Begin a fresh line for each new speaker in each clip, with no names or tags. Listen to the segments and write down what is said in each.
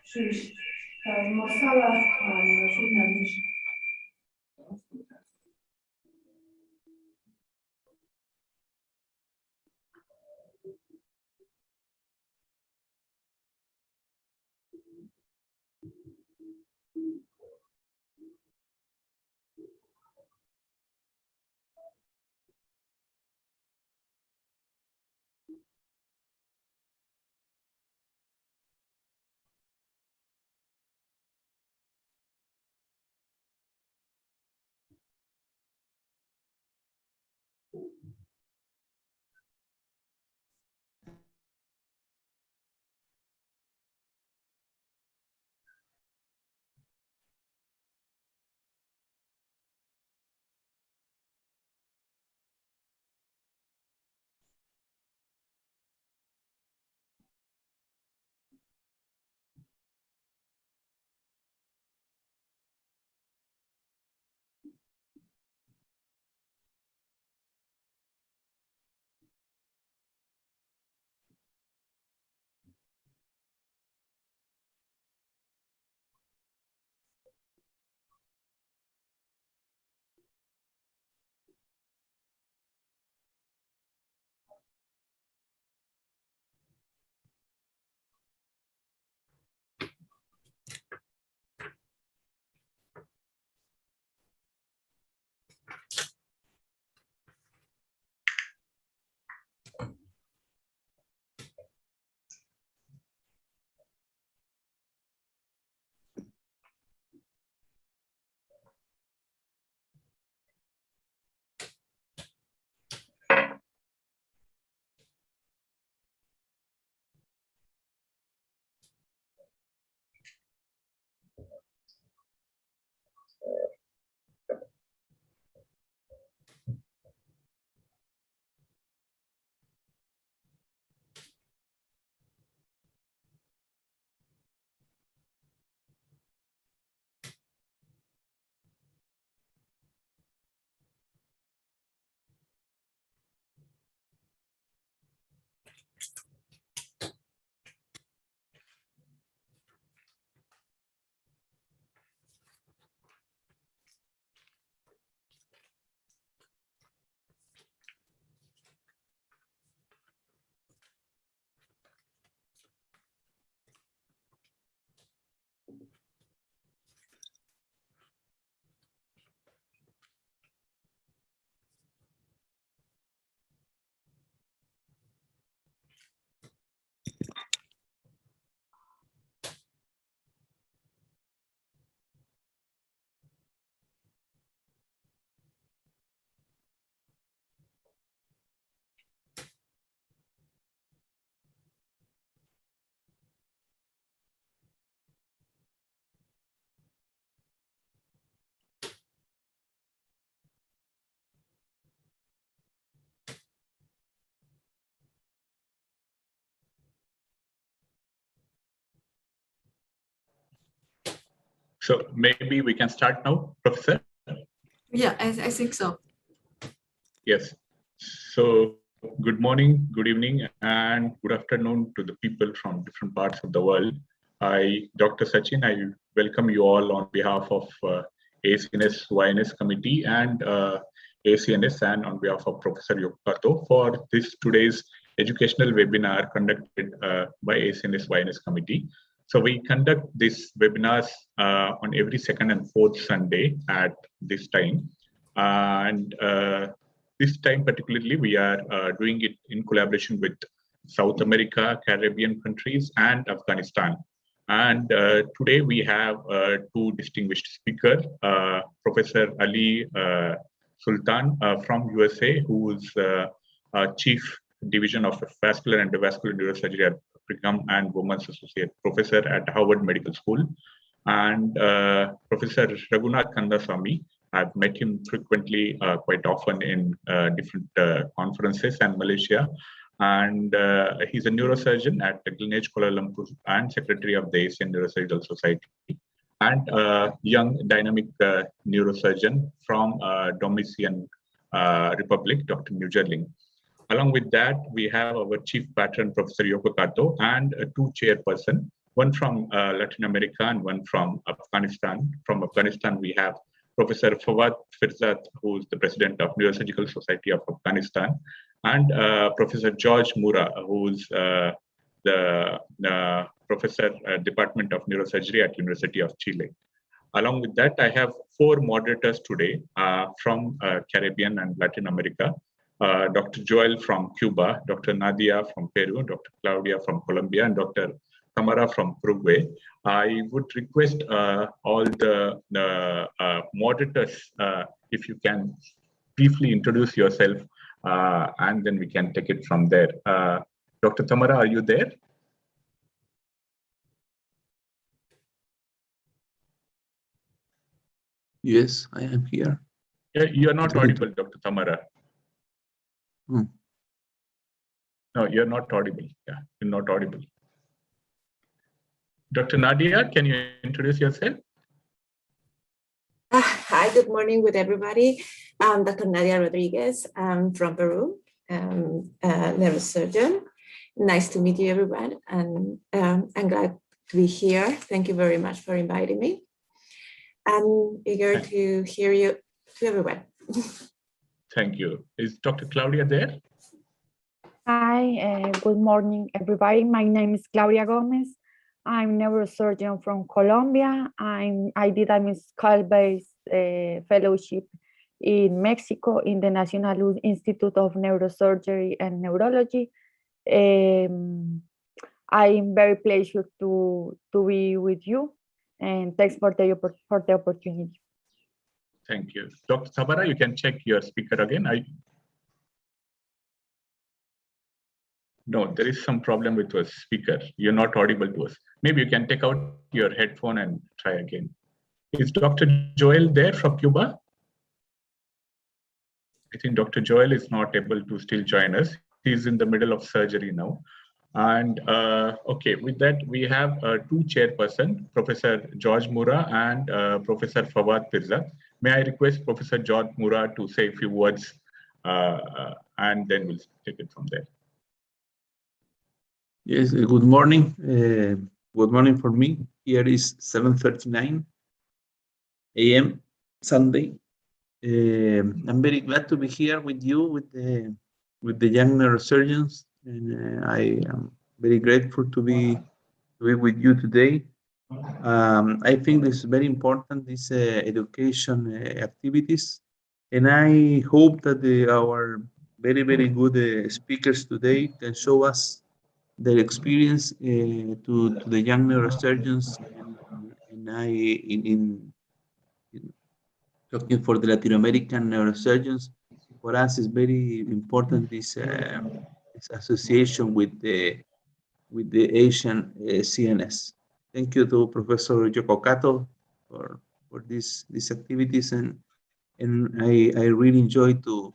și masala și
So maybe we can start now, Professor?
Yeah, I think so.
Yes. So good morning, good evening, and good afternoon to the people from different parts of the world. Dr. Sachin, I welcome you all on behalf of ACNS YNS committee and ACNS and on behalf of Professor Yokato for this today's educational webinar conducted by ACNS YNS committee. So we conduct these webinars on every second and fourth Sunday at this time. And this time particularly, we are doing it in collaboration with South America, Caribbean countries, and Afghanistan. And today we have two distinguished speakers, Professor Ali Sultan from USA, who is Chief Division of Vascular and Vascular Neurosurgery at Brigham and Women's Associate Professor at Harvard Medical School, and Professor Raghunath Kandasamy. I've met him frequently, quite often in different conferences in Malaysia. And he's a neurosurgeon at the Greenwich, Kuala Lumpur, and Secretary of the Asian Neurosurgical Society, and a young dynamic neurosurgeon from Dominican Republic, Dr. Newgerling. Along with that, we have our chief patron, Professor Yoko Kato, and two chairperson, one from Latin America and one from Afghanistan. From Afghanistan, we have Professor Fawad Firzat, who is the president of Neurosurgical Society of Afghanistan, and Professor George Mura, who is the professor Department of Neurosurgery at University of Chile. Along with that, I have four moderators today from Caribbean and Latin America. Dr. Joel from Cuba, Dr. Nadia from Peru, Dr. Claudia from Colombia, and Dr. Tamara from Uruguay. I would request all the moderators, if you can briefly introduce yourself, and then we can take it from there. Dr. Tamara, are you there?
Yes, I am here.
Yeah, you are not audible, Dr. Tamara. No, you're not audible. Yeah, you're not audible. Dr. Nadia, can you introduce yourself?
Hi, good morning with everybody. I'm Dr. Nadia Rodriguez. I'm from Peru. I'm a neurosurgeon. Nice to meet you, everyone. And I'm glad to be here. Thank you very much for inviting me. I'm eager to hear you, to everyone.
Thank you. Is Dr. Claudia there?
Hi, good morning, everybody. My name is Claudia Gomez. I'm a neurosurgeon from Colombia. I did a skull-based fellowship in Mexico in the National Institute of Neurosurgery and Neurology. I'm very pleased to be with you, and thanks for the opportunity.
Thank you. Dr. Sabara, you can check your speaker again. No, there is some problem with your speaker. You're not audible to us. Maybe you can take out your headphone and try again. Is Dr. Joel there from Cuba? I think Dr. Joel is not able to still join us. He's in the middle of surgery now. And okay, with that, we have two chairperson, Professor George Mura and Professor Fawad Firzat. May I request Professor George Mura to say a few words, and then we'll take it from there.
Yes, good morning. Good morning for me. Here is 7:39 a.m. Sunday. I'm very glad to be here with you, with the young neurosurgeons, and I am very grateful to be with you today. I think this is very important, these education activities, and I hope that our very, very good speakers today can show us their experience to the young neurosurgeons, and I in talking for the Latin American neurosurgeons. For us, is very important this association with the Asian CNS. Thank you to Professor Yoko Kato for these activities, and I really enjoy to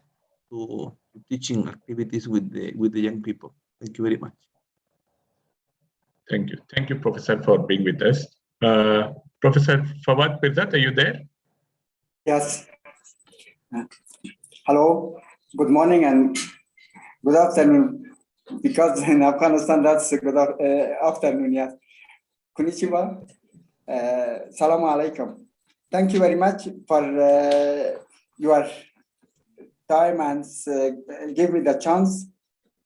teaching activities with the young people. Thank you very much.
Thank you, Professor, for being with us. Professor Fawad Firzat, are you there?
Yes. Hello. Good morning and good afternoon. Because in Afghanistan, that's good afternoon. Yes. Konnichiwa. Salaam alaikum. Thank you very much for your time and give me the chance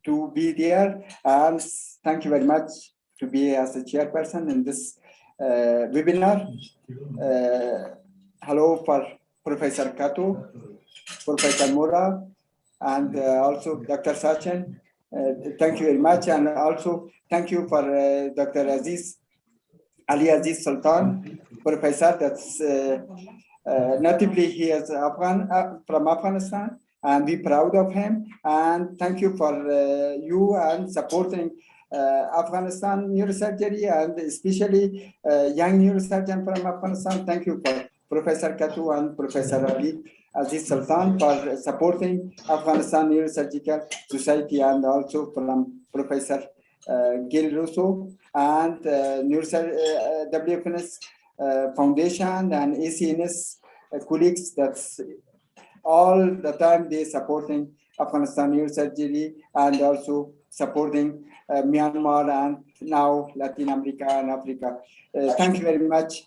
to be there. And thank you very much to be as a chairperson in this webinar. Hello for Professor Kato, Professor Mura, and also Dr. Sachin. Thank you very much. And also thank you for Dr. Ali Sultan, Professor that's natively he is from Afghanistan, and we're proud of him. And thank you for you and supporting Afghanistan neurosurgery, and especially young neurosurgeon from Afghanistan. Thank you for Professor Kato and Professor Ali Sultan for supporting Afghanistan Neurosurgical Society, and also from Professor Gil Russo and WFNS Foundation and ACNS colleagues. That's all the time they supporting Afghanistan neurosurgery, and also supporting Myanmar and now Latin America and Africa. Thank you very much.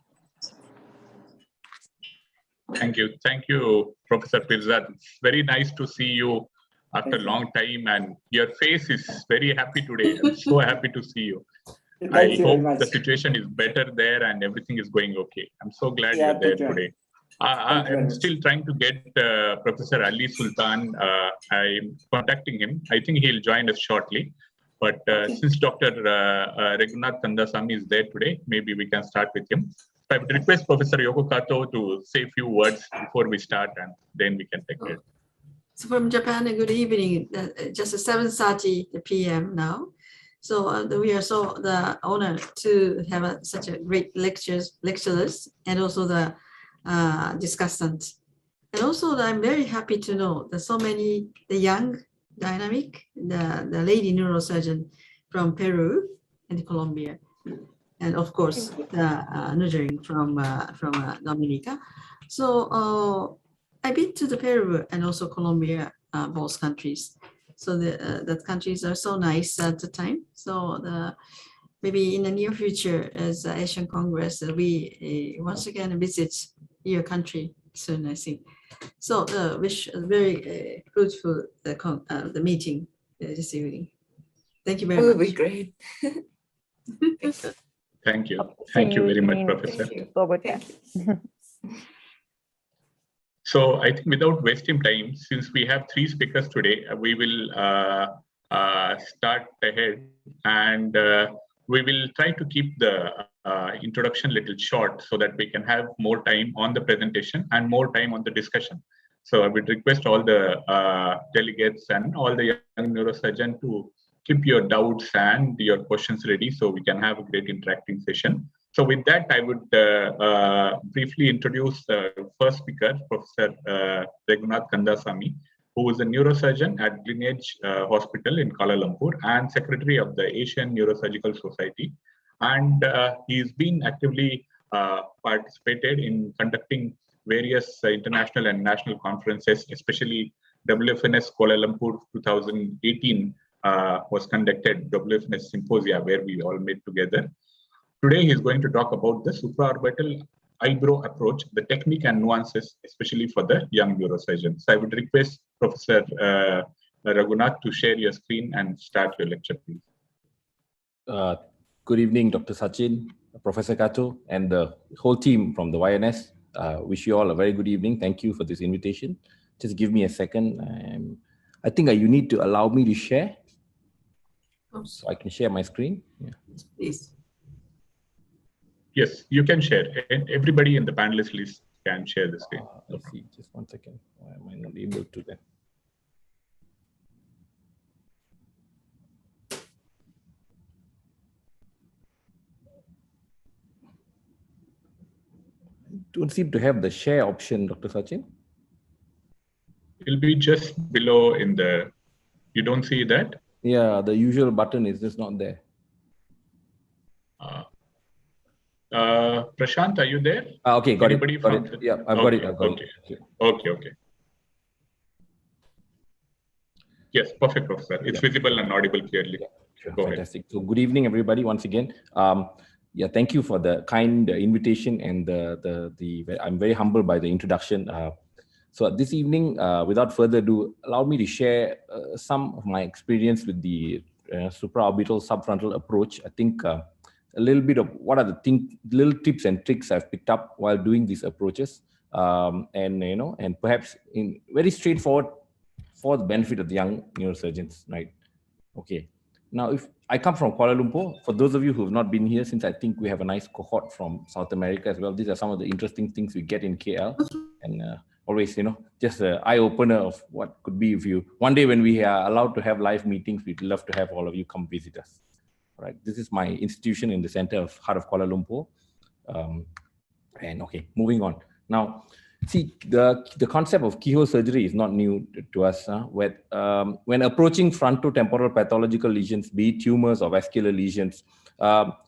Thank you, Professor Pirzad. It's very nice to see you after a long time, and your face is very happy today. I'm so happy to see you. I hope the situation is better there and everything is going okay. I'm so glad you're there today. I'm still trying to get Professor Ali Sultan. I'm contacting him. I think he'll join us shortly. But since Dr. Raghunath Kandasamy is there today, maybe we can start with him. So I would request Professor Yoko Kato to say a few words before we start, and then we can take it.
So from Japan, good evening. Just 7:30 p.m. now. So we are so honored to have such a great lecturers, and also the discussants. And also I'm very happy to know that so many, the young, dynamic, the lady neurosurgeon from Peru and Colombia. And of course, the nurturing from Dominica. So I've been to the Peru and also Colombia, both countries. So that countries are so nice at the time. So maybe in the near future, as Asian Congress, we once again visit your country soon, I think. So wish a very fruitful the meeting this evening. Thank you very much.
It will be great.
Thank you. Thank you very much, Professor.
Thank you.
So I think without wasting time, since we have 3 speakers today, we will start ahead, and we will try to keep the introduction a little short so that we can have more time on the presentation and more time on the discussion. So I would request all the delegates and all the young neurosurgeons to keep your doubts and your questions ready so we can have a great interacting session. So with that, I would briefly introduce the first speaker, Professor Raghunath Kandasamy, who is a neurosurgeon at Lineage Hospital in Kuala Lumpur and Secretary of the Asian Neurosurgical Society. And he's been actively participated in conducting various international and national conferences, especially WFNS Kuala Lumpur 2018 was conducted, WFNS Symposia, where we all met together. Today, he's going to talk about the supraorbital eyebrow approach, the technique and nuances, especially for the young neurosurgeons. So I would request Professor Raghunath to share your screen and start your lecture, please.
Good evening, Dr. Sachin, Professor Kato, and the whole team from the YNS. Wish you all a very good evening. Thank you for this invitation. Just give me a second. I think you need to allow me to share. So I can share my screen. Yeah.
Please.
Yes, you can share. And everybody in the panelist list can share the screen.
Let's see, just 1 second. Why am I not able to then? I don't seem to have the share option, Dr. Sachin.
It'll be just below in the, you don't see that?
Yeah, the usual button is just not there.
Prashant, are you there?
Okay, got
Anybody
it. Got
from
it. Yeah, I've got it. I've got it.
Okay. Yes, perfect, Professor. It's visible and audible clearly.
Yeah, sure.
Go
Fantastic. So good evening, everybody, once again. Yeah, thank you for the kind invitation, and I'm very humbled by the introduction. So this evening, without further ado, allow me to share some of my experience with the supraorbital subfrontal approach. I think a little bit of what are the little tips and tricks I've picked up while doing these approaches, and perhaps in very straightforward for the benefit of the young neurosurgeons, right? Okay. Now, if I come from Kuala Lumpur, for those of you who have not been here, since I think we have a nice cohort from South America as well, these are some of the interesting things we get in KL, and always, just an eye opener of what could be if you, one day when we are allowed to have live meetings, we'd love to have all of you come visit us. Right. This is my institution in the center of heart of Kuala Lumpur. And okay, moving on. Now, see, the concept of keyhole surgery is not new to us. When approaching frontotemporal pathological lesions, be it tumors or vascular lesions,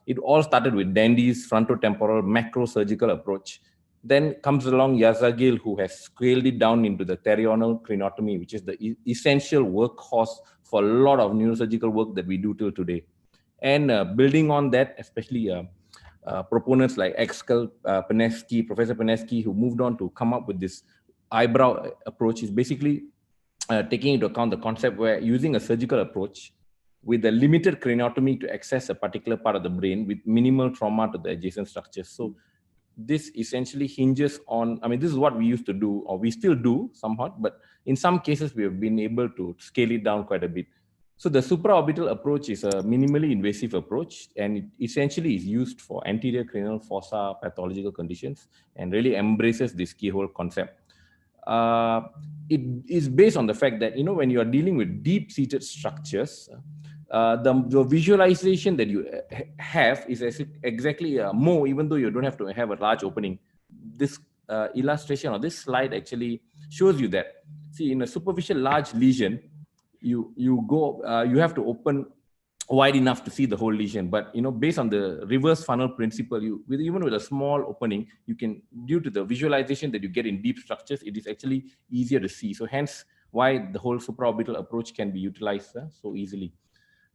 it all started with Dandy's frontotemporal macro surgical approach. Then comes along Yazagil, who has scaled it down into the therional craniotomy, which is the essential workhorse for a lot of neurosurgical work that we do till today. And building on that, especially proponents like Penesky, Professor Penesky, who moved on to come up with this eyebrow approach, is basically taking into account the concept where using a surgical approach with a limited craniotomy to access a particular part of the brain with minimal trauma to the adjacent structures. So this essentially hinges on, I mean, this is what we used to do, or we still do somewhat, but in some cases we have been able to scale it down quite a bit. So the supraorbital approach is a minimally invasive approach, and it essentially is used for anterior cranial fossa pathological conditions and really embraces this keyhole concept. It is based on the fact that, you know, when you are dealing with deep-seated structures, the visualization that you have is exactly more, even though you don't have to have a large opening. This illustration or this slide actually shows you that. See, in a superficial large lesion, you have to open wide enough to see the whole lesion. But, you know, based on the reverse funnel principle, even with a small opening, you can, due to the visualization that you get in deep structures, it is actually easier to see. So hence why the whole supraorbital approach can be utilized so easily.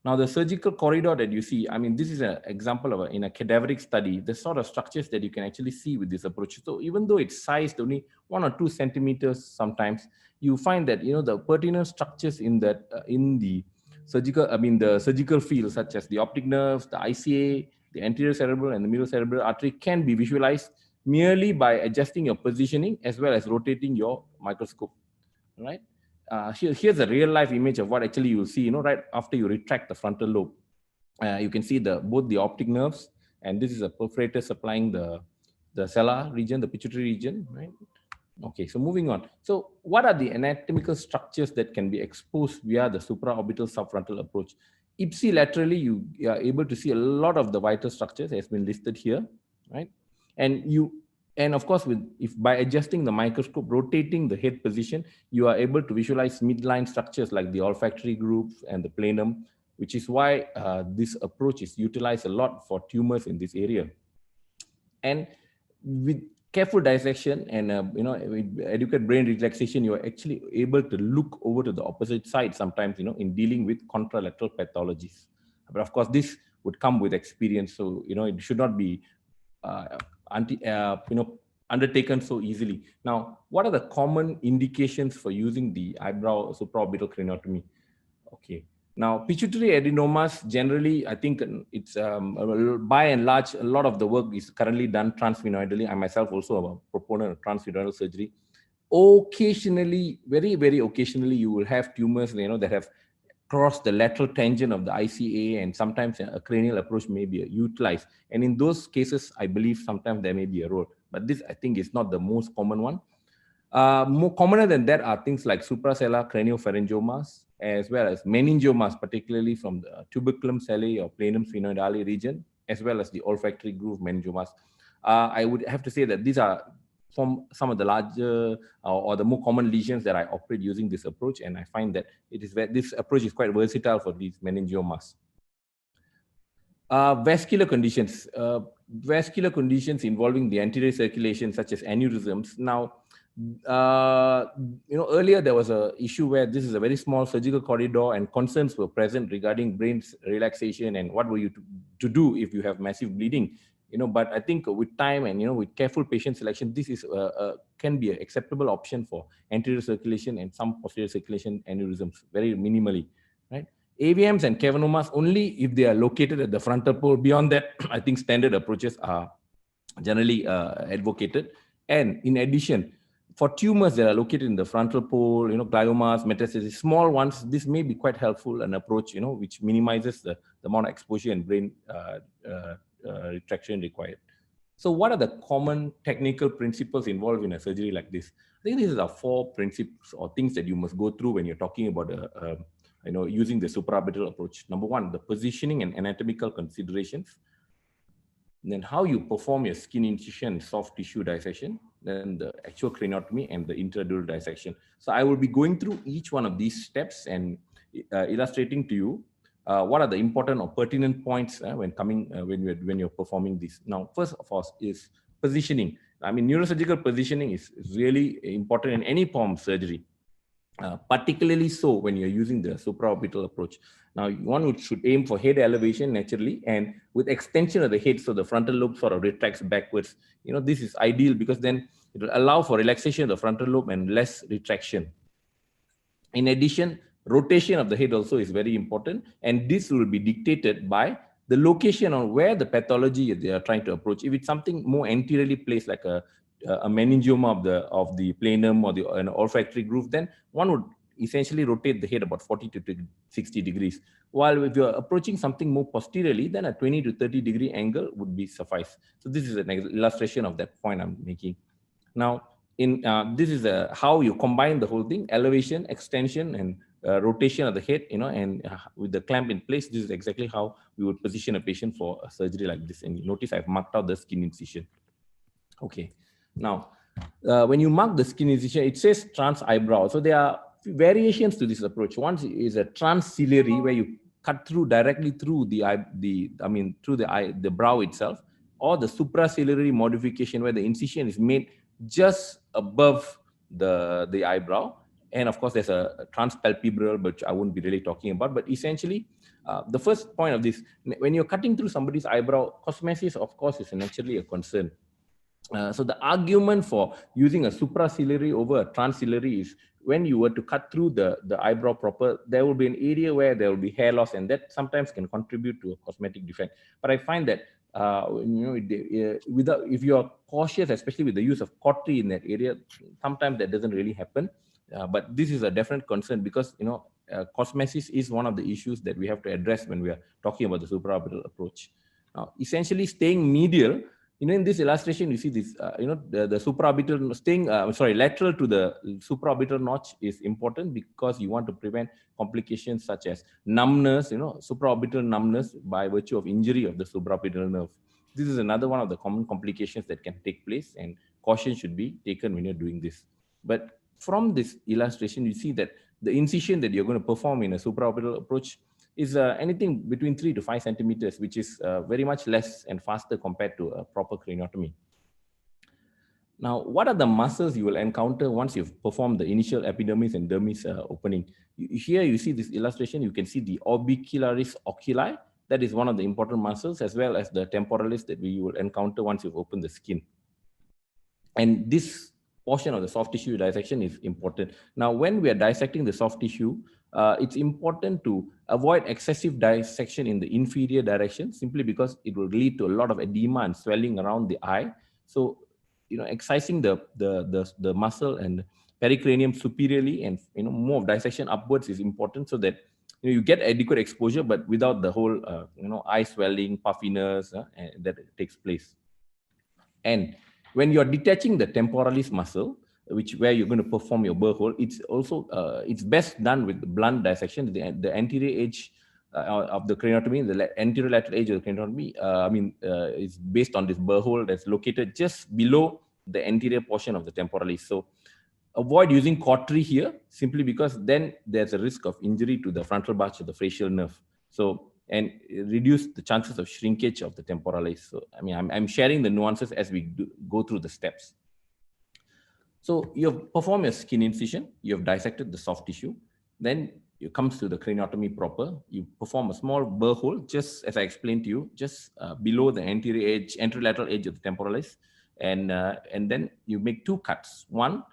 Now, the surgical corridor that you see, I mean, this is an example of in a cadaveric study, the sort of structures that you can actually see with this approach. So even though it's sized only 1 or 2 centimeters, sometimes you find that, you know, the pertinent structures in that in the surgical field, such as the optic nerves, the ICA, the anterior cerebral and the middle cerebral artery, can be visualized merely by adjusting your positioning as well as rotating your microscope, right? Here's a real life image of what actually you'll see, you know, right after you retract the frontal lobe. You can see both the optic nerves, and this is a perforator supplying the sella region, the pituitary region, right? Okay, so moving on. So what are the anatomical structures that can be exposed via the supraorbital subfrontal approach? Ipsilaterally, you are able to see a lot of the vital structures has been listed here, right? And of course, by adjusting the microscope, rotating the head position, you are able to visualize midline structures like the olfactory groups and the planum, which is why this approach is utilized a lot for tumors in this area. And with careful dissection and you know, with adequate brain relaxation, you are actually able to look over to the opposite side sometimes, you know, in dealing with contralateral pathologies. But of course, this would come with experience, so you know it should not be undertaken so easily. Now, what are the common indications for using the eyebrow supraorbital craniotomy? Okay. Now, pituitary adenomas, generally, I think it's by and large, a lot of the work is currently done transsphenoidally. I myself also am a proponent of transsphenoidal surgery. Occasionally, very, very occasionally, you will have tumors, you know, that have crossed the lateral tangent of the ICA, and sometimes a cranial approach may be utilized. And in those cases, I believe sometimes there may be a role. But this, I think, is not the most common one. More commoner than that are things like suprasellar craniopharyngiomas, as well as meningiomas, particularly from the tuberculum cellae or planum sphenoidale region, as well as the olfactory groove meningiomas. I would have to say that these are from some of the larger or the more common lesions that I operate using this approach, and I find that this approach is quite versatile for these meningiomas. Vascular conditions involving the anterior circulation, such as aneurysms. Now, you know, earlier there was an issue where this is a very small surgical corridor, and concerns were present regarding brain relaxation and what were you to do if you have massive bleeding. You know, but I think with time and, you know, with careful patient selection, this is can be an acceptable option for anterior circulation and some posterior circulation aneurysms, very minimally, right? AVMs and cavernomas only if they are located at the frontal pole. Beyond that, I think standard approaches are generally advocated. And in addition, for tumors that are located in the frontal pole, you know, gliomas, metastases, small ones, this may be quite helpful, an approach, you know, which minimizes the amount of exposure and brain retraction required. So what are the common technical principles involved in a surgery like this? I think these are 4 principles or things that you must go through when you're talking about you know, using the supraorbital approach. Number 1, the positioning and anatomical considerations. Then how you perform your skin incision, soft tissue dissection, then the actual craniotomy and the intradural dissection. So I will be going through each one of these steps and illustrating to you what are the important or pertinent points when you're performing this. Now, first of all is positioning. I mean, neurosurgical positioning is really important in any form of surgery, particularly so when you're using the supraorbital approach. Now, one should aim for head elevation naturally, and with extension of the head, so the frontal lobe sort of retracts backwards. This is ideal because then it will allow for relaxation of the frontal lobe and less retraction. In addition, rotation of the head also is very important, and this will be dictated by the location on where the pathology they are trying to approach. If it's something more anteriorly placed, like a meningioma of the planum or an olfactory groove, then one would essentially rotate the head about 40 to 60 degrees. While if you're approaching something more posteriorly, then a 20 to 30 degree angle would be suffice. So this is an illustration of that point I'm making. Now, this is how you combine the whole thing: elevation, extension, and rotation of the head. And with the clamp in place, this is exactly how we would position a patient for a surgery like this. And you notice I've marked out the skin incision. Okay. Now, when you mark the skin incision, it says trans eyebrow. So there are variations to this approach. One is a transciliary, where you cut through directly through the brow itself, or the supraciliary modification, where the incision is made just above the eyebrow. And of course, there's a transpalpebral, but I won't be really talking about. But essentially, the first point of this, when you're cutting through somebody's eyebrow, cosmesis, of course, is naturally a concern. So the argument for using a supraciliary over a transciliary is, when you were to cut through the eyebrow proper, there will be an area where there will be hair loss, and that sometimes can contribute to a cosmetic defect. But I find that if you are cautious, especially with the use of cautery in that area, sometimes that doesn't really happen. But this is a definite concern, because cosmesis is one of the issues that we have to address when we are talking about the supraorbital approach. Now, essentially staying medial, in this illustration, you see this, the supraorbital staying, lateral to the supraorbital notch is important, because you want to prevent complications such as numbness, supraorbital numbness by virtue of injury of the supraorbital nerve. This is another one of the common complications that can take place, and caution should be taken when you're doing this. But from this illustration, you see that the incision that you're going to perform in a supraorbital approach is anything between 3 to 5 centimeters, which is very much less and faster compared to a proper craniotomy. Now, what are the muscles you will encounter once you've performed the initial epidermis and dermis opening? Here you see this illustration, you can see the orbicularis oculi. That is one of the important muscles, as well as the temporalis that we will encounter once you've opened the skin. And this portion of the soft tissue dissection is important. Now, when we are dissecting the soft tissue, it's important to avoid excessive dissection in the inferior direction, simply because it will lead to a lot of edema and swelling around the eye. So, excising the muscle and pericranium superiorly, and more of dissection upwards is important, so that you get adequate exposure, but without the whole eye swelling, puffiness that takes place. And when you're detaching the temporalis muscle, where you're going to perform your burr hole, it's also it's best done with blunt dissection. The anterior edge of the craniotomy, the anterior lateral edge of the craniotomy, is based on this burr hole that's located just below the anterior portion of the temporalis. So avoid using cautery here, simply because then there's a risk of injury to the frontal bulge of the facial nerve. So, and reduce the chances of shrinkage of the temporalis. So, I'm sharing the nuances as we go through the steps. So you have performed a skin incision, you have dissected the soft tissue, then it comes to the craniotomy proper. You perform a small burr hole, just as I explained to you, just below the anterolateral edge of the temporalis, and then you make 2 cuts. One,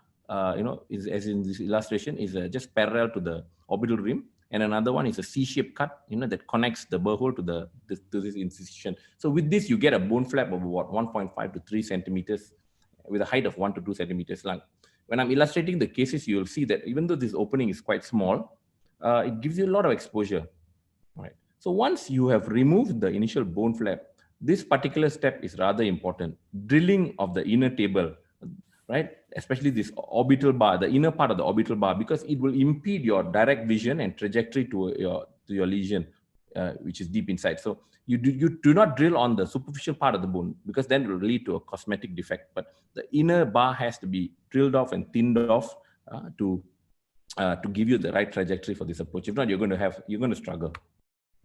is, as in this illustration, is just parallel to the orbital rim, and another one is a C-shaped cut, that connects the burr hole to this incision. So with this, you get a bone flap of about 1.5 to 3 centimeters, with a height of 1 to 2 centimeters long. When I'm illustrating the cases, you'll see that even though this opening is quite small, it gives you a lot of exposure. Right. So once you have removed the initial bone flap, this particular step is rather important. Drilling of the inner table, right? Especially this orbital bar, the inner part of the orbital bar, because it will impede your direct vision and trajectory to your lesion, which is deep inside. So you do not drill on the superficial part of the bone, because then it will lead to a cosmetic defect. But the inner bar has to be drilled off and thinned off to give you the right trajectory for this approach. If not, you're going to struggle.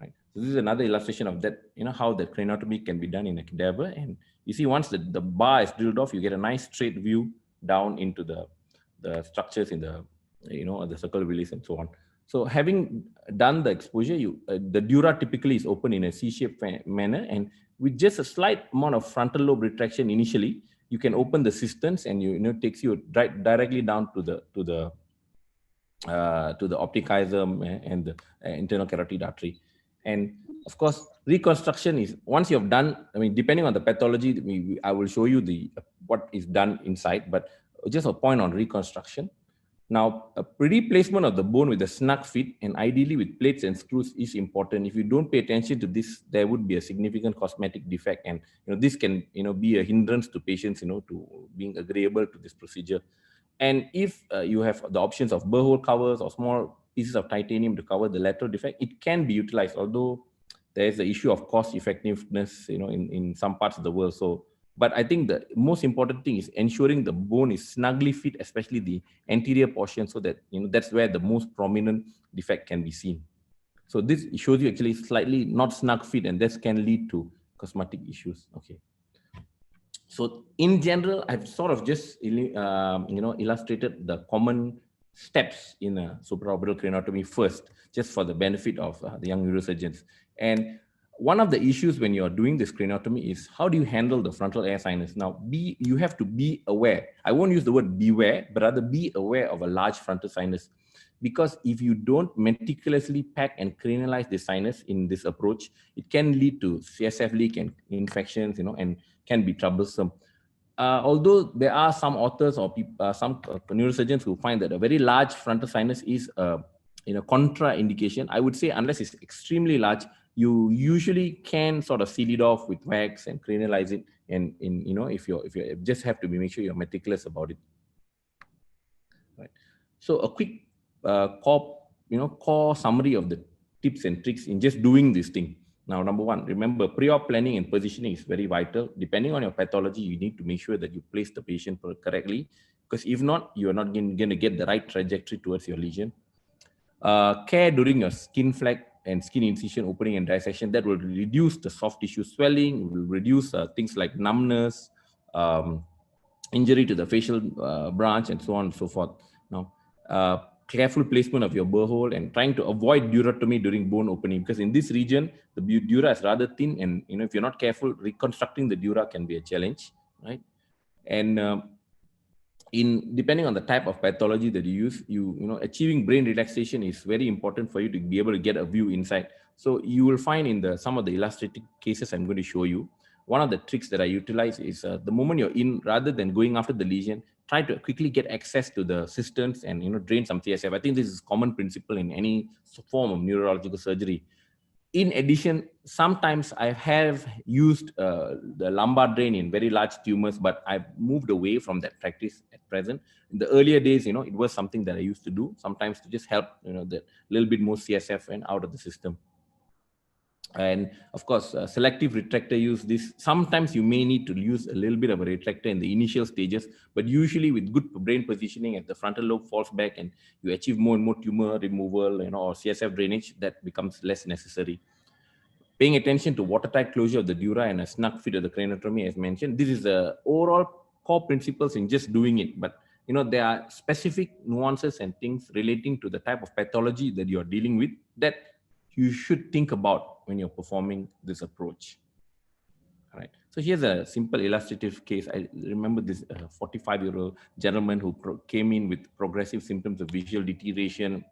right? So this is another illustration of that, how the craniotomy can be done in a cadaver. And you see, once the bar is drilled off, you get a nice straight view down into the structures in the, the circle release and so on. So having done the exposure, the dura typically is open in a C-shaped manner, and with just a slight amount of frontal lobe retraction initially, you can open the cisterns, and it takes you directly down to the optic chiasm and the internal carotid artery. And of course, reconstruction is, once you have done, depending on the pathology, I will show you what is done inside, but just a point on reconstruction. Now, a replacement of the bone with a snug fit and ideally with plates and screws is important. If you don't pay attention to this, there would be a significant cosmetic defect, and this can be a hindrance to patients to being agreeable to this procedure. And if you have the options of burr hole covers or small pieces of titanium to cover the lateral defect, it can be utilized, although there is the issue of cost effectiveness in some parts of the world. So, but I think the most important thing is ensuring the bone is snugly fit, especially the anterior portion, so that that's where the most prominent defect can be seen. So this shows you actually slightly not snug fit, and this can lead to cosmetic issues. Okay. So in general, I've sort of just illustrated the common steps in a supraorbital craniotomy first, just for the benefit of the young neurosurgeons. And one of the issues when you're doing this craniotomy is, how do you handle the frontal air sinus? Now, you have to be aware. I won't use the word beware, but rather be aware of a large frontal sinus. Because if you don't meticulously pack and cranialize the sinus in this approach, it can lead to CSF leak and infections, and can be troublesome. Although there are some authors or some neurosurgeons who find that a very large frontal sinus is contraindication, I would say unless it's extremely large, you usually can sort of seal it off with wax and cranialize it. And if you just have to make sure you're meticulous about it. Right. So a quick core summary of the tips and tricks in just doing this thing. Now, number one, remember, pre-op planning and positioning is very vital. Depending on your pathology, you need to make sure that you place the patient correctly, because if not, you're not going to get the right trajectory towards your lesion. Care during your skin flap and skin incision opening and dissection, that will reduce the soft tissue swelling, will reduce things like numbness, injury to the facial branch, and so on and so forth. Now, careful placement of your burr hole and trying to avoid durotomy during bone opening, because in this region, the dura is rather thin, and if you're not careful, reconstructing the dura can be a challenge, right? And depending on the type of pathology that you use, achieving brain relaxation is very important for you to be able to get a view inside. So you will find in some of the illustrated cases I'm going to show you, one of the tricks that I utilize is the moment you're in, rather than going after the lesion, try to quickly get access to the cisterns and drain some CSF. I think this is a common principle in any form of neurological surgery. In addition, sometimes I have used the lumbar drain in very large tumors, but I've moved away from that practice at present. In the earlier days, it was something that I used to do sometimes to just help, the little bit more CSF and out of the system. And of course, selective retractor use. This sometimes you may need to use a little bit of a retractor in the initial stages, but usually with good brain positioning, as the frontal lobe falls back and you achieve more and more tumor removal, or CSF drainage, that becomes less necessary. Paying attention to watertight closure of the dura and a snug fit of the craniotomy, as mentioned. This is the overall core principles in just doing it, but there are specific nuances and things relating to the type of pathology that you're dealing with that you should think about when you're performing this approach. All right. So here's a simple illustrative case. I remember this 45-year-old gentleman who came in with progressive symptoms of visual deterioration,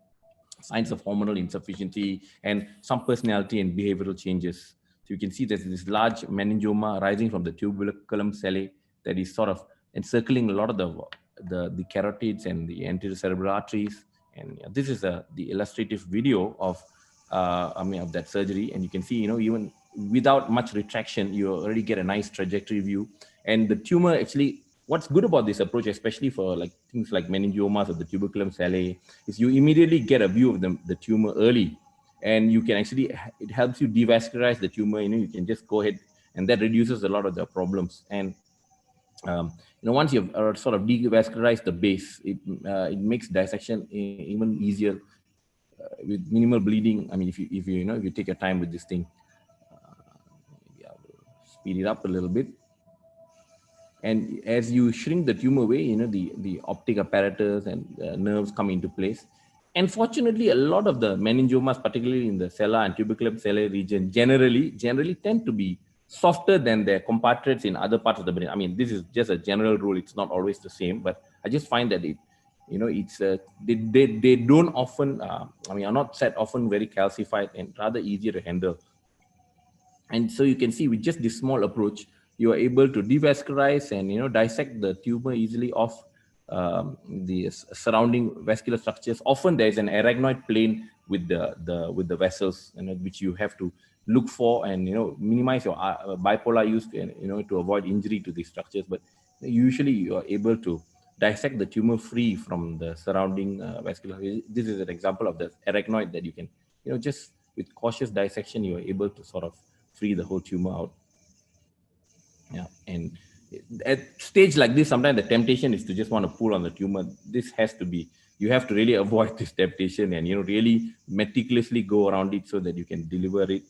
signs of hormonal insufficiency, and some personality and behavioral changes. So you can see there's this large meningioma rising from the tuberculum sellae that is sort of encircling a lot of the carotids and the anterior cerebral arteries. And this is the illustrative video of of that surgery, and you can see, even without much retraction, you already get a nice trajectory view. And the tumor, actually, what's good about this approach, especially for things like meningiomas of the tuberculum sellae, is you immediately get a view of the tumor early, and you can actually, it helps you devascularize the tumor. You can just go ahead, and that reduces a lot of the problems. And once you've sort of devascularized the base, it makes dissection even easier. with minimal bleeding. I mean, if you take your time with this thing, yeah, speed it up a little bit. And as you shrink the tumor away, the optic apparatus and nerves come into place. And fortunately, a lot of the meningiomas, particularly in the sella and tuberculum cellae region, generally tend to be softer than their compatriots in other parts of the brain. I mean, this is just a general rule. It's not always the same, but I just find that they don't often, are not set often very calcified and rather easier to handle. And so you can see with just this small approach, you are able to devascularize and dissect the tumor easily off the surrounding vascular structures. Often there is an arachnoid plane with the vessels, which you have to look for and minimize your bipolar use to avoid injury to these structures. But usually you are able to dissect the tumor free from the surrounding vascular. This is an example of the arachnoid that you can just with cautious dissection you are able to sort of free the whole tumor out. Yeah, and at stage like this, sometimes the temptation is to just want to pull on the tumor. This has to be, you have to really avoid this temptation and really meticulously go around it so that you can deliver it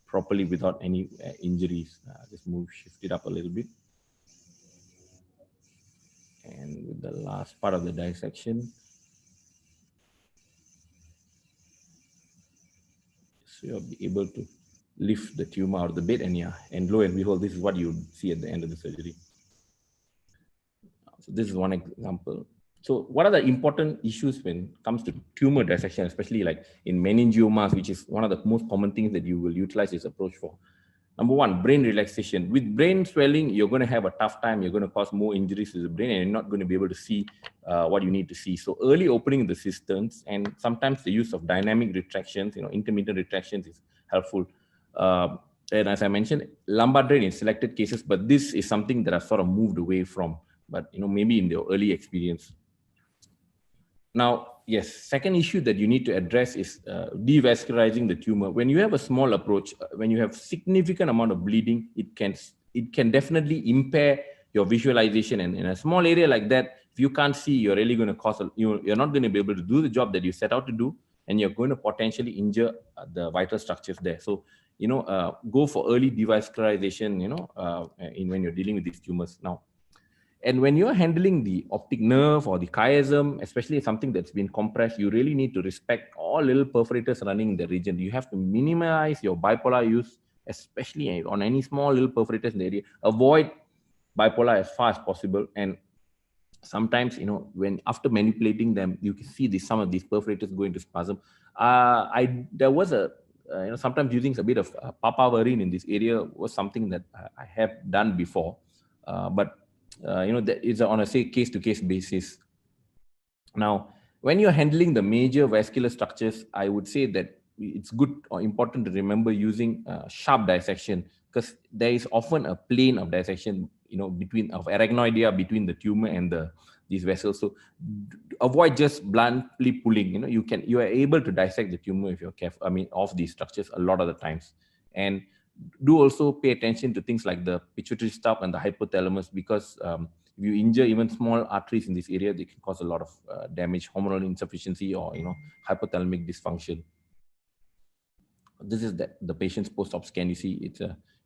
properly without any injuries. Just shift it up a little bit. And with the last part of the dissection, so you'll be able to lift the tumor out of the bed, and lo and behold, this is what you see at the end of the surgery. So this is one example. So what are the important issues when it comes to tumor dissection, especially like in meningiomas, which is one of the most common things that you will utilize this approach for? Number one, brain relaxation. With brain swelling, you're going to have a tough time. You're going to cause more injuries to the brain, and you're not going to be able to see what you need to see. So early opening of the systems, and sometimes the use of dynamic retractions, intermittent retractions is helpful. And as I mentioned, lumbar drain in selected cases, but this is something that I've sort of moved away from, but maybe in the early experience. Now, yes, second issue that you need to address is devascularizing the tumor. When you have a small approach, when you have significant amount of bleeding, it can definitely impair your visualization. And in a small area like that, if you can't see, you're really going to cause, you're not going to be able to do the job that you set out to do, and you're going to potentially injure the vital structures there. So, go for early devascularization, when you're dealing with these tumors now. And when you're handling the optic nerve or the chiasm, especially something that's been compressed, you really need to respect all little perforators running in the region. You have to minimize your bipolar use, especially on any small little perforators in the area. Avoid bipolar as far as possible. And sometimes, when after manipulating them, you can see some of these perforators go into spasm. There was sometimes using a bit of papaverine in this area was something that I have done before, but that is on a case-to-case basis. Now, when you're handling the major vascular structures, I would say that it's good or important to remember using sharp dissection, because there is often a plane of dissection, of arachnoidea between the tumor and these vessels. So avoid just bluntly pulling. You are able to dissect the tumor if you're careful. Of these structures a lot of the times, and do also pay attention to things like the pituitary stub and the hypothalamus, because if you injure even small arteries in this area, they can cause a lot of damage, hormonal insufficiency, or hypothalamic dysfunction. This is the patient's post-op scan. You see, it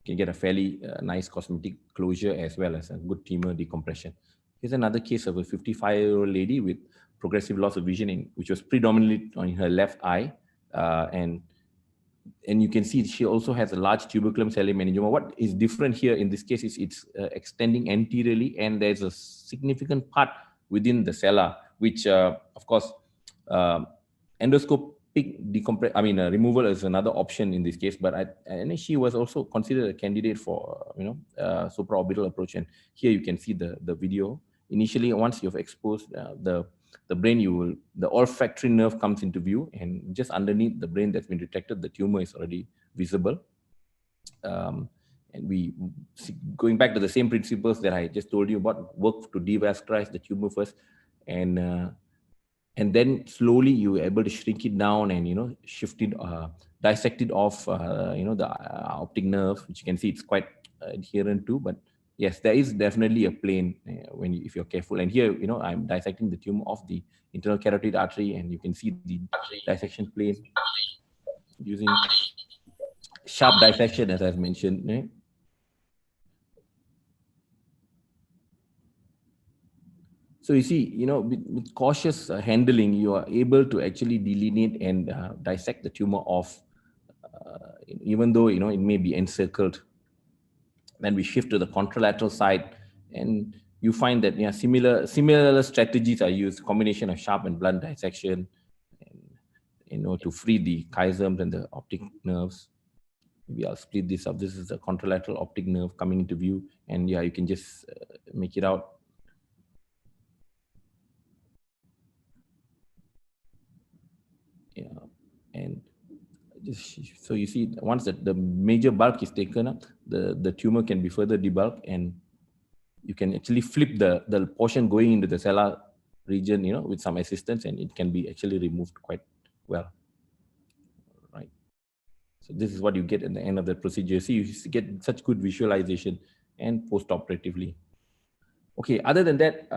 can get a fairly nice cosmetic closure as well as a good tumor decompression. Here's another case of a 55-year-old lady with progressive loss of vision, which was predominantly on her left eye, and you can see she also has a large tuberculum cellae meningioma. What is different here in this case is it's extending anteriorly, and there's a significant part within the sella, which, of course, endoscopic removal is another option in this case. But and she was also considered a candidate for supraorbital approach. And here you can see the video. Initially, once you've exposed the brain, the olfactory nerve comes into view, and just underneath the brain that's been detected, the tumor is already visible. And going back to the same principles that I just told you about, work to devascularize the tumor first, and then slowly you're able to shrink it down and shift it, dissect it off, the optic nerve, which you can see it's quite adherent to, but yes, there is definitely a plane when if you're careful. And here, I'm dissecting the tumor of the internal carotid artery, and you can see the dissection plane using sharp dissection, as I've mentioned. So you see, with cautious handling, you are able to actually delineate and dissect the tumor off, even though, it may be encircled. Then we shift to the contralateral side, and you find that similar strategies are used, combination of sharp and blunt dissection, and, to free the chiasms and the optic nerves. Maybe I'll split this up. This is the contralateral optic nerve coming into view, and yeah, you can just make it out. Yeah, and just so you see, once the major bulk is taken up, the tumor can be further debulked, and you can actually flip the portion going into the cellar region, with some assistance, and it can be actually removed quite well. Right. So this is what you get at the end of the procedure. See, you get such good visualization and post-operatively. Okay, other than that,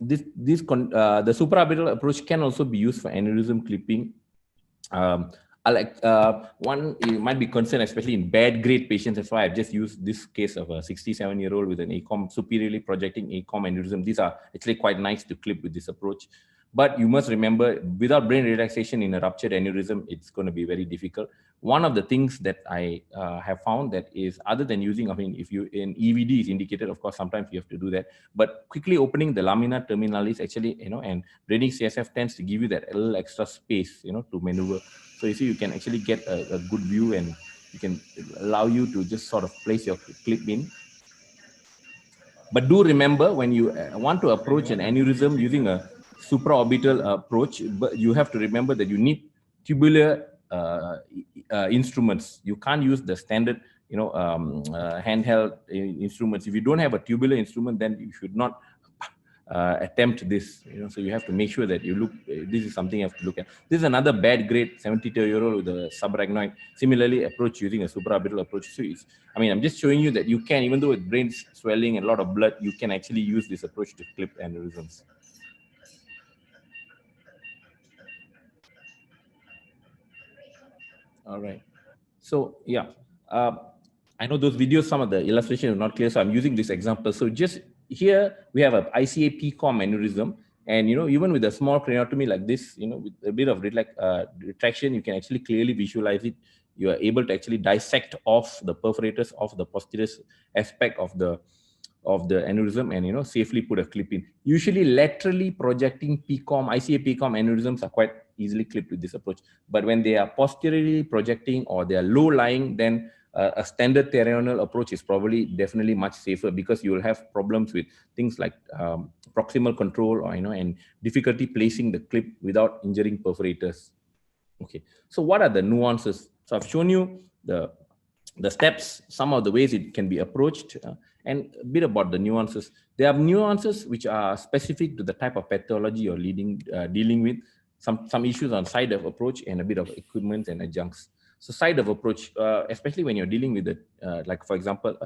the supraorbital approach can also be used for aneurysm clipping. One, you might be concerned, especially in bad grade patients. That's why I've just used this case of a 67-year-old with an ACOM, superiorly projecting ACOM aneurysm. These are actually quite nice to clip with this approach. But you must remember, without brain relaxation in a ruptured aneurysm, it's going to be very difficult. One of the things that I have found that is, other than using, if you in EVD is indicated, of course, sometimes you have to do that. But quickly opening the lamina terminalis actually, and draining CSF tends to give you that little extra space, to maneuver. So you see, you can actually get a good view, and you can allow you to just sort of place your clip in. But do remember, when you want to approach an aneurysm using a supraorbital approach, but you have to remember that you need tubular instruments. You can't use the standard, handheld instruments. If you don't have a tubular instrument, then you should not attempt this. So you have to make sure that you look. This is something you have to look at. This is another bad grade 72-year-old with a subarachnoid. Similarly, approach using a supraorbital approach. So I'm just showing you that you can, even though with brain swelling and a lot of blood, you can actually use this approach to clip aneurysms. All right. So yeah, I know those videos, some of the illustration are not clear, so I'm using this example. So just here we have a ICA PCOM aneurysm, and even with a small craniotomy like this, with a bit of retraction, you can actually clearly visualize it. You are able to actually dissect off the perforators of the posterior aspect of the aneurysm, and safely put a clip in. Usually laterally projecting PCOM, ICA PCOM aneurysms are quite easily clipped with this approach. But when they are posteriorly projecting or they are low lying, then a standard terminal approach is definitely much safer, because you will have problems with things like proximal control, or and difficulty placing the clip without injuring perforators. Okay, so what are the nuances? So I've shown you the steps, some of the ways it can be approached, and a bit about the nuances. There are nuances which are specific to the type of pathology you're dealing with, some issues on side of approach, and a bit of equipment and adjuncts. So side of approach, especially when you're dealing with like for example,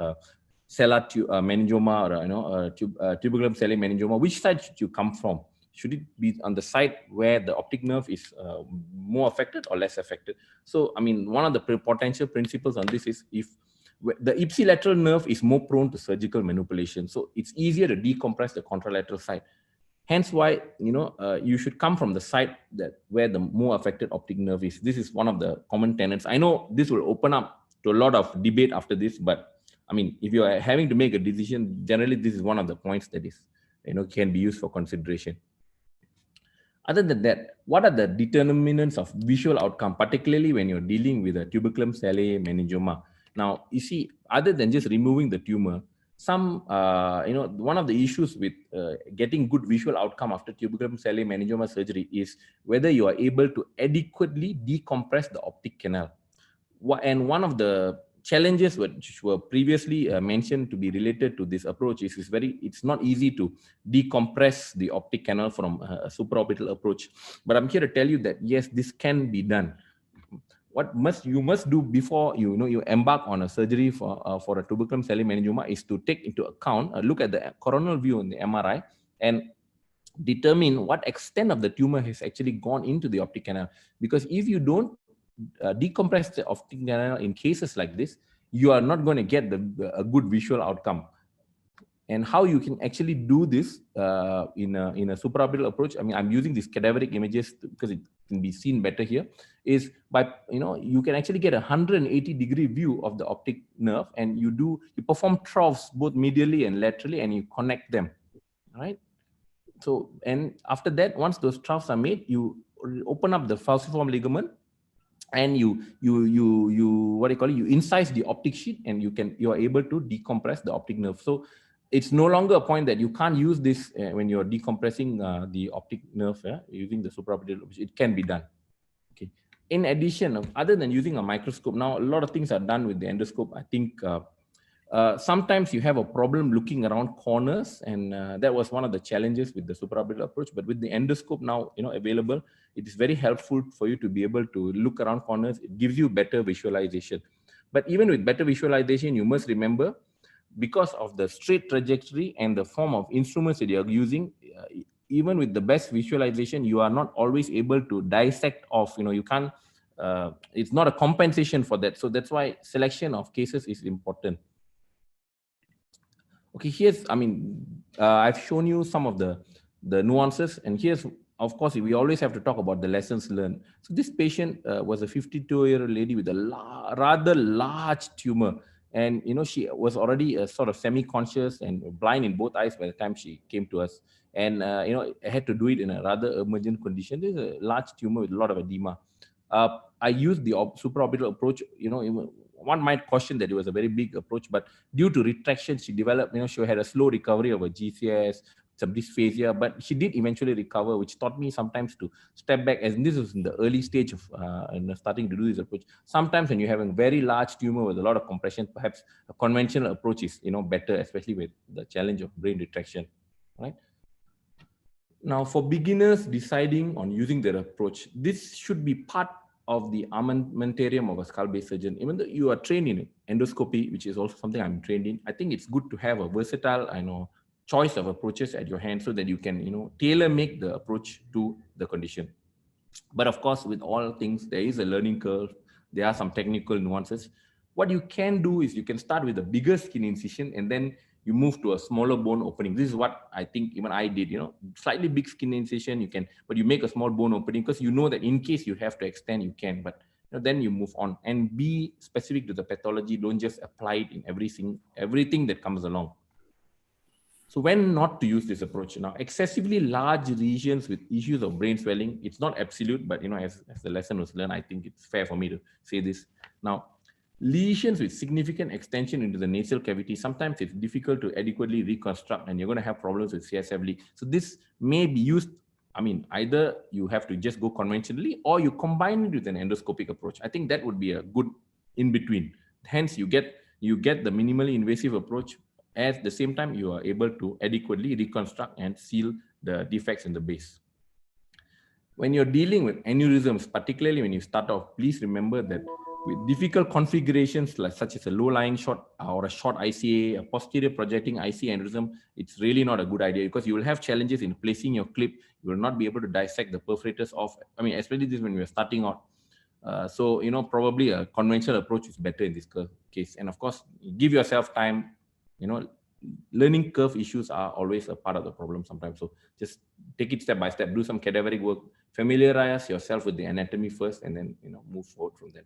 cellular meningioma, or tuberculum cellular meningioma, which side should you come from? Should it be on the side where the optic nerve is more affected or less affected? So, one of the potential principles on this is, if the ipsilateral nerve is more prone to surgical manipulation, so it's easier to decompress the contralateral side. Hence why, you should come from the side where the more affected optic nerve is. This is one of the common tenets. I know this will open up to a lot of debate after this, but if you are having to make a decision, generally this is one of the points that is, can be used for consideration. Other than that, what are the determinants of visual outcome, particularly when you're dealing with a tuberculum cellular meningioma? Now, you see, other than just removing the tumor, one of the issues with getting good visual outcome after tuberculum cellular meningioma surgery is whether you are able to adequately decompress the optic canal. And one of the challenges which were previously mentioned to be related to this approach is it's not easy to decompress the optic canal from a supraorbital approach. But I'm here to tell you that yes, this can be done. what you must do before you embark on a surgery for a tuberculum meningioma is to take into account, look at the coronal view in the MRI and determine what extent of the tumor has actually gone into the optic canal. Because if you don't decompress the optic canal in cases like this, you are not going to get a good visual outcome. And how you can actually do this in a supraorbital approach, I mean, I'm using these cadaveric images because it can be seen better here, is by, you can actually get a 180-degree view of the optic nerve, and you perform troughs both medially and laterally, and you connect them, right? So, and after that, once those troughs are made, you open up the falciform ligament, and you incise the optic sheet, and you are able to decompress the optic nerve. So it's no longer a point that you can't use this when you're decompressing the optic nerve using the supraorbital approach. It can be done. Okay. In addition, other than using a microscope, now a lot of things are done with the endoscope. I think sometimes you have a problem looking around corners, and that was one of the challenges with the supraorbital approach. But with the endoscope now available, it is very helpful for you to be able to look around corners. It gives you better visualization. But even with better visualization, you must remember, because of the straight trajectory and the form of instruments that you're using, even with the best visualization, you are not always able to dissect off, you can't, it's not a compensation for that. So that's why selection of cases is important. Okay, here's, I've shown you some of the nuances, and here's, of course, we always have to talk about the lessons learned. So this patient was a 52-year-old lady with a rather large tumor. And, she was already sort of semi-conscious and blind in both eyes by the time she came to us. And, I had to do it in a rather emergent condition. There's a large tumor with a lot of edema. I used the supraorbital approach. One might question that it was a very big approach, but due to retraction, she developed, she had a slow recovery of a GCS, some dysphasia, but she did eventually recover, which taught me sometimes to step back, as this was in the early stage of starting to do this approach. Sometimes when you have a very large tumor with a lot of compression, perhaps a conventional approach is better, especially with the challenge of brain retraction, right? Now, for beginners deciding on using their approach, this should be part of the armamentarium of a skull-based surgeon. Even though you are trained in endoscopy, which is also something I'm trained in, I think it's good to have a versatile, choice of approaches at your hand, so that you can, tailor make the approach to the condition. But of course, with all things, there is a learning curve. There are some technical nuances. What you can do is you can start with a bigger skin incision, and then you move to a smaller bone opening. This is what I think even I did, slightly big skin incision, but you make a small bone opening, because you know that in case you have to extend, you can, but then you move on and be specific to the pathology. Don't just apply it in everything that comes along. So when not to use this approach? Now, excessively large lesions with issues of brain swelling, it's not absolute, but as the lesson was learned, I think it's fair for me to say this. Now, lesions with significant extension into the nasal cavity, sometimes it's difficult to adequately reconstruct, and you're going to have problems with CSF leak. So this may be used, either you have to just go conventionally, or you combine it with an endoscopic approach. I think that would be a good in-between. Hence, you get the minimally invasive approach. At the same time, you are able to adequately reconstruct and seal the defects in the base. When you're dealing with aneurysms, particularly when you start off, please remember that with difficult configurations such as a low-lying short or a short ICA, a posterior projecting IC aneurysm, it's really not a good idea, because you will have challenges in placing your clip. You will not be able to dissect the perforators off. Especially this when you're starting out. So, probably a conventional approach is better in this case. And of course, give yourself time. Learning curve issues are always a part of the problem sometimes. So just take it step by step, do some cadaveric work, familiarize yourself with the anatomy first, and then, move forward from there.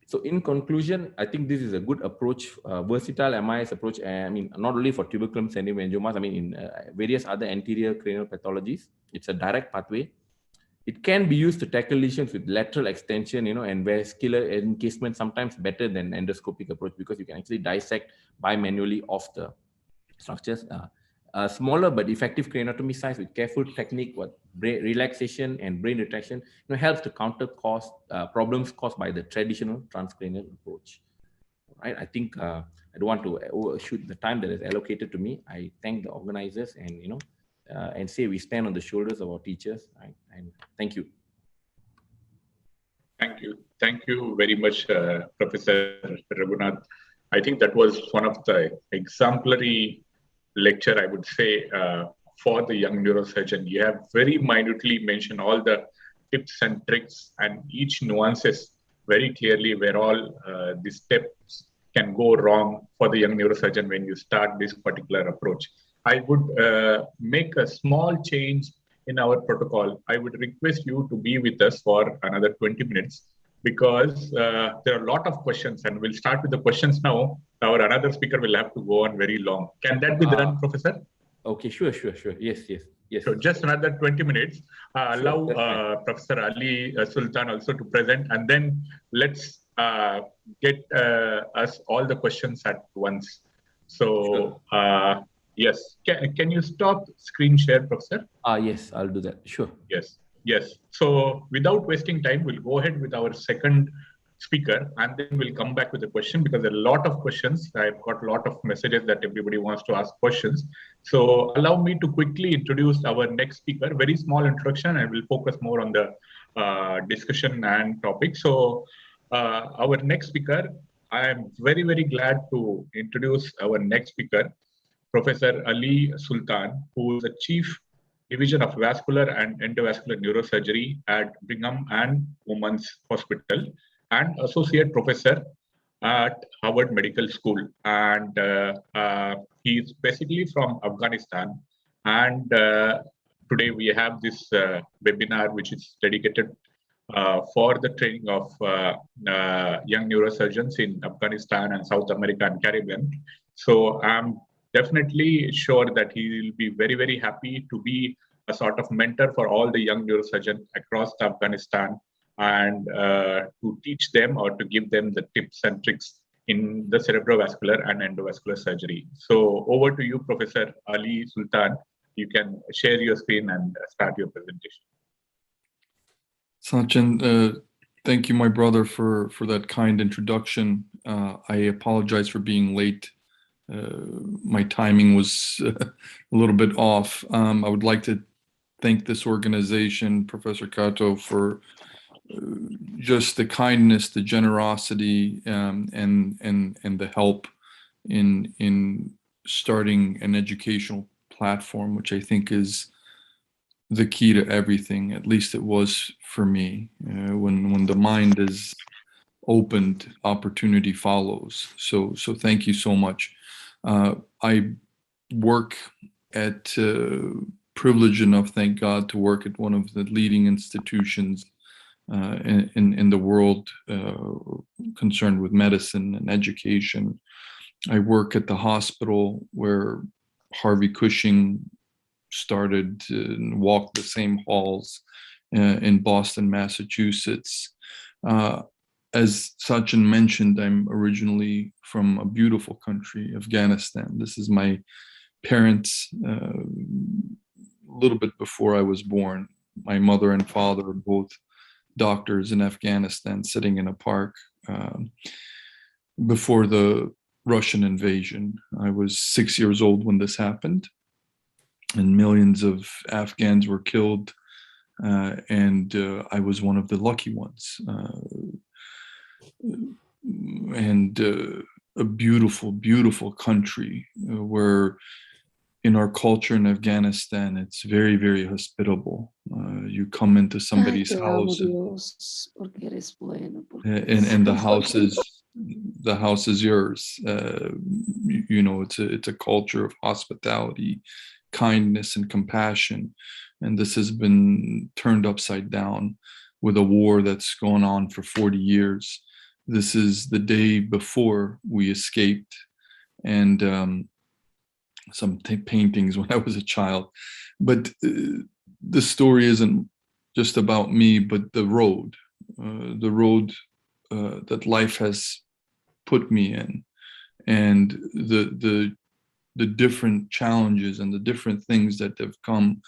So in conclusion, I think this is a good approach, versatile MIS approach. Not only for tuberculum meningomas, in various other anterior cranial pathologies. It's a direct pathway. It can be used to tackle lesions with lateral extension, and vascular encasement, sometimes better than endoscopic approach, because you can actually dissect bimanually off the structures. Smaller but effective craniotomy size with careful technique, relaxation and brain retraction, helps to counter problems caused by the traditional transcranial approach. Right? I think I don't want to overshoot the time that is allocated to me. I thank the organizers, and say we stand on the shoulders of our teachers. Right? And thank you.
Thank you. Thank you very much, Professor Raghunath. I think that was one of the exemplary lecture, I would say, for the young neurosurgeon. You have very minutely mentioned all the tips and tricks and each nuances very clearly where all the steps can go wrong for the young neurosurgeon when you start this particular approach. I would make a small change in our protocol. I would request you to be with us for another 20 minutes because there are a lot of questions and we'll start with the questions now. Our another speaker will have to go on very long. Can that be done, Professor?
Okay, sure. Yes.
So just another 20 minutes. Allow
Sure,
Professor Ali Sultan also to present, and then let's get us all the questions at once. So yes, can you stop screen share, Professor?
Yes, I'll do that. Sure.
Yes. So without wasting time, we'll go ahead with our second speaker, and then we'll come back with the question because there are a lot of questions. I've got a lot of messages that everybody wants to ask questions. So allow me to quickly introduce our next speaker, very small introduction, and we'll focus more on the discussion and topic. So our next speaker, I am very, very glad to introduce our next speaker, Professor Ali Sultan, who is the Chief Division of Vascular and Endovascular Neurosurgery at Brigham and Women's Hospital, and Associate Professor at Harvard Medical School. And he's basically from Afghanistan. And today we have this webinar, which is dedicated for the training of young neurosurgeons in Afghanistan and South America and Caribbean. So I'm definitely sure that he will be very, very happy to be a sort of mentor for all the young neurosurgeons across Afghanistan and to teach them or to give them the tips and tricks in the cerebrovascular and endovascular surgery. So over to you, Professor Ali Sultan. You can share your screen and start your presentation.
Sachin, thank you, my brother, for that kind introduction. I apologize for being late. My timing was a little bit off. I would like to thank this organization, Professor Kato, for just the kindness, the generosity, and the help in starting an educational platform, which I think is the key to everything. At least it was for me. When the mind is opened, opportunity follows. So thank you so much. I work at privileged enough, thank God, to work at one of the leading institutions in the world concerned with medicine and education. I work at the hospital where Harvey Cushing started and walked the same halls in Boston, Massachusetts. As Sachin mentioned, I'm originally from a beautiful country, Afghanistan. This is my parents a little bit before I was born. My mother and father are both doctors in Afghanistan, sitting in a park before the Russian invasion. I was 6 years old when this happened, and millions of Afghans were killed, and I was one of the lucky ones. And a beautiful, beautiful country where in our culture in Afghanistan, it's very, very hospitable. You come into somebody's house and the house is yours. You know, it's a culture of hospitality, kindness, and compassion. And this has been turned upside down with a war that's gone on for 40 years. This is the day before we escaped, and some paintings when I was a child. But the story isn't just about me, but the road that life has put me in, and the different challenges and the different things that have come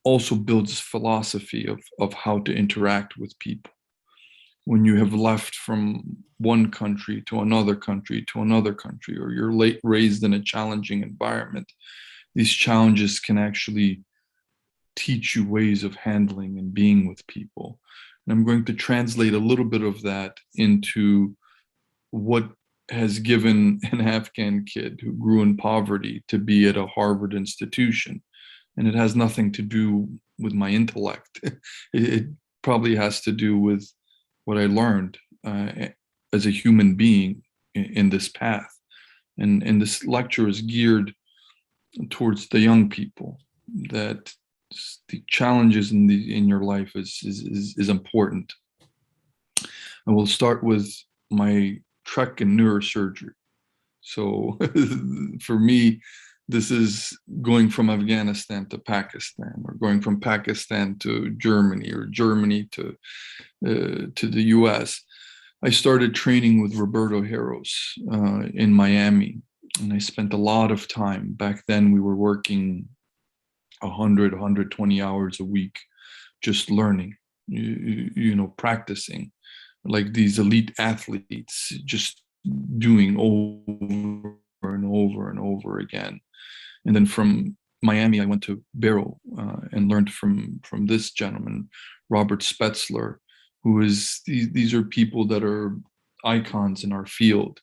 also builds philosophy of how to interact with people. When you have left from one country to another country to another country, or you're raised in a challenging environment, these challenges can actually teach you ways of handling and being with people. And I'm going to translate a little bit of that into what has given an Afghan kid who grew in poverty to be at a Harvard institution. And it has nothing to do with my intellect. It probably has to do with what I learned as a human being in this path. And this lecture is geared towards the young people, that the challenges in your life is important. I will start with my trek in neurosurgery. So for me, this is going from Afghanistan to Pakistan, or going from Pakistan to Germany, or Germany to the US. I started training with Roberto Heros in Miami, and I spent a lot of time. Back then, we were working 100, 120 hours a week, just learning, practicing, like these elite athletes, just doing over and over and over again. And then from Miami, I went to Barrow and learned from this gentleman, Robert Spetzler, who is, these are people that are icons in our field.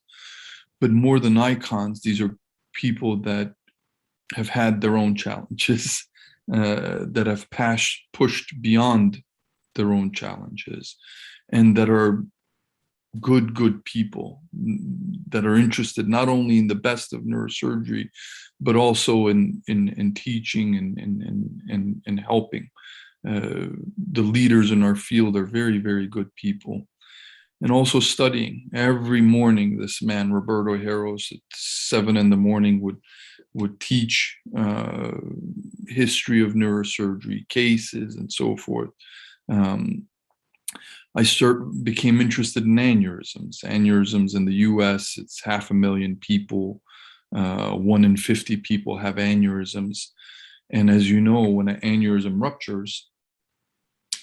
But more than icons, these are people that have had their own challenges, that have pushed beyond their own challenges, and that are good people that are interested not only in the best of neurosurgery, but also in teaching and helping. The leaders in our field are very, very good people. And also studying. Every morning, this man, Roberto Heros, at 7 in.the morning would teach history of neurosurgery, cases, and so forth. I became interested in aneurysms. Aneurysms in the US, it's 500,000 people. 1 in 50 people have aneurysms. And as you know, when an aneurysm ruptures,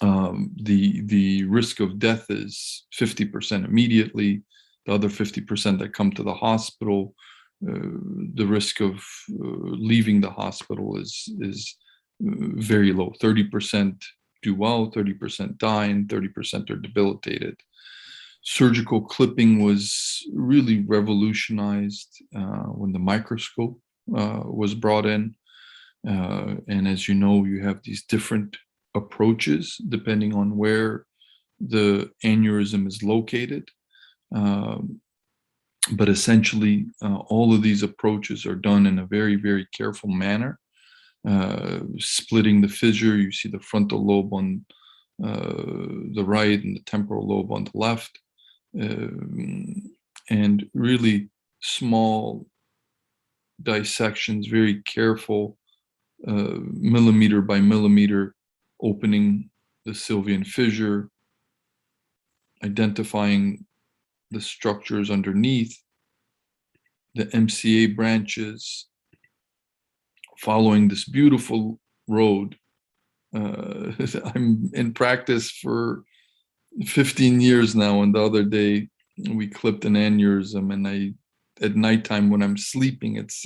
the risk of death is 50% immediately. The other 50% that come to the hospital, the risk of leaving the hospital is very low. 30% do well, 30% die, and 30% are debilitated. Surgical clipping was really revolutionized when the microscope was brought in. And as you know, you have these different approaches depending on where the aneurysm is located. But essentially, all of these approaches are done in a very, very careful manner. Splitting the fissure, you see the frontal lobe on the right and the temporal lobe on the left. And really small dissections, very careful, millimeter by millimeter, opening the sylvian fissure, identifying the structures underneath, the MCA branches, following this beautiful road. I'm in practice for 15 years now, and the other day we clipped an aneurysm, and at nighttime when I'm sleeping, it's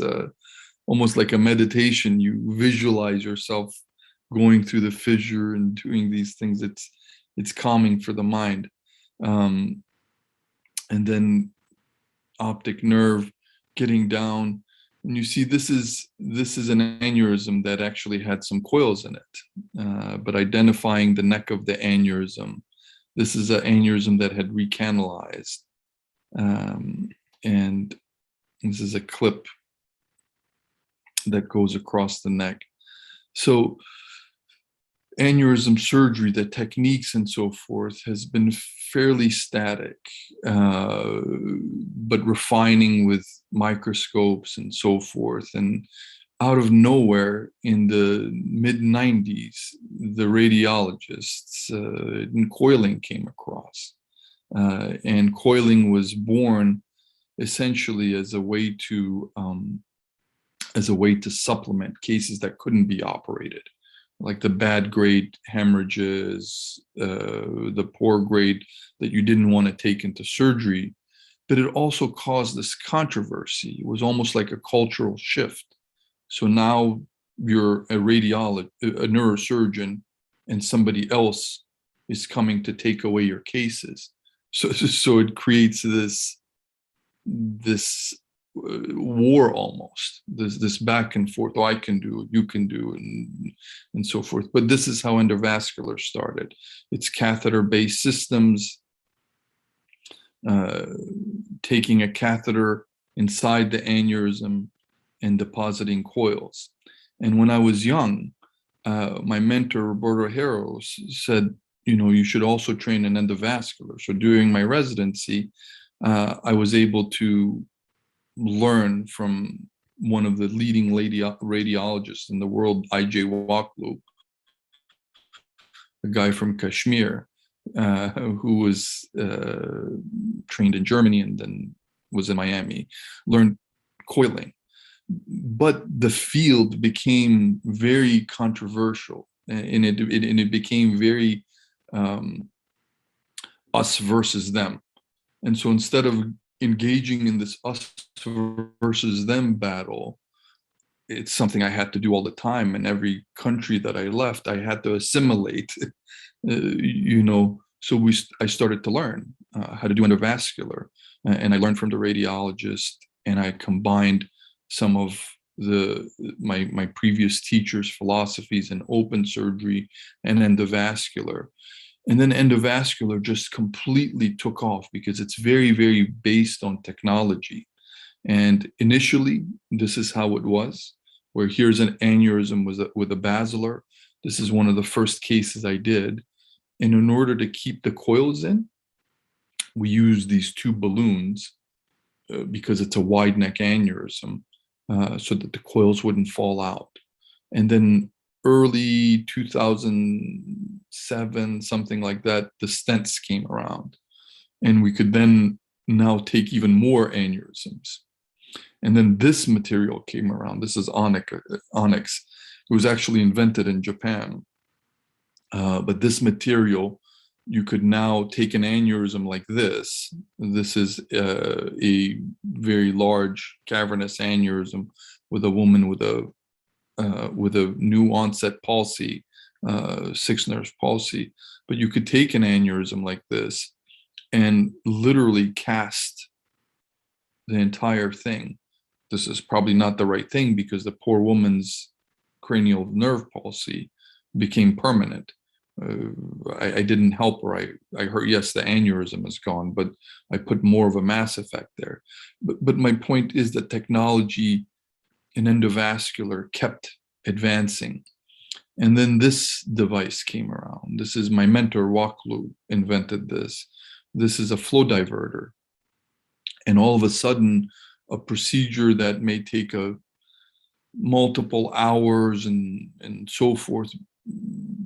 almost like a meditation. You visualize yourself going through the fissure and doing these things. It's calming for the mind. And then optic nerve, getting down, and you see this is an aneurysm that actually had some coils in it. But identifying the neck of the aneurysm, this is an aneurysm that had recanalized, and this is a clip that goes across the neck. So aneurysm surgery, the techniques and so forth, has been fairly static, but refining with microscopes and so forth. And out of nowhere, in the mid-90s, the radiologists in coiling came across. And coiling was born essentially as a way to supplement cases that couldn't be operated, like the bad grade hemorrhages, the poor grade that you didn't want to take into surgery. But it also caused this controversy. It was almost like a cultural shift. So now you're a radiologist, a neurosurgeon, and somebody else is coming to take away your cases. So it creates this war almost, this back and forth. Oh, I can do it, you can do it, and so forth. But this is how endovascular started. It's catheter-based systems, taking a catheter inside the aneurysm and depositing coils. And when I was young, my mentor, Roberto Harrow, said, you should also train in endovascular. So during my residency, I was able to learn from one of the leading radiologists in the world, I.J. Waklu, a guy from Kashmir, who was trained in Germany and then was in Miami, learned coiling. But the field became very controversial, and it became very us versus them. And so instead of engaging in this us versus them battle, it's something I had to do all the time. In every country that I left, I had to assimilate, So I started to learn how to do endovascular, and I learned from the radiologist, and I combined some of my previous teachers' philosophies in open surgery and endovascular. And then endovascular just completely took off because it's very, very based on technology. And initially, this is how it was, where here's an aneurysm with a basilar. This is one of the first cases I did. And in order to keep the coils in, we use these two balloons because it's a wide neck aneurysm, so that the coils wouldn't fall out. And then early 2007, something like that, the stents came around, and we could then now take even more aneurysms. And then this material came around. This is Onic Onyx. It was actually invented in Japan. But this material, you could now take an aneurysm like this. This is a very large cavernous aneurysm with a woman with a new onset palsy, 6 nerve palsy. But you could take an aneurysm like this and literally cast the entire thing. This is probably not the right thing because the poor woman's cranial nerve palsy became permanent. I didn't help her. I heard, yes, the aneurysm is gone, but I put more of a mass effect there. But my point is that technology in endovascular kept advancing. And then this device came around. This is my mentor, Waklu, invented this. This is a flow diverter. And all of a sudden, a procedure that may take multiple hours and so forth,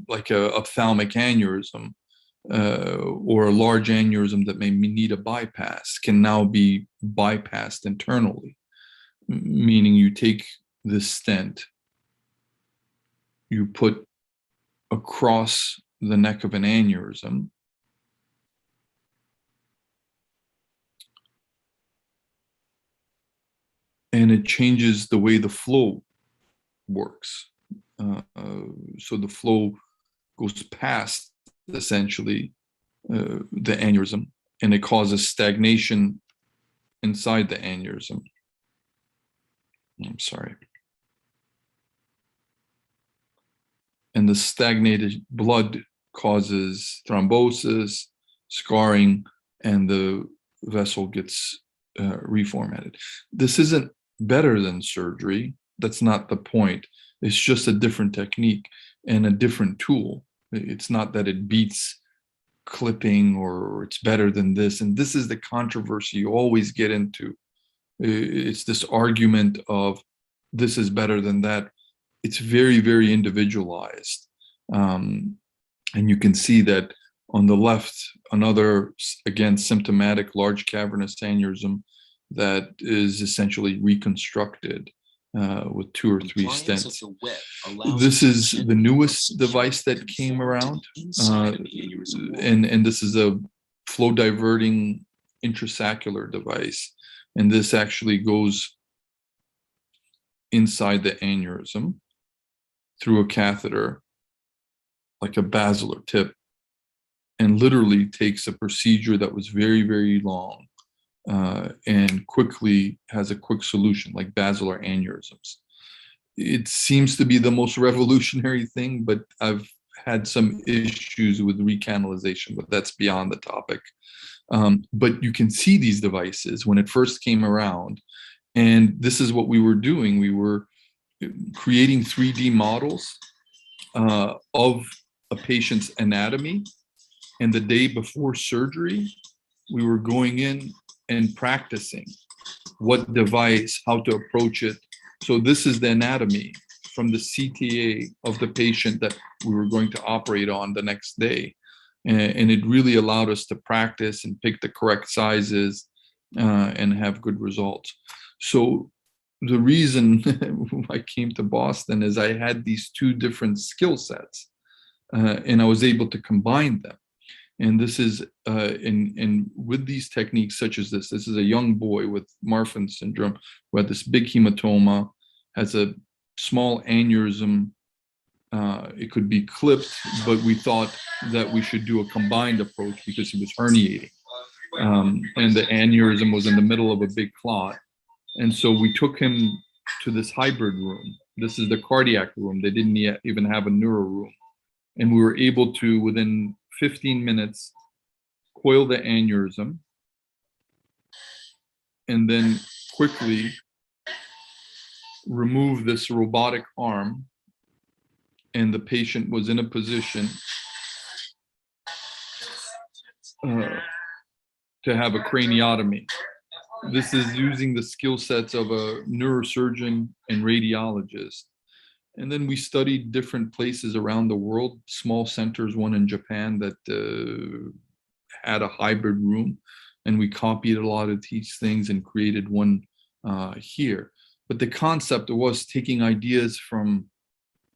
like a ophthalmic aneurysm or a large aneurysm that may need a bypass, can now be bypassed internally, meaning you take this stent, you put across the neck of an aneurysm, and it changes the way the flow works. So the flow goes past, essentially, the aneurysm, and it causes stagnation inside the aneurysm. I'm sorry. And the stagnated blood causes thrombosis, scarring, and the vessel gets reformatted. This isn't better than surgery. That's not the point. It's just a different technique and a different tool. It's not that it beats clipping or it's better than this. And this is the controversy you always get into. It's this argument of this is better than that. It's very, very individualized. And you can see that on the left, another, again, symptomatic large cavernous aneurysm that is essentially reconstructed with 2 or 3 stents. This is the newest device that came around, and this is a flow diverting intrasaccular device, and this actually goes inside the aneurysm through a catheter, like a basilar tip, and literally takes a procedure that was very, very long and quickly has a quick solution, like basilar aneurysms. It seems to be the most revolutionary thing, but I've had some issues with recanalization, but that's beyond the topic. But you can see these devices when it first came around, and this is what we were doing. We were creating 3D models of a patient's anatomy, and the day before surgery, we were going in and practicing what device, how to approach it. So this is the anatomy from the CTA of the patient that we were going to operate on the next day. And it really allowed us to practice and pick the correct sizes and have good results. So the reason I came to Boston is I had these two different skill sets and I was able to combine them. And this is, with these techniques such as this is a young boy with Marfan syndrome who had this big hematoma, has a small aneurysm. It could be clipped, but we thought that we should do a combined approach because he was herniating. And the aneurysm was in the middle of a big clot. And so we took him to this hybrid room. This is the cardiac room. They didn't even have a neuro room. And we were able to, within 15 minutes, coil the aneurysm and then quickly remove this robotic arm. And the patient was in a position to have a craniotomy. This is using the skill sets of a neurosurgeon and radiologist. And then we studied different places around the world, small centers, one in Japan that had a hybrid room. And we copied a lot of these things and created one here. But the concept was taking ideas from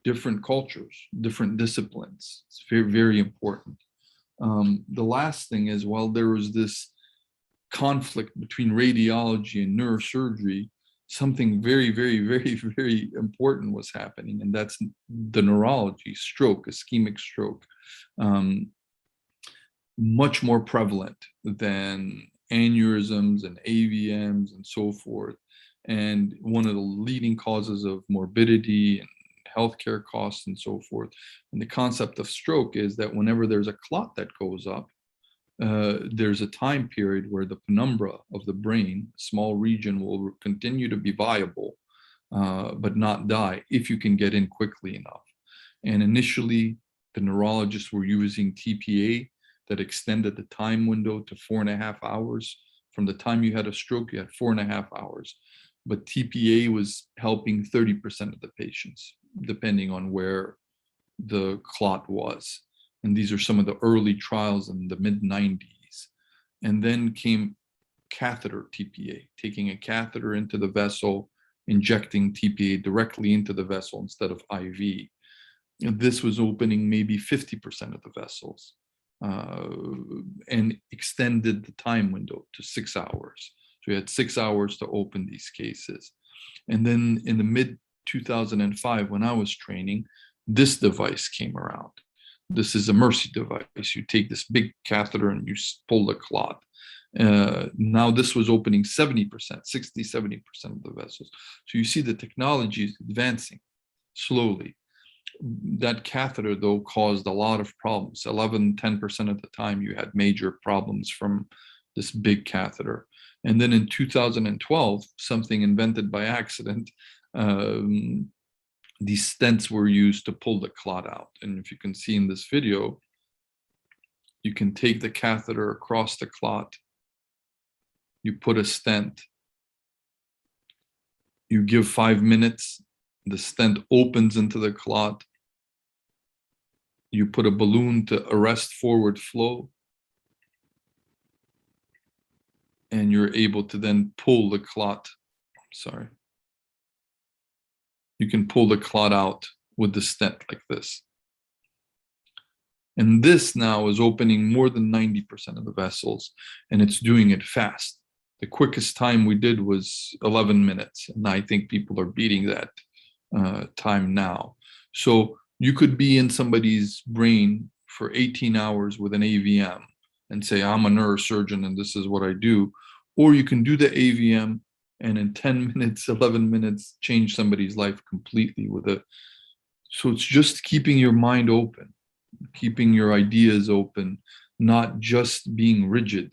different cultures, different disciplines. It's very, very important. The last thing is, while there was this conflict between radiology and neurosurgery, something very, very, very, very important was happening, and that's the neurology, stroke, ischemic stroke, much more prevalent than aneurysms and AVMs and so forth. And one of the leading causes of morbidity and healthcare costs and so forth. And the concept of stroke is that whenever there's a clot that goes up, there's a time period where the penumbra of the brain, small region, will continue to be viable, but not die if you can get in quickly enough. And initially, the neurologists were using TPA that extended the time window to 4.5 hours. From the time you had a stroke, you had 4.5 hours. But TPA was helping 30% of the patients, depending on where the clot was. And these are some of the early trials in the mid-90s. And then came catheter TPA, taking a catheter into the vessel, injecting TPA directly into the vessel instead of IV. And this was opening maybe 50% of the vessels and extended the time window to 6 hours. So we had 6 hours to open these cases. And then in the mid-2005, when I was training, this device came around. This is a Mercy device. You take this big catheter and you pull the clot. Now this was opening 70%, 60, 70% of the vessels. So you see the technology is advancing slowly. That catheter, though, caused a lot of problems. 11, 10% of the time you had major problems from this big catheter. And then in 2012, something invented by accident, these stents were used to pull the clot out. And if you can see in this video, you can take the catheter across the clot, you put a stent, you give 5 minutes, the stent opens into the clot, you put a balloon to arrest forward flow, and you're able to then pull the clot, sorry. You can pull the clot out with the stent like this. And this now is opening more than 90% of the vessels, and it's doing it fast. The quickest time we did was 11 minutes, and I think people are beating that time now. So you could be in somebody's brain for 18 hours with an AVM and say, I'm a neurosurgeon and this is what I do. Or you can do the AVM and in 10 minutes, 11 minutes, change somebody's life completely with it. So it's just keeping your mind open, keeping your ideas open, not just being rigid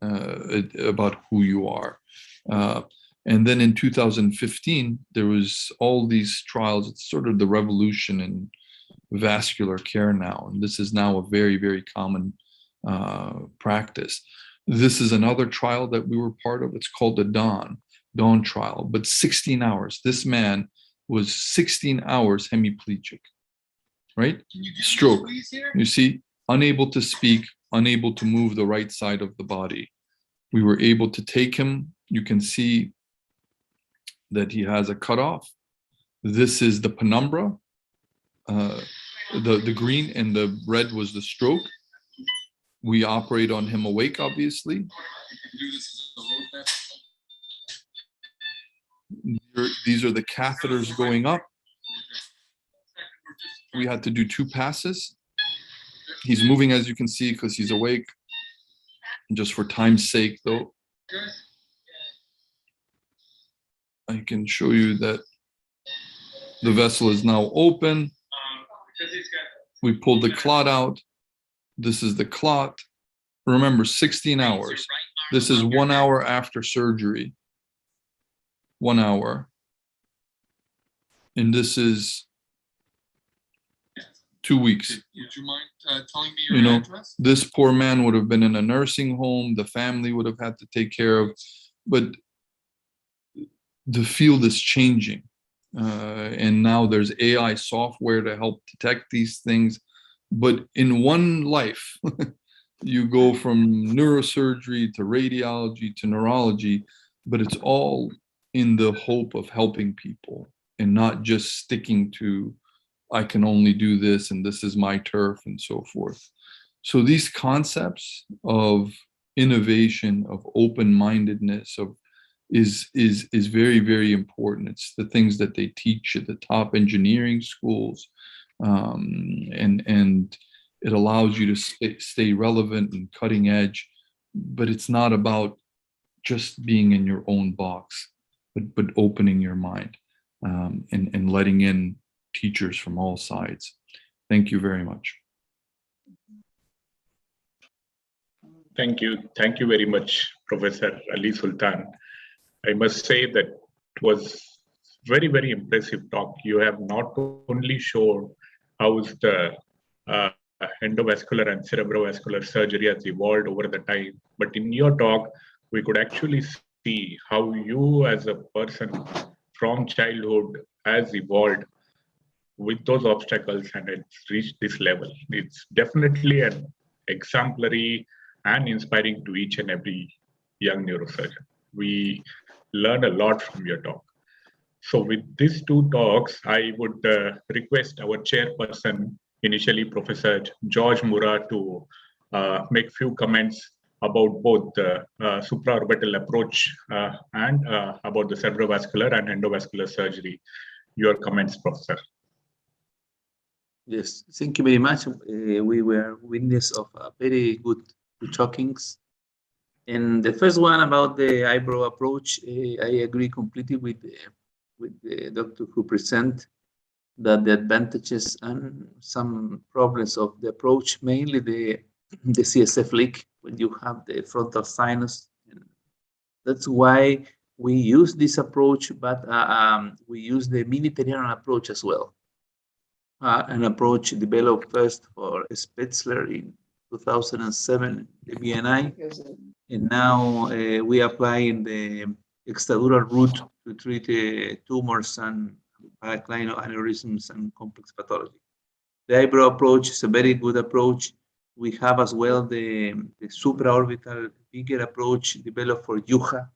about who you are. And then in 2015, there was all these trials. It's sort of the revolution in vascular care now. And this is now a very, very common practice. This is another trial that we were part of. It's called the Dawn trial, but 16 hours. This man was 16 hours hemiplegic, right? Stroke. You see, unable to speak, unable to move the right side of the body. We were able to take him. You can see that he has a cutoff. This is the penumbra. The green and the red was the stroke. We operate on him awake, obviously. These are the catheters going up. We had to do 2 passes. He's moving, as you can see, because he's awake. Just for time's sake, though, I can show you that the vessel is now open. We pulled the clot out. This is the clot. Remember, 16 hours. This is 1 hour after surgery. 1 hour. And this is 2 weeks.
Would you mind telling me your address?
This poor man would have been in a nursing home. The family would have had to take care of. But the field is changing. And now there's AI software to help detect these things. But in one life, you go from neurosurgery to radiology to neurology, but it's all in the hope of helping people and not just sticking to, I can only do this and this is my turf and so forth. So these concepts of innovation, of open-mindedness, is very, very important. It's the things that they teach at the top engineering schools, and it allows you to stay relevant and cutting edge. But it's not about just being in your own box, but opening your mind and letting in teachers from all sides. Thank you very much.
Thank you very much, Professor Ali Sultan. I must say that it was very, very impressive talk. You have not only shown how the endovascular and cerebrovascular surgery has evolved over the time, but in your talk, we could actually see how you as a person from childhood has evolved with those obstacles and it's reached this level. It's definitely an exemplary and inspiring to each and every young neurosurgeon. We learn a lot from your talk. So with these 2 talks, I would request our chairperson, initially Professor George Mura, to make few comments about both the supraorbital approach and about the cerebrovascular and endovascular surgery. Your comments, Professor.
Yes, thank you very much. We were witness of a very good talkings. And the first one about the eyebrow approach, I agree completely with the doctor who present that the advantages and some problems of the approach, mainly the CSF leak when you have the frontal sinus. And that's why we use this approach, but we use the mini-peniana approach as well. An approach developed first for Spitzler in 2007, the BNI, and now we apply in the extradural route to treat tumors and paraclinal aneurysms and complex pathology. The eyebrow approach is a very good approach. We have as well the supraorbital bigger approach developed for Yuha.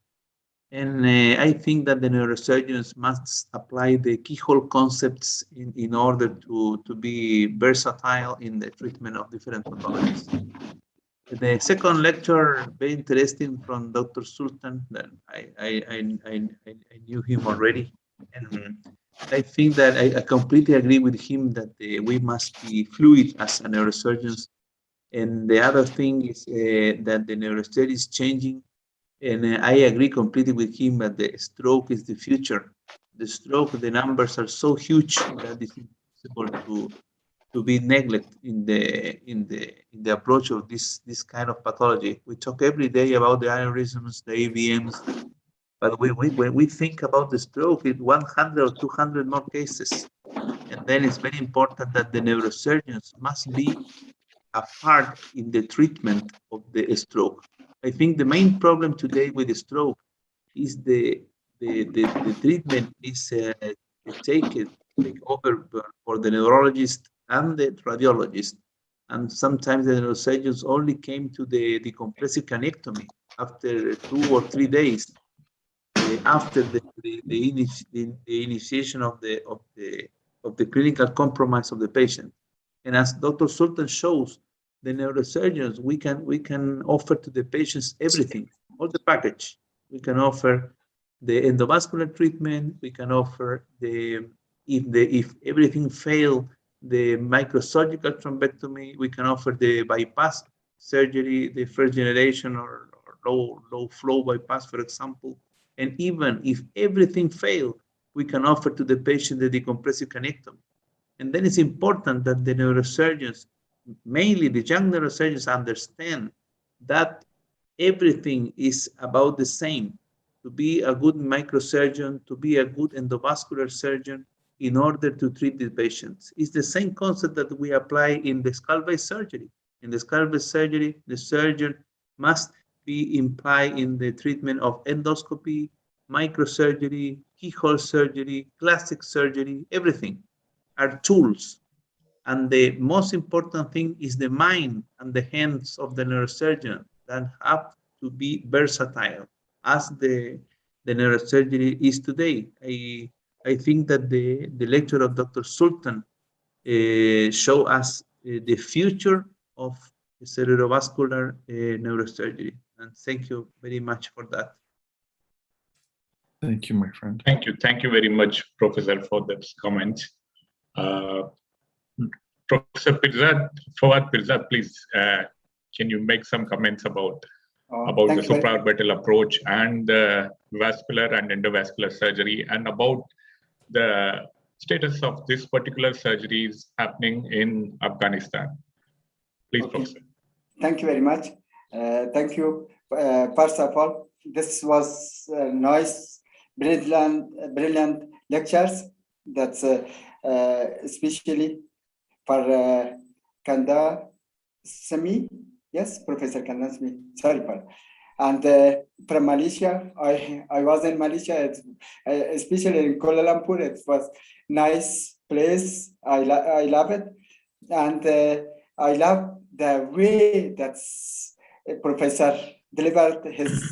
And I think that the neurosurgeons must apply the keyhole concepts in order to be versatile in the treatment of different pathologies. The second lecture, very interesting, from Dr. Sultan, that I knew him already. And I think that I completely agree with him that we must be fluid as neurosurgeons. And the other thing is that the neurosurgery is changing. And I agree completely with him that the stroke is the future. The stroke, the numbers are so huge that it's impossible to be neglected in the approach of this kind of pathology. We talk every day about the aneurysms, the AVMs, but when we think about the stroke, it's 100 or 200 more cases. And then it's very important that the neurosurgeons must be a part in the treatment of the stroke. I think the main problem today with the stroke is the treatment is take over for the neurologist and the radiologist. And sometimes the neurosurgeons only came to the decompressive cranectomy after 2 or 3 days after the initiation of the clinical compromise of the patient. And as Dr. Sultan shows, the neurosurgeons, we can offer to the patients everything, all the package. We can offer the endovascular treatment. We can offer if everything failed, the microsurgical thrombectomy. We can offer the bypass surgery, the first generation or low flow bypass, for example. And even if everything failed, we can offer to the patient the decompressive cranectomy. And then it's important that the neurosurgeons, mainly the young neurosurgeons, understand that everything is about the same. To be a good microsurgeon, to be a good endovascular surgeon in order to treat the patients. It's the same concept that we apply in the skull-base surgery. In the skull-base surgery, the surgeon must be implied in the treatment of endoscopy, microsurgery, keyhole surgery, plastic surgery, everything are tools. And the most important thing is the mind and the hands of the neurosurgeon that have to be versatile as the neurosurgery is today. I think that the lecture of Dr. Sultan show us the future of cerebrovascular neurosurgery. And thank you very much for that.
Thank you, my friend.
Thank you. Thank you very much, Professor, for that comment. Professor Fawad Pirzad, please, can you make some comments about the supraorbital approach and vascular and endovascular surgery, and about the status of this particular surgery is happening in Afghanistan? Please, Professor.
Thank you very much. Thank you. First of all, this was nice, brilliant lectures. That's especially for Kanda Sami. Yes, Professor Kanda Sami. Sorry, Paul. And from Malaysia, I was in Malaysia, especially in Kuala Lumpur. It was nice place. I love it, and I love the way that Professor delivered his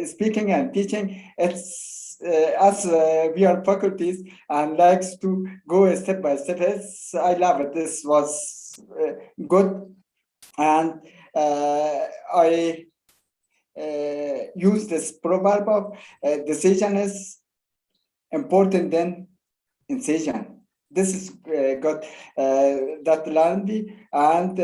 speaking and teaching. It's as we are faculties and likes to go step by step. I love it. This was good, and I use this proverb of decision is important than incision. This is got that learned, and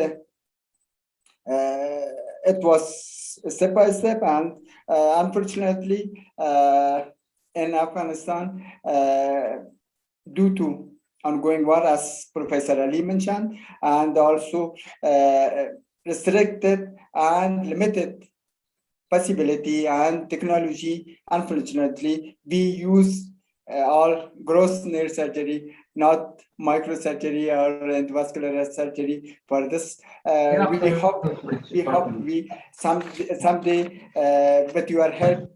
it was step by step, and unfortunately in Afghanistan, due to ongoing war, as Professor Ali mentioned, and also restricted and limited possibility and technology, unfortunately, we use all gross neurosurgery, not microsurgery or endovascular surgery for this. We hope we someday with your help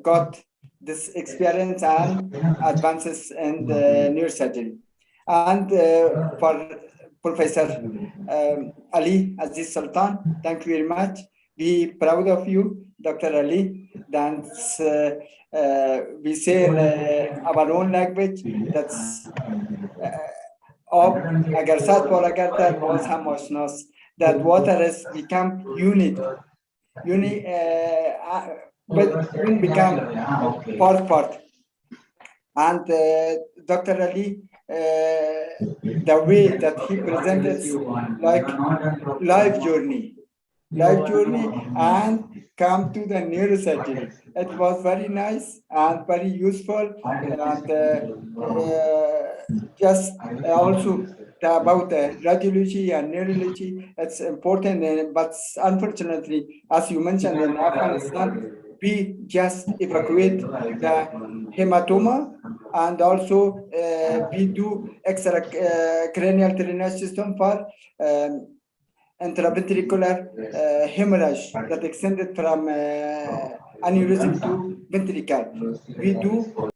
got this experience and advances in the neurosurgery. And for Professor Ali Aziz Sultan, thank you very much. Be proud of you, Dr. Ali. That's we say in our own language, that's agar saat por agar dar boz ham ashnas, that water has become unit but become part And Dr. Ali, the way that he presented, like life journey, and come to the neurosurgery. It was very nice and very useful, and just also about radiology and neurology. It's important, but unfortunately, as you mentioned, in Afghanistan, we just evacuate the hematoma, and also we do extracranial drainage system for intraventricular hemorrhage that extended from aneurysm to ventricle. We do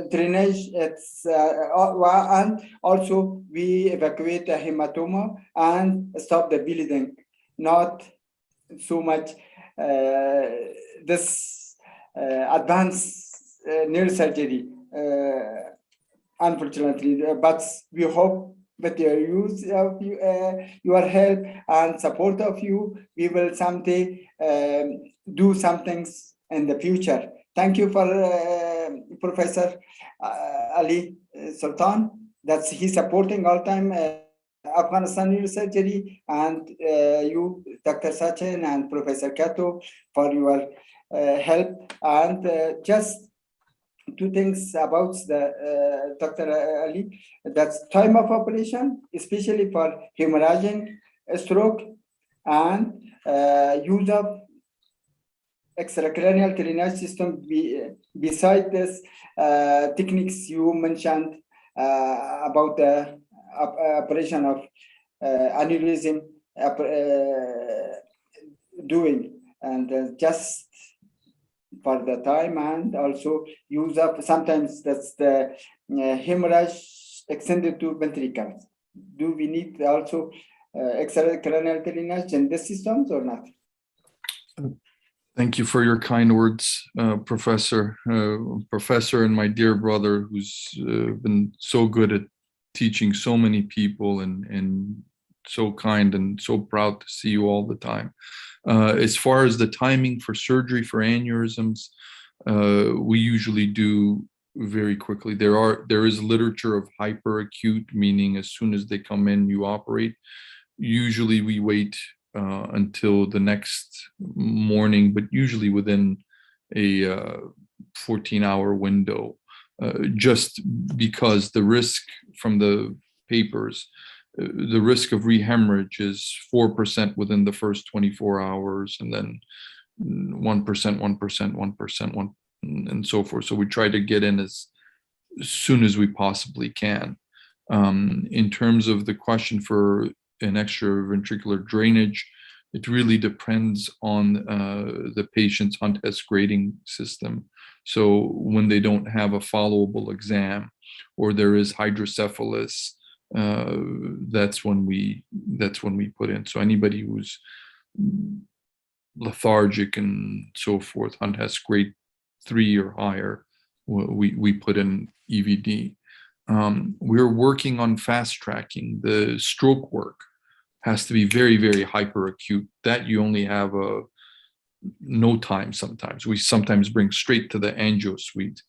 drainage, and also we evacuate the hematoma and stop the bleeding. Not so much this advanced neurosurgery, unfortunately, but we hope with your use of your help and support of you, we will someday do some things in the future. Thank you for Professor Ali Sultan. That's he's supporting all time Afghanistan neurosurgery, and you, Dr. Sachin and Professor Kato, for your help. And just two things about the Dr. Ali. That's time of operation, especially for hemorrhagic stroke, and use of extracranial drainage system. Beside this techniques you mentioned about the operation of aneurysm doing, and just for the time, and also use up sometimes that's the hemorrhage extended to ventricles. Do we need also extracranial drainage in these systems or not?
Thank you for your kind words, Professor. Professor and my dear brother, who's been so good at teaching so many people, and so kind and so proud to see you all the time. As far as the timing for surgery for aneurysms, we usually do very quickly. There is literature of hyperacute, meaning as soon as they come in, you operate. Usually we wait until the next morning, but usually within a 14-hour window, just because the risk from the papers, the risk of rehemorrhage is 4% within the first 24 hours, and then 1%, 1%, and so forth. So we try to get in as soon as we possibly can. In terms of the question for an extraventricular drainage, it really depends on the patient's Hunt-Hess grading system. So when they don't have a followable exam, or there is hydrocephalus, that's when we put in. So anybody who's lethargic and so forth, Hunt-Hess grade 3 or higher, we put in EVD. We're working on fast tracking. The stroke work has to be very, very hyperacute. That you only have no time sometimes. We sometimes bring straight to the angio suite,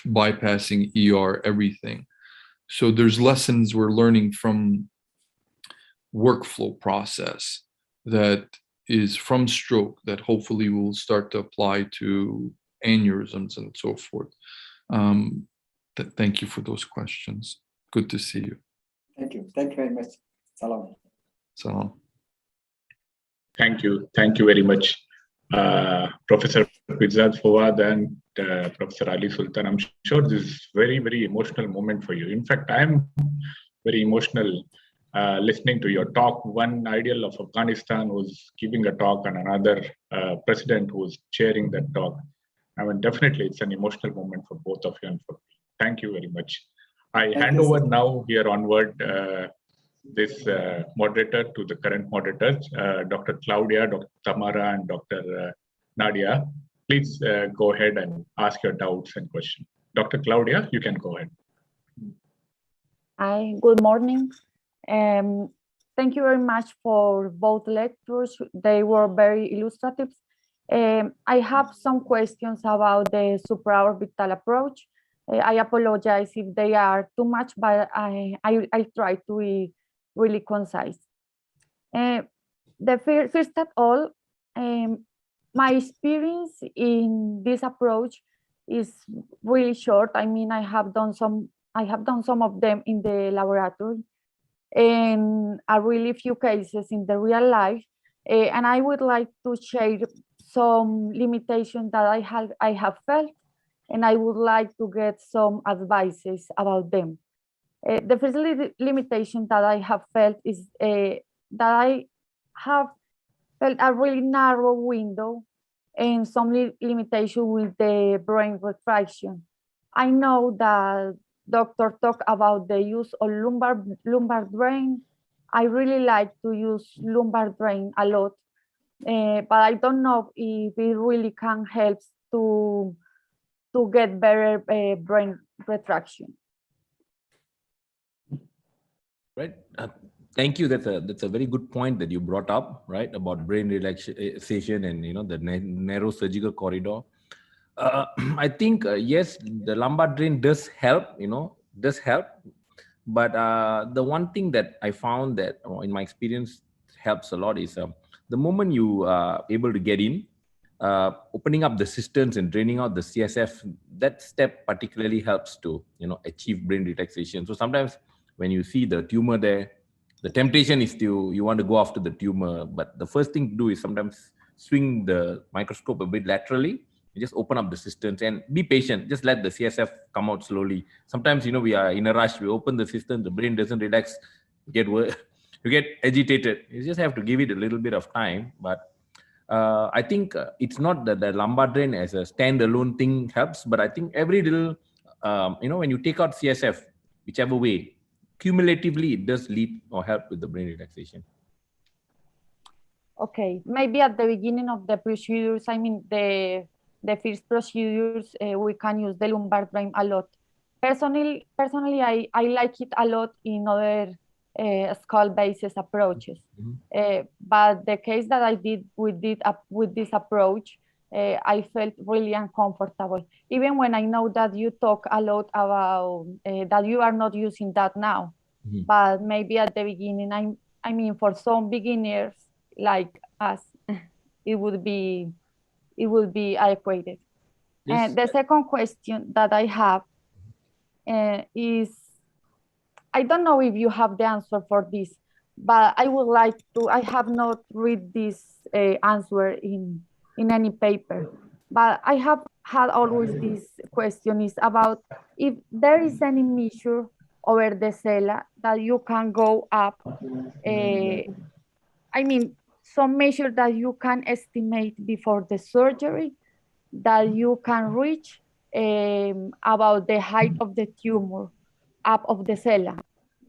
bypassing ER, everything. So there's lessons we're learning from workflow process that is from stroke that hopefully will start to apply to aneurysms and so forth. Thank you for those questions. Good to see you.
Thank you. Thank you very much. Salam.
Salam.
Thank you. Thank you very much, Professor Pizzaz Fawad and Professor Ali Sultan. I'm sure this is very, very emotional moment for you. In fact, I'm very emotional listening to your talk. One ideal of Afghanistan was giving a talk, and another president was chairing that talk. I mean, definitely it's an emotional moment for both of you and for me. Thank you very much. I hand over now here onward this moderator to the current moderators, Dr. Claudia, Dr. Tamara, and Dr. Nadia. Please go ahead and ask your doubts and questions. Dr. Claudia, you can go ahead.
Hi, good morning. Thank you very much for both lectures. They were very illustrative. I have some questions about the supraorbital approach. I apologize if they are too much, but I try to be really concise. First of all, my experience in this approach is really short. I mean, I have done some of them in the laboratory, and a really few cases in the real life. And I would like to share some limitations that I have felt, and I would like to get some advices about them. The first limitation that I have felt is that I have felt a really narrow window and some limitation with the brain retraction. I know that doctor talk about the use of lumbar drain. I really like to use lumbar drain a lot, but I don't know if it really can help to get better brain retraction.
Right. Thank you. That's a very good point that you brought up, right, about brain relaxation and the narrow surgical corridor. I think yes, the lumbar drain does help. But the one thing that I found that in my experience helps a lot is the moment you are able to get in, opening up the cisterns and draining out the CSF. That step particularly helps to achieve brain relaxation. So sometimes when you see the tumor there, the temptation is you want to go after the tumor, but the first thing to do is sometimes swing the microscope a bit laterally. You just open up the cisterns and be patient. Just let the CSF come out slowly. Sometimes we are in a rush. We open the cistern, the brain doesn't relax. You get agitated. You just have to give it a little bit of time. But I think it's not that the lumbar drain as a standalone thing helps, but I think every little, when you take out CSF, whichever way, cumulatively it does lead or help with the brain relaxation.
Okay, maybe at the beginning of the procedures, I mean the first procedures, we can use the lumbar drain a lot. Personally, I like it a lot in other skull-based approaches. Mm-hmm. But the case that I did with this approach, I felt really uncomfortable. Even when I know that you talk a lot about that you are not using that now, mm-hmm. But maybe at the beginning, I mean, for some beginners like us, it would be adequate. Yes. And the second question that I have is, I don't know if you have the answer for this, but I would like to. I have not read this answer in any paper, but I have had always this question is about if there is any measure over the cella that you can go up. I mean, some measure that you can estimate before the surgery that you can reach about the height of the tumor up of the cella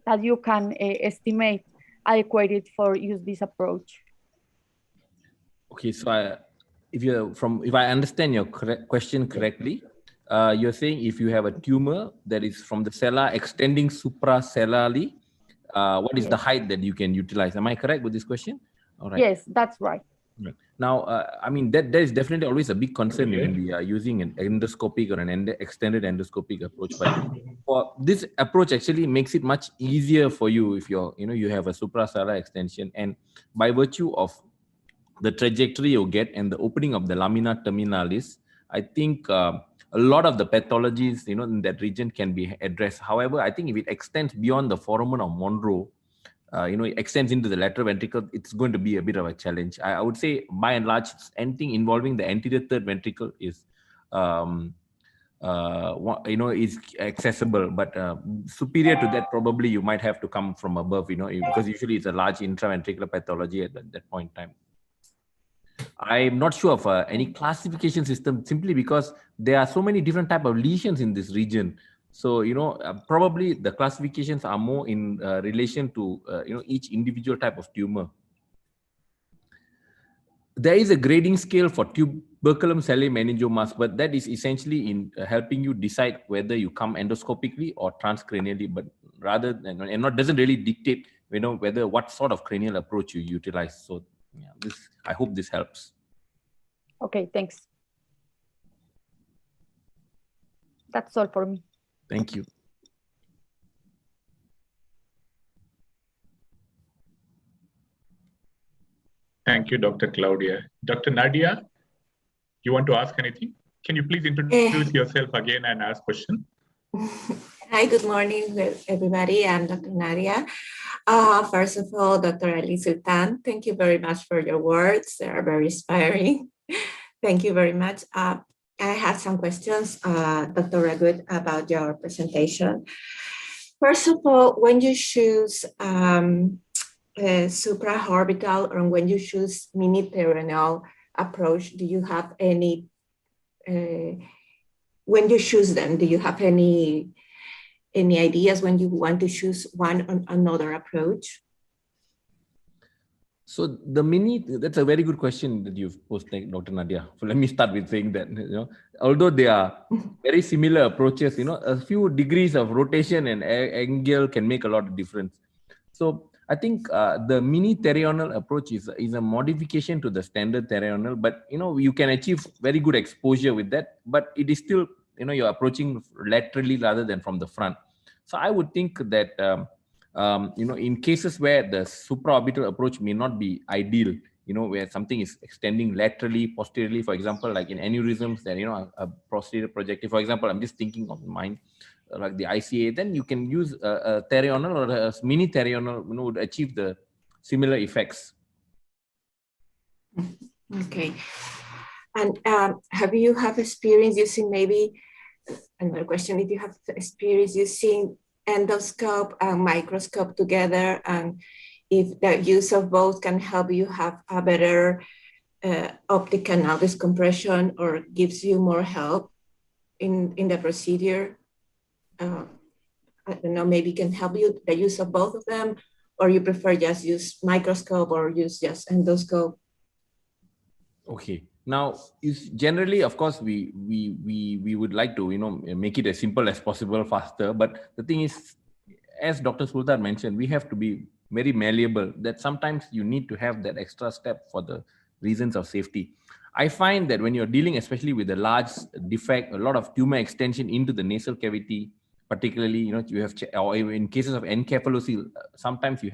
that you can estimate adequate for use this approach.
Okay, so if I understand your question correctly, you're saying if you have a tumor that is from the cella extending supracellularly, what is the height that you can utilize? Am I correct with this question? All right.
Yes, that's right.
Right. Now, I mean, that is definitely always a big concern when we are using an endoscopic or an extended endoscopic approach. But for this approach actually makes it much easier for you if you have a supracellular extension, and by virtue of the trajectory you get and the opening of the lamina terminalis, I think a lot of the pathologies in that region can be addressed. However, I think if it extends beyond the foramen of Monro, it extends into the lateral ventricle, it's going to be a bit of a challenge. I would say, by and large, anything involving the anterior third ventricle is, is accessible. But superior to that, probably you might have to come from above, because usually it's a large intraventricular pathology at that point in time. I'm not sure of any classification system simply because there are so many different types of lesions in this region. So, probably the classifications are more in relation to, each individual type of tumor. There is a grading scale for tuberculum cellae meningiomas, but that is essentially in helping you decide whether you come endoscopically or transcranially, but rather than, and doesn't really dictate, what sort of cranial approach you utilize. So, yeah, I hope this helps.
Okay, thanks. That's all for me.
Thank you.
Thank you, Dr. Claudia. Dr. Nadia, you want to ask anything? Can you please introduce yourself again and ask question?
Hi, good morning, everybody. I'm Dr. Nadia. First of all, Dr. Ali Sultan, thank you very much for your words. They are very inspiring. Thank you very much. I have some questions, Dr. Ragut, about your presentation. First of all, when you choose supraorbital or when you choose mini-terminal approach, do you have any, when you choose them, do you have any ideas when you want to choose one or another approach?
So the that's a very good question that you've posed, Dr. Nadia. So let me start with saying that, although they are very similar approaches, a few degrees of rotation and angle can make a lot of difference. So I think the mini-terminal approach is a modification to the standard terminal, but you can achieve very good exposure with that, but it is still, you're approaching laterally rather than from the front. So I would think that in cases where the supraorbital approach may not be ideal, where something is extending laterally, posteriorly, for example, like in aneurysms, then a posterior projective, for example, I'm just thinking of mine, like the ICA, then you can use a terminal or a mini terminal, would achieve the similar effects.
Okay. And have you experience using maybe, another question, if you have experience using endoscope and microscope together, and if the use of both can help you have a better optic canal decompression or gives you more help in the procedure? I don't know, maybe can help you the use of both of them, or you prefer just use microscope or use just endoscope?
Okay. Now, generally, of course, we would like to make it as simple as possible, faster. But the thing is, as Dr. Sultan mentioned, we have to be very malleable. That sometimes you need to have that extra step for the reasons of safety. I find that when you're dealing, especially with a large defect, a lot of tumor extension into the nasal cavity, particularly, you have, or in cases of encephalocele, sometimes you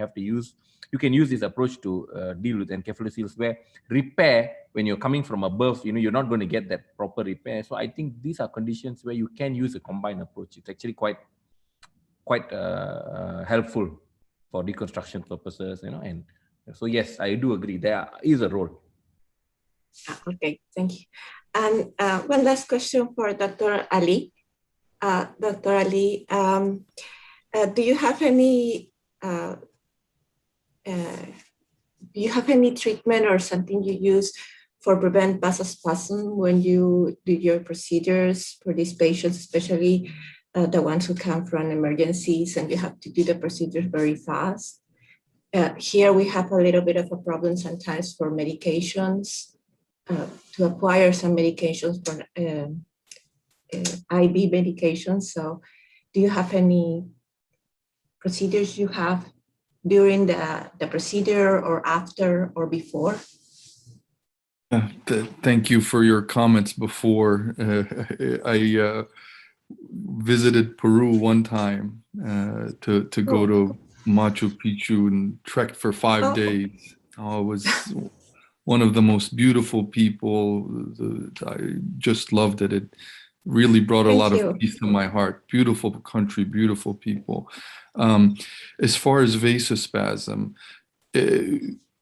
can use this approach to deal with encephaloceles, where repair, when you're coming from above, you're not going to get that proper repair. So I think these are conditions where you can use a combined approach. It's actually quite helpful for reconstruction purposes, and so yes, I do agree there is a role.
Okay, thank you. And one last question for Dr. Ali. Dr. Ali, do you have any treatment or something you use for prevent vasospasm when you do your procedures for these patients, especially the ones who come from emergencies and you have to do the procedures very fast? Here we have a little bit of a problem sometimes for medications, to acquire some medications for IV medications. So do you have any procedures you have during the procedure or after or before?
Thank you for your comments before. I visited Peru one time to go to Machu Picchu and trekked for 5 days. It was one of the most beautiful people. I just loved it. It really brought a lot of peace to my heart. Beautiful country, beautiful people. As far as vasospasm,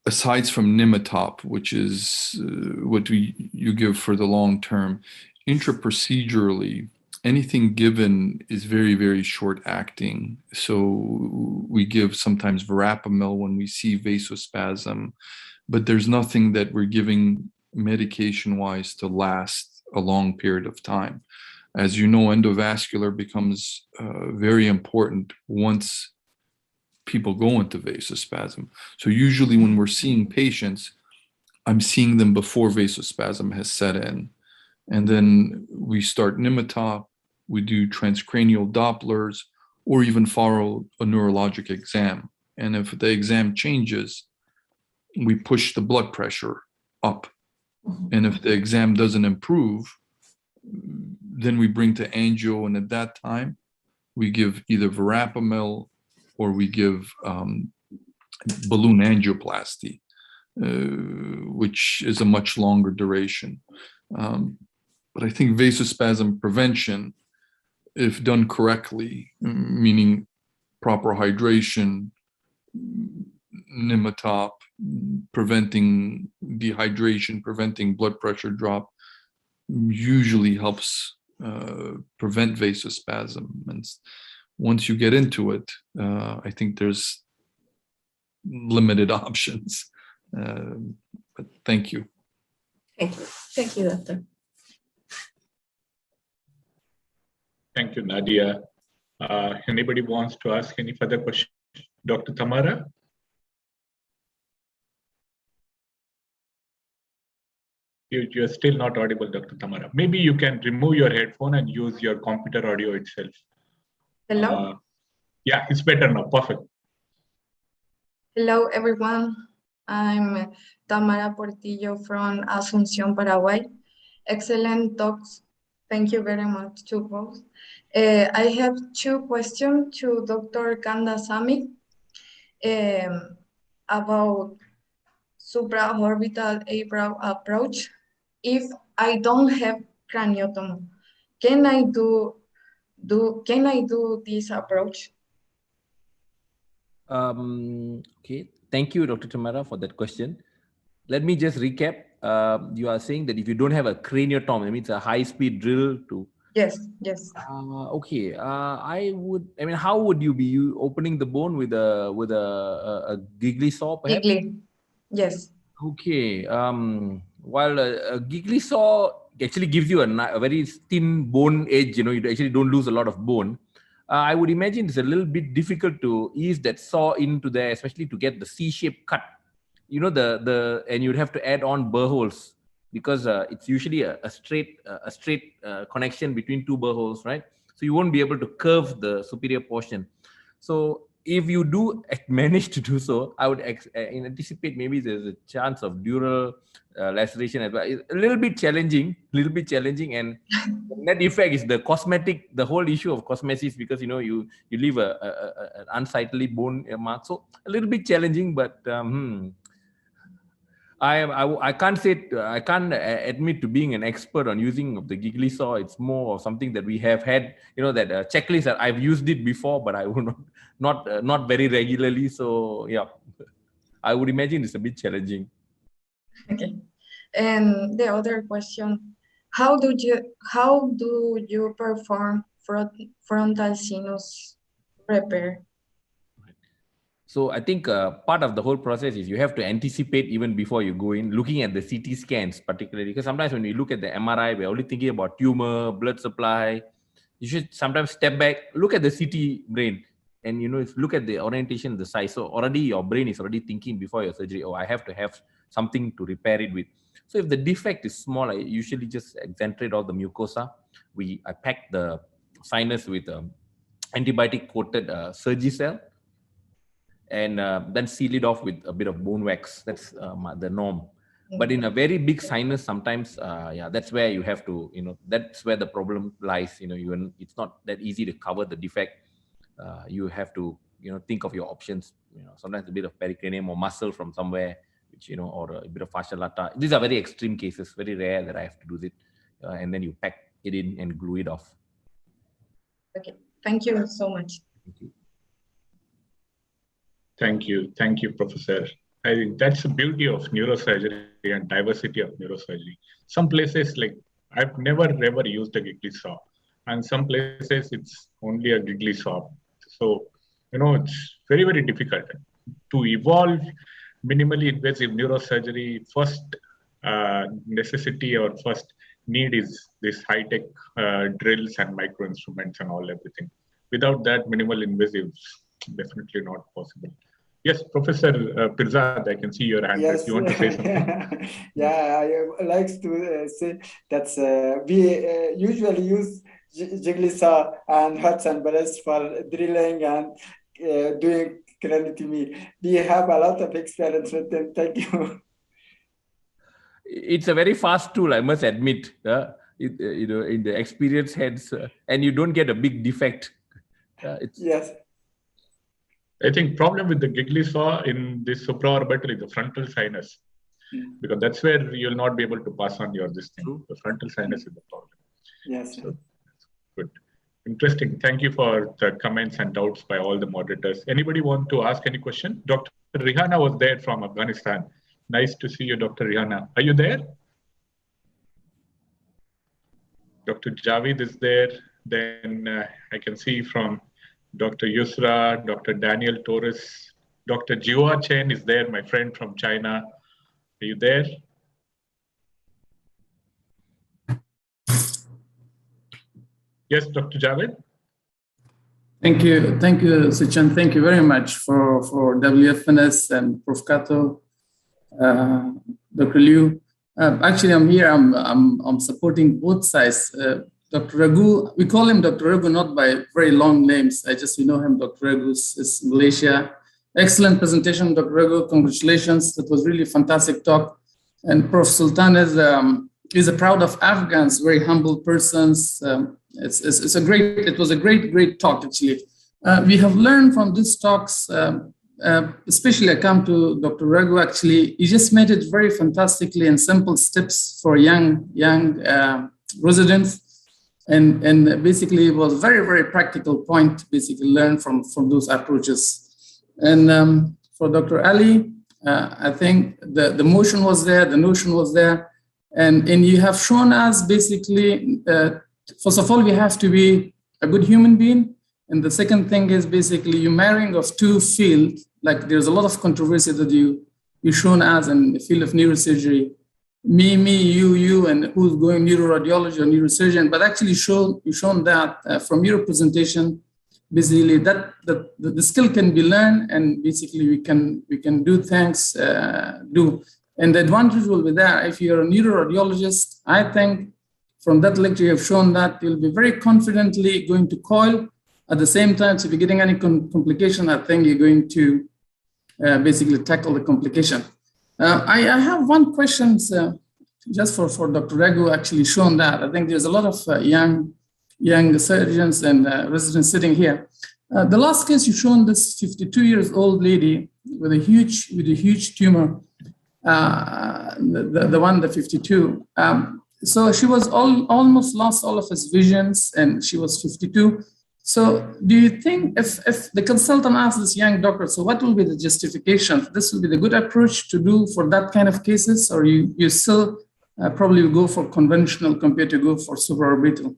aside from Nimetop, which is what you give for the long term, intraprocedurally, anything given is very, very short acting. So we give sometimes verapamil when we see vasospasm, but there's nothing that we're giving medication-wise to last a long period of time. As you know, endovascular becomes very important once people go into vasospasm. So usually when we're seeing patients, I'm seeing them before vasospasm has set in. And then we start Nimetop, we do transcranial Dopplers, or even follow a neurologic exam. And if the exam changes, we push the blood pressure up And if the exam doesn't improve, then we bring to angio, and at that time, we give either verapamil or we give balloon angioplasty, which is a much longer duration. But I think vasospasm prevention, if done correctly, meaning proper hydration, Nimatop, preventing dehydration, preventing blood pressure drop, usually helps prevent vasospasm. And once you get into it, I think there's limited options. But thank you.
Thank you. Thank you, Doctor.
Thank you, Nadia. Anybody wants to ask any further questions? Dr. Tamara? You're still not audible, Dr. Tamara. Maybe you can remove your headphone and use your computer audio itself.
Hello?
Yeah, it's better now. Perfect.
Hello, everyone. I'm Tamara Portillo from Asunción, Paraguay. Excellent talks. Thank you very much to both. I have two questions to Dr. Kandasamy about supraorbital eyebrow approach. If I don't have craniotomy, can I do this approach?
Okay, thank you, Dr. Tamara, for that question. Let me just recap. You are saying that if you don't have a craniotomy, I mean, it's a high-speed drill to.
Yes.
Okay. How would you be opening the bone with a giggly saw, perhaps?
Giggly. Yes.
Okay. While a giggly saw actually gives you a very thin bone edge, you actually don't lose a lot of bone. I would imagine it's a little bit difficult to ease that saw into there, especially to get the C-shaped cut. And you'd have to add on burr holes because it's usually a straight connection between two burr holes, right? So you won't be able to curve the superior portion. So if you do manage to do so, I would anticipate maybe there's a chance of dural laceration as well. It's a little bit challenging, and that effect is the whole issue of cosmesis, because you leave an unsightly bone mark. So a little bit challenging, but I can't admit to being an expert on using of the giggly saw. It's more of something that we have had, that checklist that I've used it before, but I will not very regularly. So yeah, I would imagine it's a bit challenging.
Okay. And the other question, how do you perform frontal sinus repair?
So I think part of the whole process is you have to anticipate even before you go in, looking at the CT scans particularly, because sometimes when we look at the MRI, we're only thinking about tumor, blood supply. You should sometimes step back, look at the CT brain, and look at the orientation, the size. So already your brain is already thinking before your surgery, oh, I have to have something to repair it with. So if the defect is small, I usually just exenterate all the mucosa. I pack the sinus with antibiotic coated Surgicel, and then seal it off with a bit of bone wax. That's the norm. But in a very big sinus, sometimes, that's where you have to, that's where the problem lies. It's not that easy to cover the defect. You have to, think of your options. Sometimes a bit of pericranium or muscle from somewhere, which, or a bit of fascia lata. These are very extreme cases, very rare that I have to do it. And then you pack it in and glue it off.
Okay, thank you so much.
Thank you.
Thank you, Professor. I think that's the beauty of neurosurgery and diversity of neurosurgery. Some places, like, I've never ever used a giggly saw, and some places it's only a giggly saw. So, it's very, very difficult to evolve minimally invasive neurosurgery. First necessity or first need is this high-tech drills and micro instruments and everything. Without that, minimal invasive definitely not possible. Yes, Professor Pirzad, I can see your hand.
Yes.
You want to say something?
Yeah, I like to say that we usually use jiggly saw and huts and barrels for drilling and doing craniotomy. We have a lot of experience with them. Thank you.
it's a very fast tool, I must admit. You know, in the experienced heads, and you don't get a big defect.
Yes.
I think problem with the giggly saw in this supraorbital is the frontal sinus, because that's where you'll not be able to pass on your this thing.
True.
The frontal sinus is the problem.
Yes.
So, good. Interesting. Thank you for the comments and doubts by all the moderators. Anybody want to ask any question? Dr. Rihanna was there from Afghanistan. Nice to see you, Dr. Rihanna. Are you there? Dr. Javid is there. Then I can see from Dr. Yusra, Dr. Daniel Torres, Dr. Jiwa Chen is there, my friend from China. Are you there? Yes, Dr. Javed?
Thank you, Sachin. Thank you very much for WFNS and Prof. Kato, Dr. Liu. Actually, I'm here. I'm supporting both sides. Dr. Raghu, we call him Dr. Raghu not by very long names. We know him. Dr. Raghu is Malaysia. Excellent presentation, Dr. Raghu. Congratulations. That was really fantastic talk. And Prof. Sultan is a proud of Afghans, very humble persons. It was a great talk, actually. We have learned from these talks, especially I come to Dr. Raghu, actually, he just made it very fantastically in simple steps for young residents. And basically it was very practical point, basically learn from those approaches. And for Dr. Ali, I think the motion was there, the notion was there. And you have shown us basically, first of all, we have to be a good human being. And the second thing is basically you marrying of two fields, like there's a lot of controversy that you shown us in the field of neurosurgery, me, you, and who's going neuroradiology or neurosurgeon, but actually you shown that from your presentation, basically that the skill can be learned and basically we can do things, and the advantage will be there. If you're a neuroradiologist, I think from that lecture you have shown that you'll be very confidently going to coil. At the same time, so if you're getting any complication, I think you're going to basically tackle the complication. I have one question just for Dr. Raghu actually shown that. I think there's a lot of young surgeons and residents sitting here. The last case you shown this 52-year-old lady with a huge tumor, the 52. So she was almost lost all of his visions and she was 52. So do you think if the consultant asks this young doctor, so what will be the justification? This will be the good approach to do for that kind of cases, or you still probably go for conventional compared to go for supraorbital?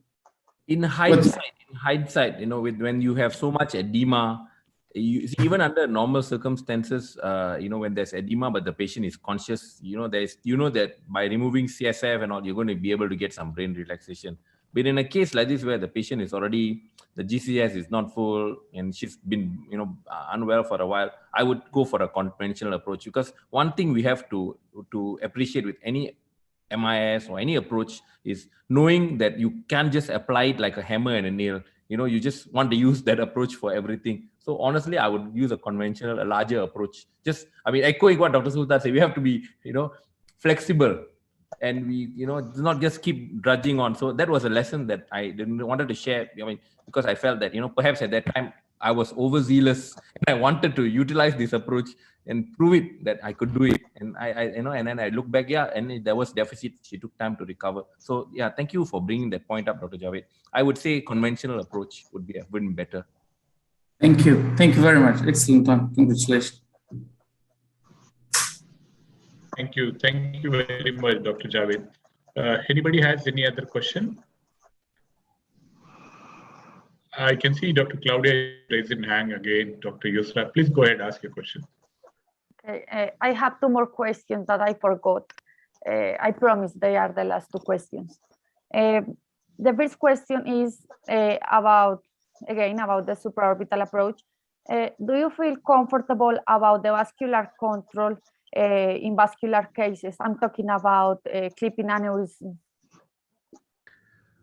In hindsight, when you have so much edema, even under normal circumstances, when there's edema, but the patient is conscious, that by removing CSF and all, you're going to be able to get some brain relaxation. But in a case like this, where the patient is already, the GCS is not full and she's been, unwell for a while, I would go for a conventional approach, because one thing we have to appreciate with any MIS or any approach is knowing that you can't just apply it like a hammer and a nail. You just want to use that approach for everything. So honestly, I would use a larger approach. Echoing what Dr. Sultan said, we have to be, flexible. And we, not just keep drudging on. So that was a lesson that I wanted to share. Because I felt that, perhaps at that time I was overzealous and I wanted to utilize this approach and prove it that I could do it. And and then I look back, and there was deficit. She took time to recover. So thank you for bringing that point up, Dr. Javed. I would say conventional approach would be better.
Thank you. Thank you very much. Excellent talk. Congratulations.
Thank you. Thank you very much, Dr. Javed. Anybody has any other question? I can see Dr. Claudia raising hand again. Dr. Yusra, please go ahead, ask your question.
Okay, I have two more questions that I forgot. I promise they are the last two questions. The first question is about the supraorbital approach. Do you feel comfortable about the vascular control in vascular cases? I'm talking about clipping aneurysm.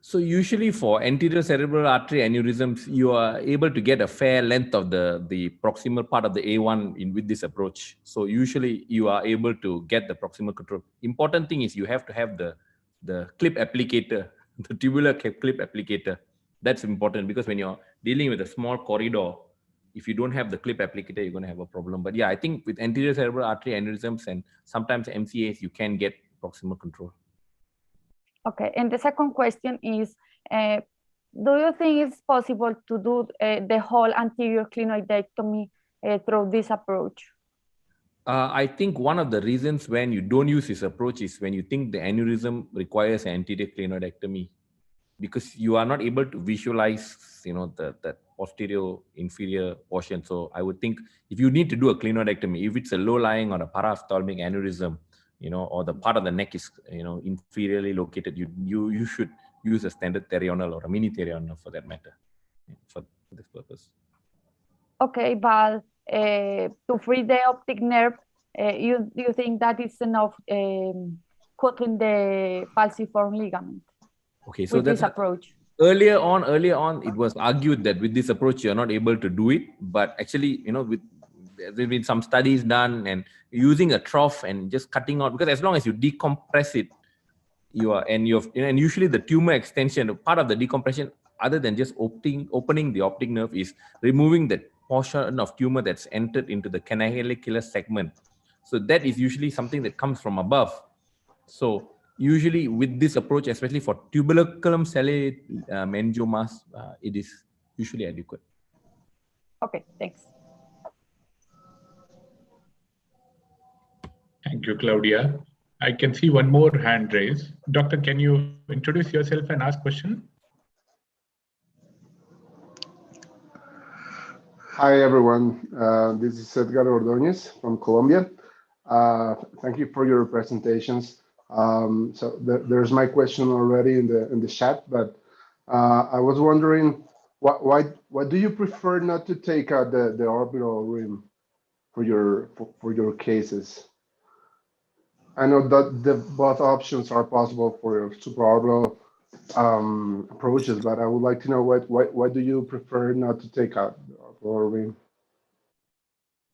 So usually for anterior cerebral artery aneurysms, you are able to get a fair length of the proximal part of the A1 with this approach. So usually you are able to get the proximal control. Important thing is you have to have the clip applicator, the tubular clip applicator. That's important because when you're dealing with a small corridor, if you don't have the clip applicator, you're going to have a problem. But yeah, I think with anterior cerebral artery aneurysms and sometimes MCAs, you can get proximal control.
Okay, and the second question is, do you think it's possible to do the whole anterior clinoidectomy through this approach?
I think one of the reasons when you don't use this approach is when you think the aneurysm requires an anterior clinoidectomy, because you are not able to visualize, that posterior inferior portion. So I would think if you need to do a clinoidectomy, if it's a low-lying or a paraophthalmic aneurysm, or the part of the neck is, inferiorly located, you should use a standard therional or a mini therional for that matter, for this purpose.
Okay, but to free the optic nerve, you think that is enough cutting the falciform ligament?
Okay, so
with
that's
this approach.
Earlier on, it was argued that with this approach you're not able to do it, but actually, there's been some studies done and using a trough and just cutting out, because as long as you decompress it, and usually the tumor extension, part of the decompression, other than just opening the optic nerve, is removing that portion of tumor that's entered into the canalicular segment. So that is usually something that comes from above. So usually with this approach, especially for tuberculum cellae meningiomas, it is usually adequate.
Okay, thanks.
Thank you, Claudia. I can see one more hand raised. Doctor, can you introduce yourself and ask question?
Hi, everyone. This is Edgar Ordóñez from Colombia. Thank you for your presentations. So there's my question already in the chat, but I was wondering, why do you prefer not to take out the orbital rim for your cases? I know that both options are possible for your supraorbital approaches, but I would like to know why do you prefer not to take out the orbital rim?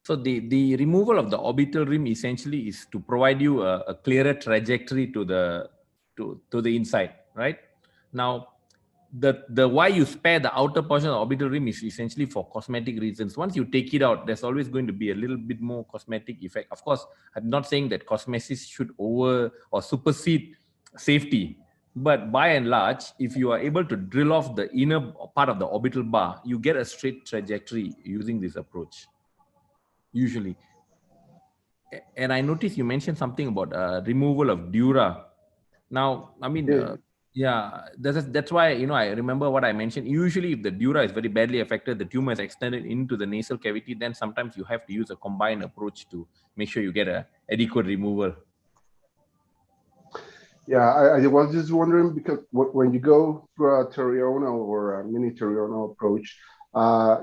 So the removal of the orbital rim essentially is to provide you a clearer trajectory to the inside, right? Now, the why you spare the outer portion of the orbital rim is essentially for cosmetic reasons. Once you take it out, there's always going to be a little bit more cosmetic effect. Of course, I'm not saying that cosmesis should over or supersede safety, but by and large, if you are able to drill off the inner part of the orbital bar, you get a straight trajectory using this approach, usually. And I noticed you mentioned something about removal of dura. Now, I mean, yeah, that's why, I remember what I mentioned. Usually, if the dura is very badly affected, the tumor is extended into the nasal cavity, then sometimes you have to use a combined approach to make sure you get an adequate removal.
Yeah, I was just wondering, because when you go through a therional or a mini therional approach,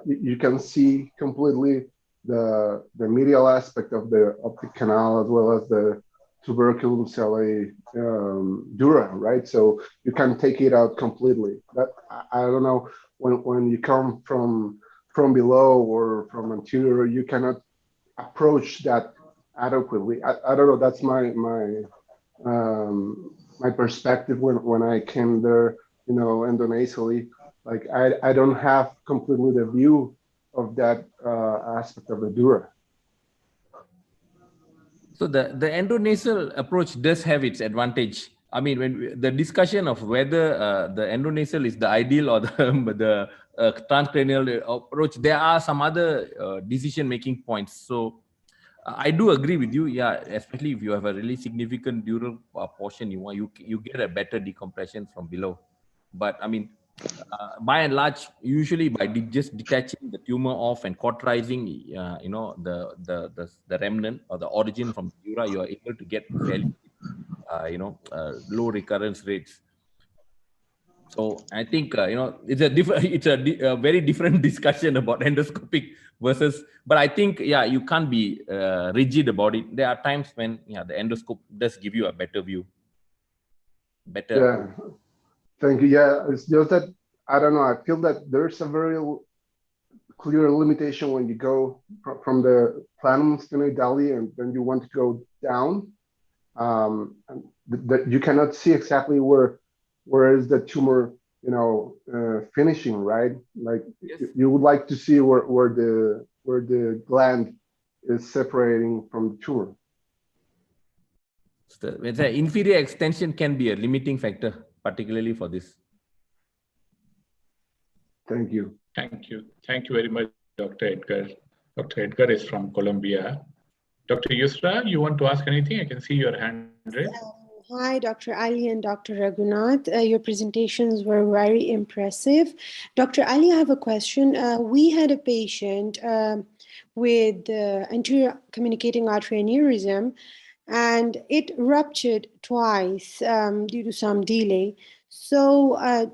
you can see completely the medial aspect of the optic canal, as well as the tuberculum cellae dura, right? So you can take it out completely. But I don't know, when you come from below or from anterior, you cannot approach that adequately. I don't know. That's my perspective when I came there, endonasally. Like I don't have completely the view of that aspect of the dura.
So the endonasal approach does have its advantage. I mean, when the discussion of whether the endonasal is the ideal or the transcranial approach, there are some other decision-making points. So I do agree with you. Yeah, especially if you have a really significant dural portion, you get a better decompression from below. But I mean, by and large, usually by just detaching the tumor off and cauterizing, the remnant or the origin from the dura, you are able to get fairly, low recurrence rates. So I think it's a very different discussion about endoscopic versus. But I think you can't be rigid about it. There are times when the endoscope does give you a better view.
Yeah. Thank you. Yeah, it's just that, I don't know, I feel that there's a very clear limitation when you go from the planum sphenoidally and then you want to go down. That you cannot see exactly where is the tumor, finishing, right? Like
Yes.
you would like to see where the gland is separating from the tumor.
The inferior extension can be a limiting factor, particularly for this.
Thank you.
Thank you. Thank you very much, Dr. Edgar. Dr. Edgar is from Colombia. Dr. Yusra, you want to ask anything? I can see your hand raised.
Hi, Dr. Ali and Dr. Raghunath. Your presentations were very impressive. Dr. Ali, I have a question. We had a patient with anterior communicating artery aneurysm, and it ruptured twice due to some delay. So, I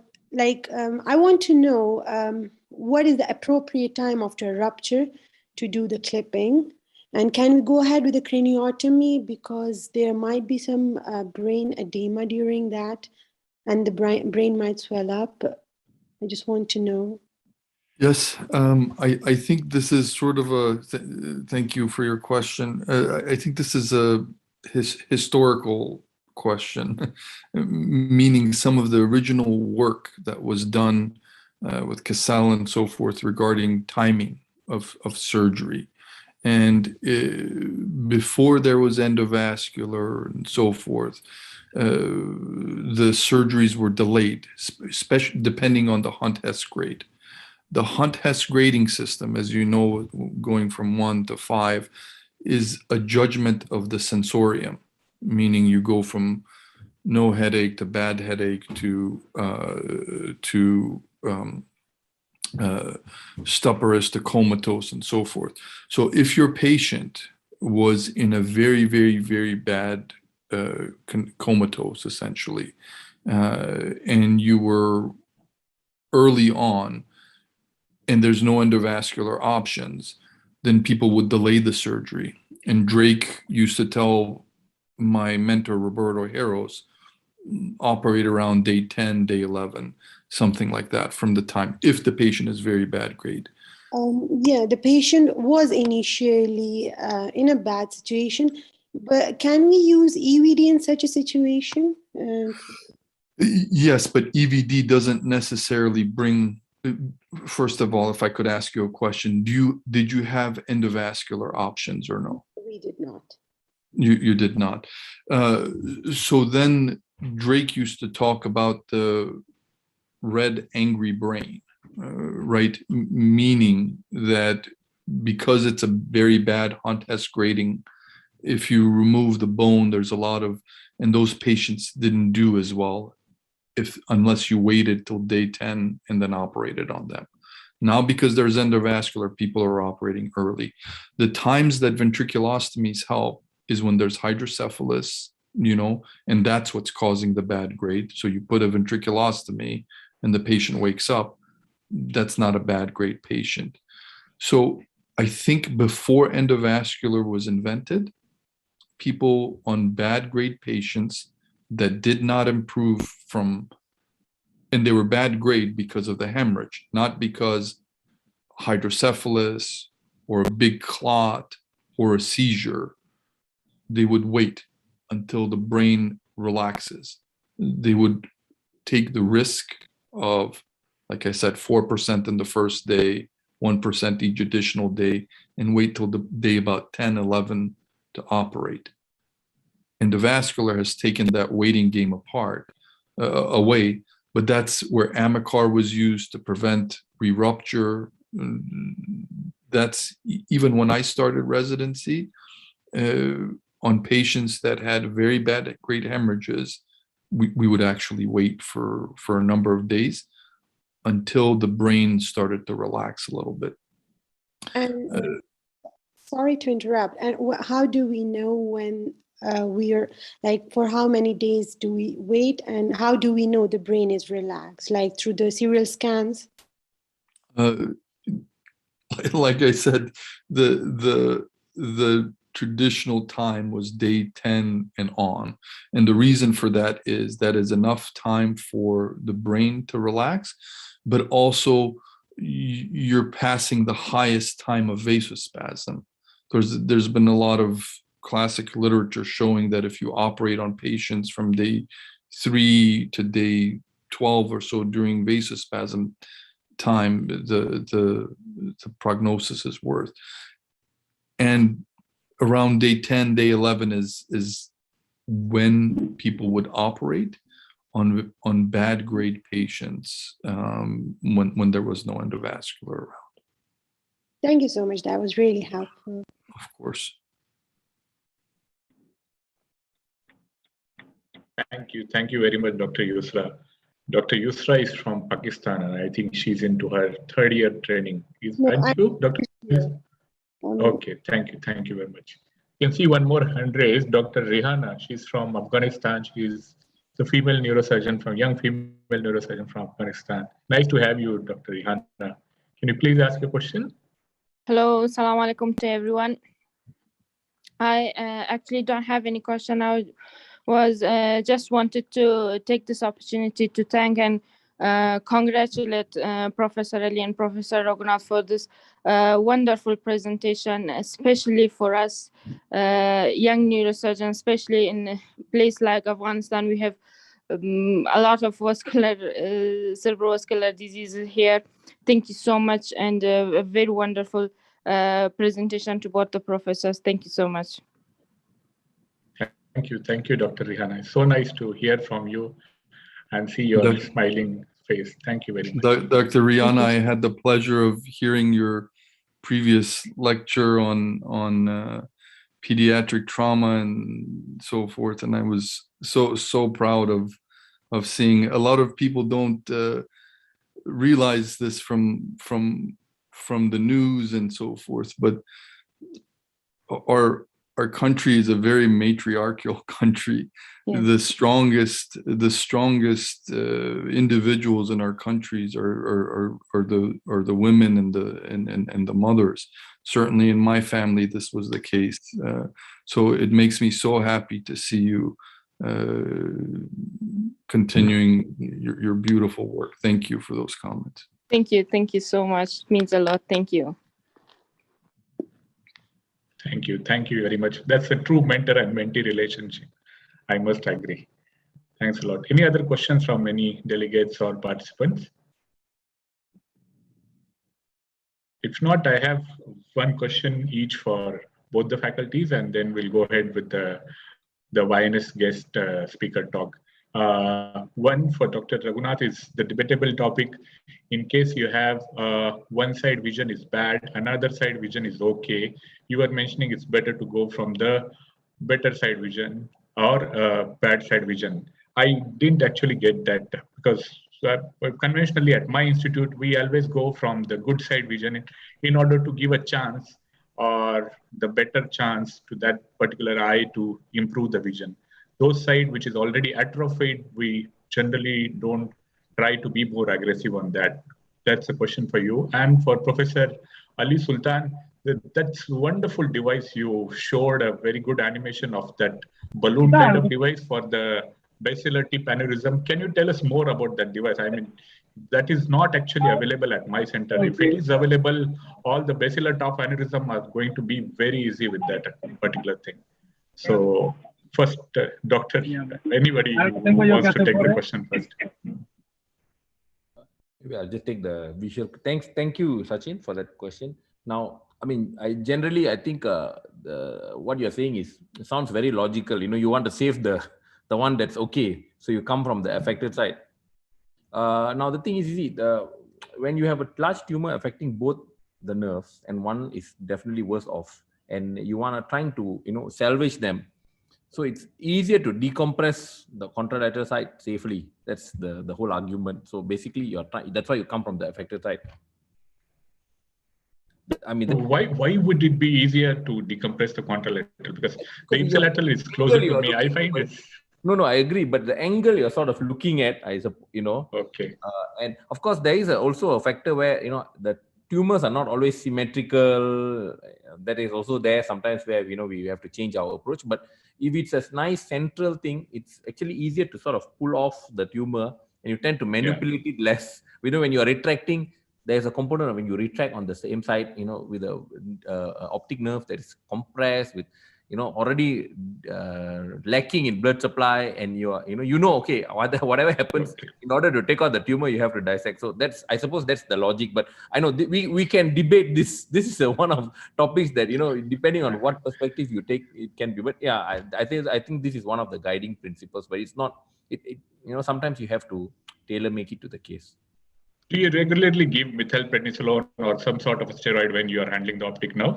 want to know what is the appropriate time after rupture to do the clipping? And can we go ahead with the craniotomy because there might be some brain edema during that and the brain might swell up? I just want to know.
Yes, I think this is sort of a, thank you for your question. I think this is a historical question, meaning some of the original work that was done with Cassell and so forth regarding timing of surgery. And before there was endovascular and so forth, the surgeries were delayed, especially depending on the Hunt-Hess grade. The Hunt-Hess grading system, as you know, going from 1 to 5, is a judgment of the sensorium, meaning you go from no headache to bad headache to stuporous to comatose and so forth. So if your patient was in a very, very, very bad comatose, essentially, and you were early on and there's no endovascular options, then people would delay the surgery. And Drake used to tell my mentor, Roberto Heros, operate around day 10, day 11, something like that from the time, if the patient is very bad grade.
Yeah, the patient was initially in a bad situation, but can we use EVD in such a situation?
Yes, but EVD doesn't necessarily bring, first of all, if I could ask you a question, did you have endovascular options or no?
We did not.
You did not. So then Drake used to talk about the red angry brain, right? Meaning that because it's a very bad Hunt-Hess grading, if you remove the bone, there's a lot of, and those patients didn't do as well unless you waited till day 10 and then operated on them. Now, because there's endovascular, people are operating early. The times that ventriculostomies help is when there's hydrocephalus, and that's what's causing the bad grade. So you put a ventriculostomy and the patient wakes up, that's not a bad grade patient. So I think before endovascular was invented, people on bad grade patients that did not improve from, and they were bad grade because of the hemorrhage, not because hydrocephalus or a big clot or a seizure, they would wait until the brain relaxes. They would take the risk of, like I said, 4% in the first day, 1% each additional day, and wait till the day about 10, 11 to operate. Endovascular has taken that waiting game away, but that's where Amicar was used to prevent re-rupture. That's even when I started residency, on patients that had very bad grade hemorrhages, we would actually wait for a number of days until the brain started to relax a little bit.
And sorry to interrupt. And how do we know when we are, like, for how many days do we wait, and how do we know the brain is relaxed? Like through the serial scans?
Like I said, the traditional time was day 10 and on. And the reason for that is enough time for the brain to relax, but also you're passing the highest time of vasospasm. There's been a lot of classic literature showing that if you operate on patients from day 3 to day 12 or so during vasospasm time, the prognosis is worse. And around day 10, day 11 is when people would operate on bad grade patients when there was no endovascular around.
Thank you so much. That was really helpful.
Of course.
Thank you very much, Dr. Yusra. Dr. Yusra is from Pakistan, and I think she's into her 3rd year training. Aren't you, Dr. Yusra? Okay, thank you very much. You can see one more hand raised, Dr. Rehana. She's from Afghanistan. She's the female neurosurgeon young female neurosurgeon from Afghanistan. Nice to have you, Dr. Rehana. Can you please ask a question?
Hello, assalamu alaikum to everyone. I actually don't have any question. I was just wanted to take this opportunity to thank and congratulate Professor Ali and Professor Raghunath for this wonderful presentation, especially for us young neurosurgeons, especially in a place like Afghanistan. We have a lot of cerebrovascular diseases here. Thank you so much, and a very wonderful presentation to both the professors. Thank you so much.
Thank you, Dr. Rehana. It's so nice to hear from you and see your smiling face. Thank you very much.
Dr. Rehana, I had the pleasure of hearing your previous lecture on pediatric trauma and so forth, and I was so proud of seeing. A lot of people don't realize this from the news and so forth, but our country is a very matriarchal country. Yeah. The strongest individuals in our countries are the women and the mothers. Certainly in my family, this was the case. So it makes me so happy to see you continuing your beautiful work. Thank you for those comments.
Thank you so much. It means a lot. Thank you.
Thank you very much. That's a true mentor and mentee relationship. I must agree. Thanks a lot. Any other questions from any delegates or participants? If not, I have one question each for both the faculties, and then we'll go ahead with the YNS guest speaker talk. One for Dr. Raghunath is the debatable topic. In case you have one side vision is bad, another side vision is okay. You were mentioning it's better to go from the better side vision or bad side vision. I didn't actually get that because conventionally at my institute, we always go from the good side vision in order to give a chance or the better chance to that particular eye to improve the vision. Those side which is already atrophied, we generally don't try to be more aggressive on that. That's a question for you. And for Professor Ali Sultan, that's a wonderful device. You showed a very good animation of that balloon kind of device for the basilar tip aneurysm. Can you tell us more about that device? I mean, that is not actually available at my center. If it is available, all the basilar top aneurysm are going to be very easy with that particular thing. So first, doctor, anybody who wants to take the question first.
Maybe I'll just take the visual. Thank you, Sachin, for that question. Now, I mean, I think what you're saying sounds very logical. You know, you want to save the one that's okay, so you come from the affected side. Now the thing is, when you have a large tumor affecting both the nerves, and one is definitely worse off, and you want to trying to salvage them, so it's easier to decompress the contralateral side safely. That's the whole argument. So basically, that's why you come from the affected side. I mean,
why would it be easier to decompress the contralateral? Because the ipsilateral is closer to me. I find it.
No, I agree. But the angle you're sort of looking at, Okay. And of course, there is also a factor where that tumors are not always symmetrical. That is also there sometimes where, you know, we have to change our approach. But if it's a nice central thing, it's actually easier to sort of pull off the tumor, and you tend to manipulate it less. You know, when you are retracting, there's a component of when you retract on the same side, you know, with a optic nerve that is compressed with, you know, already lacking in blood supply, and you are, okay, whatever happens, in order to take out the tumor, you have to dissect. So that's, I suppose that's the logic. But I know we can debate this. This is one of topics that, you know, depending on what perspective you take, it can be. But yeah, I think this is one of the guiding principles. But it's not. You know, sometimes you have to tailor make it to the case.
Do you regularly give methyl penicillin or some sort of a steroid when you are handling the optic nerve?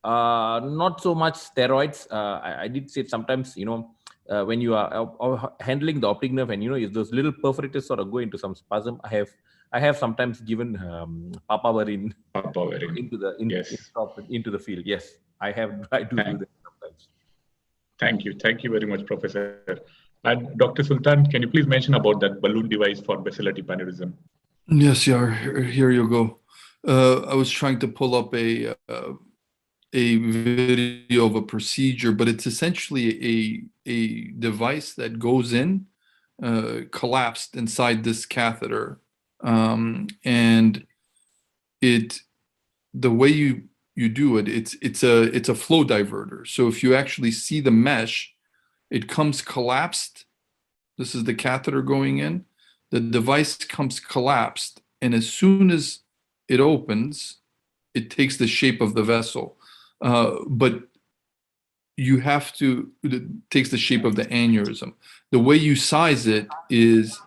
Not so much steroids. I did say sometimes, you know, when you are handling the optic nerve, and, you know, if those little perforators sort of go into some spasm, I have sometimes given papaverine into the field. Yes, I do that sometimes.
Thank you very much, Professor. And Dr. Sultan, can you please mention about that balloon device for basilar deep aneurysm?
Yes, yeah, here you go. I was trying to pull up a video of a procedure, but it's essentially a device that goes in, collapsed inside this catheter, and the way you do it, it's a flow diverter. So if you actually see the mesh, it comes collapsed. This is the catheter going in. The device comes collapsed, and as soon as it opens, it takes the shape of the vessel. But you have to, it takes the shape of the aneurysm. The way you size it is,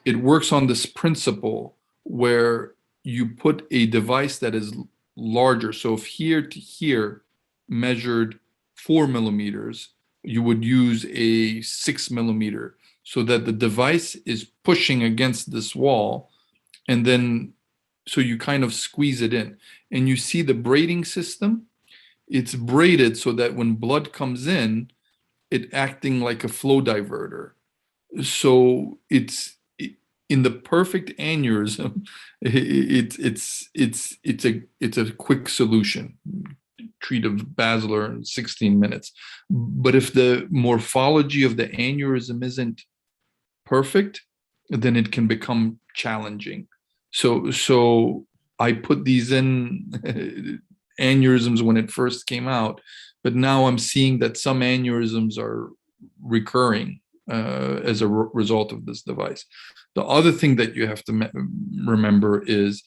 it works on this principle where you put a device that is larger. So if here to here measured 4 millimeters, you would use a 6 millimeter, so that the device is pushing against this wall, and then so you kind of squeeze it in. And you see the braiding system, it's braided so that when blood comes in, it acting like a flow diverter. So it's in the perfect aneurysm, it's a quick solution. Treat of Vascular in 16 minutes. But if the morphology of the aneurysm isn't perfect, then it can become challenging. So I put these in aneurysms when it first came out, but now I'm seeing that some aneurysms are recurring as a result of this device. The other thing that you have to remember is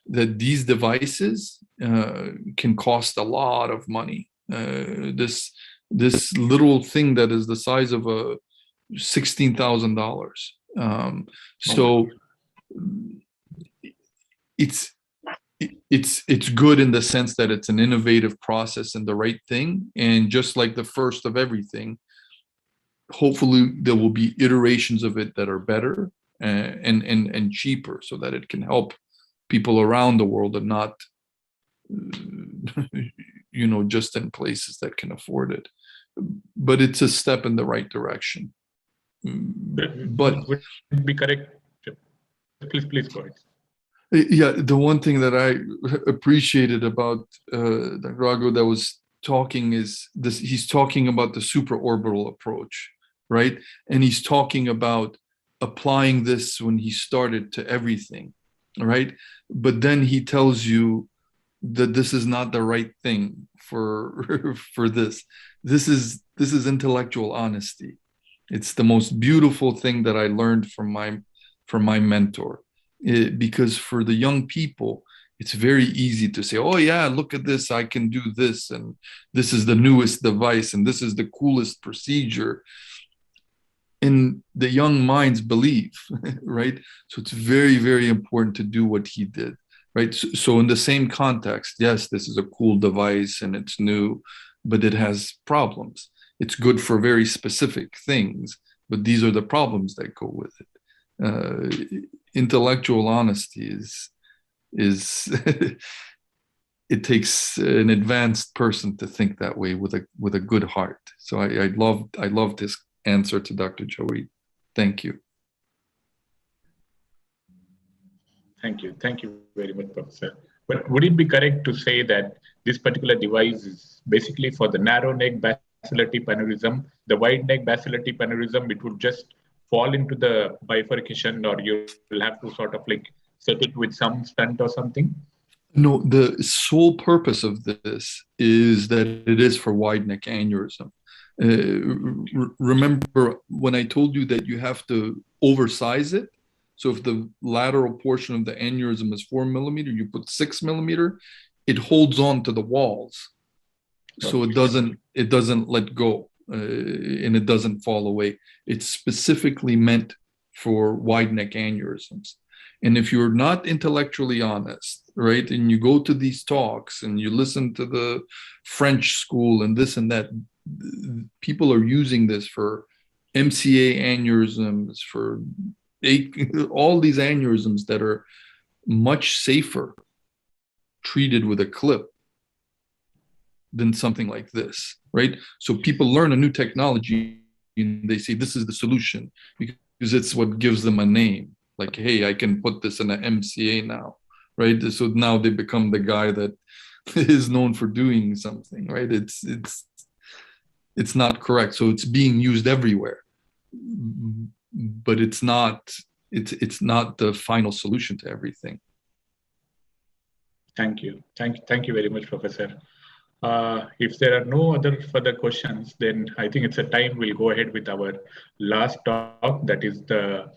that these devices can cost a lot of money. This little thing that is the size of a $16,000. So it's good in the sense that it's an innovative process and the right thing. And just like the first of everything, hopefully there will be iterations of it that are better and cheaper, so that it can help people around the world and not, just in places that can afford it. But it's a step in the right direction. But
would it be correct? Please go ahead.
Yeah, the one thing that I appreciated about Dr. Rago that was talking is this: he's talking about the supraorbital approach, right? And he's talking about applying this when he started to everything, right? But then he tells you that this is not the right thing for this. This is intellectual honesty. It's the most beautiful thing that I learned from my mentor. Because for the young people, it's very easy to say, oh yeah, look at this, I can do this, and this is the newest device, and this is the coolest procedure. And the young minds believe, right? So it's very, very important to do what he did, right? So in the same context, yes, this is a cool device and it's new, but it has problems. It's good for very specific things, but these are the problems that go with it. Intellectual honesty is it takes an advanced person to think that way with a good heart. So I loved his answer to Dr. Joey. Thank you.
Thank you very much, Professor. But would it be correct to say that this particular device is basically for the narrow neck basilar tip aneurysm, the wide neck basilar tip aneurysm, it would just fall into the bifurcation, or you will have to sort of like set it with some stent or something?
No, the sole purpose of this is that it is for wide neck aneurysm. Remember when I told you that you have to oversize it? So if the lateral portion of the aneurysm is 4 millimeter, you put 6 millimeter, it holds on to the walls. So it doesn't let go and it doesn't fall away. It's specifically meant for wide neck aneurysms. And if you're not intellectually honest, right, and you go to these talks and you listen to the French school and this and that, people are using this for MCA aneurysms, for all these aneurysms that are much safer treated with a clip than something like this, right? So people learn a new technology and they say this is the solution because it's what gives them a name. Like, hey, I can put this in an MCA now, right? So now they become the guy that is known for doing something, right? It's not correct. So it's being used everywhere, but it's not the final solution to everything.
Thank you. Thank you very much, Professor. If there are no other further questions, then I think it's a time we'll go ahead with our last talk, that is the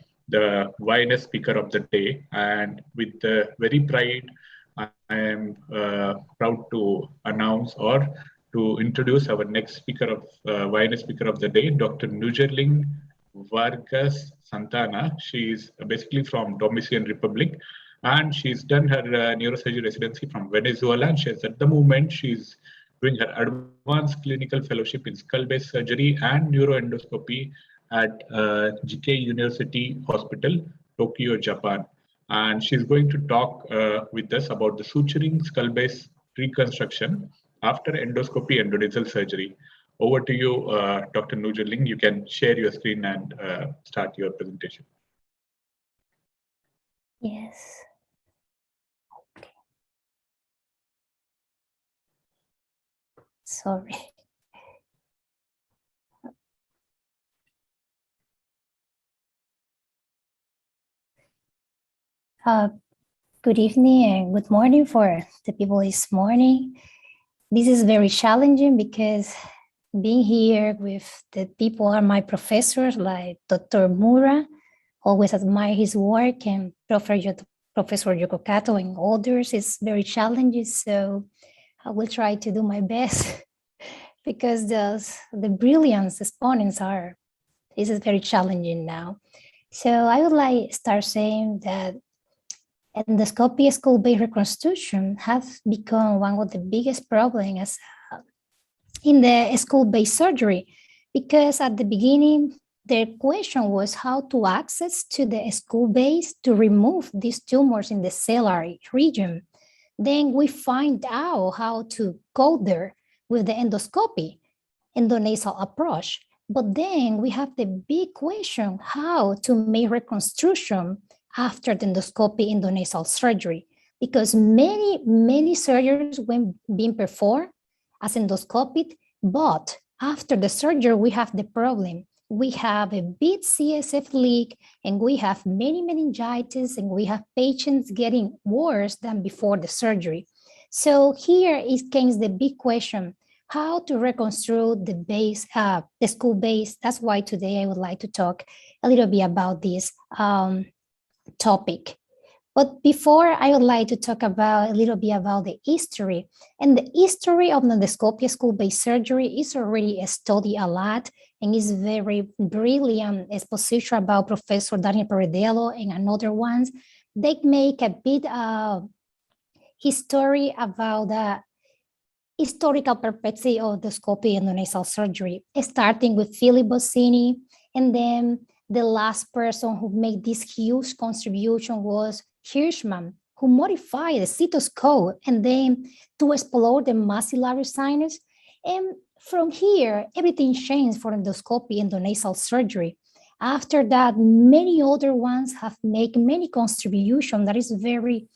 YNS speaker of the day. And with very pride, I am proud to announce or to introduce our next speaker of YNS speaker of the day, Dr. Nujerling Vargas Santana. She is basically from Dominican Republic, and she's done her neurosurgery residency from Venezuela. And at the moment, she's doing her advanced clinical fellowship in skull-based surgery and neuroendoscopy at GK University Hospital, Tokyo, Japan. And she's going to talk with us about the suturing skull-based reconstruction after endoscopy endonasal surgery. Over to you, Dr. Nujerling. You can share your screen and start your presentation.
Yes. Okay. Sorry. Good evening and good morning for the people this morning. This is very challenging because being here with the people are my professors like Dr. Mura, always admire his work, and Professor Yoko Kato and others is very challenging. So I will try to do my best because the brilliant exponents this is very challenging now. So I would like to start saying that endoscopy skull-based reconstruction has become one of the biggest problems in the skull-based surgery, because at the beginning, the question was how to access to the skull base to remove these tumors in the ciliary region. Then we find out how to go there with the endoscopy, endonasal approach. But then we have the big question, how to make reconstruction after the endoscopy endonasal surgery, because many surgeries when being performed as endoscopic, but after the surgery, we have the problem. We have a big CSF leak and we have many meningitis and we have patients getting worse than before the surgery. So here comes the big question, how to reconstruct the base, the skull base. That's why today I would like to talk a little bit about this topic. But before, I would like to talk a little bit about the history. And the history of endoscopy skull-based surgery is already studied a lot and is very brilliant exposition about Professor Daniel Peredello and another ones. They make a bit of history about the historical perspective of endoscopy and endonasal surgery, starting with Philip Bossini, and then the last person who made this huge contribution was Hirschman, who modified the cystoscope and then to explore the maxillary sinus. And from here, everything changed for endoscopy and endonasal surgery. After that, many other ones have made many contributions that is very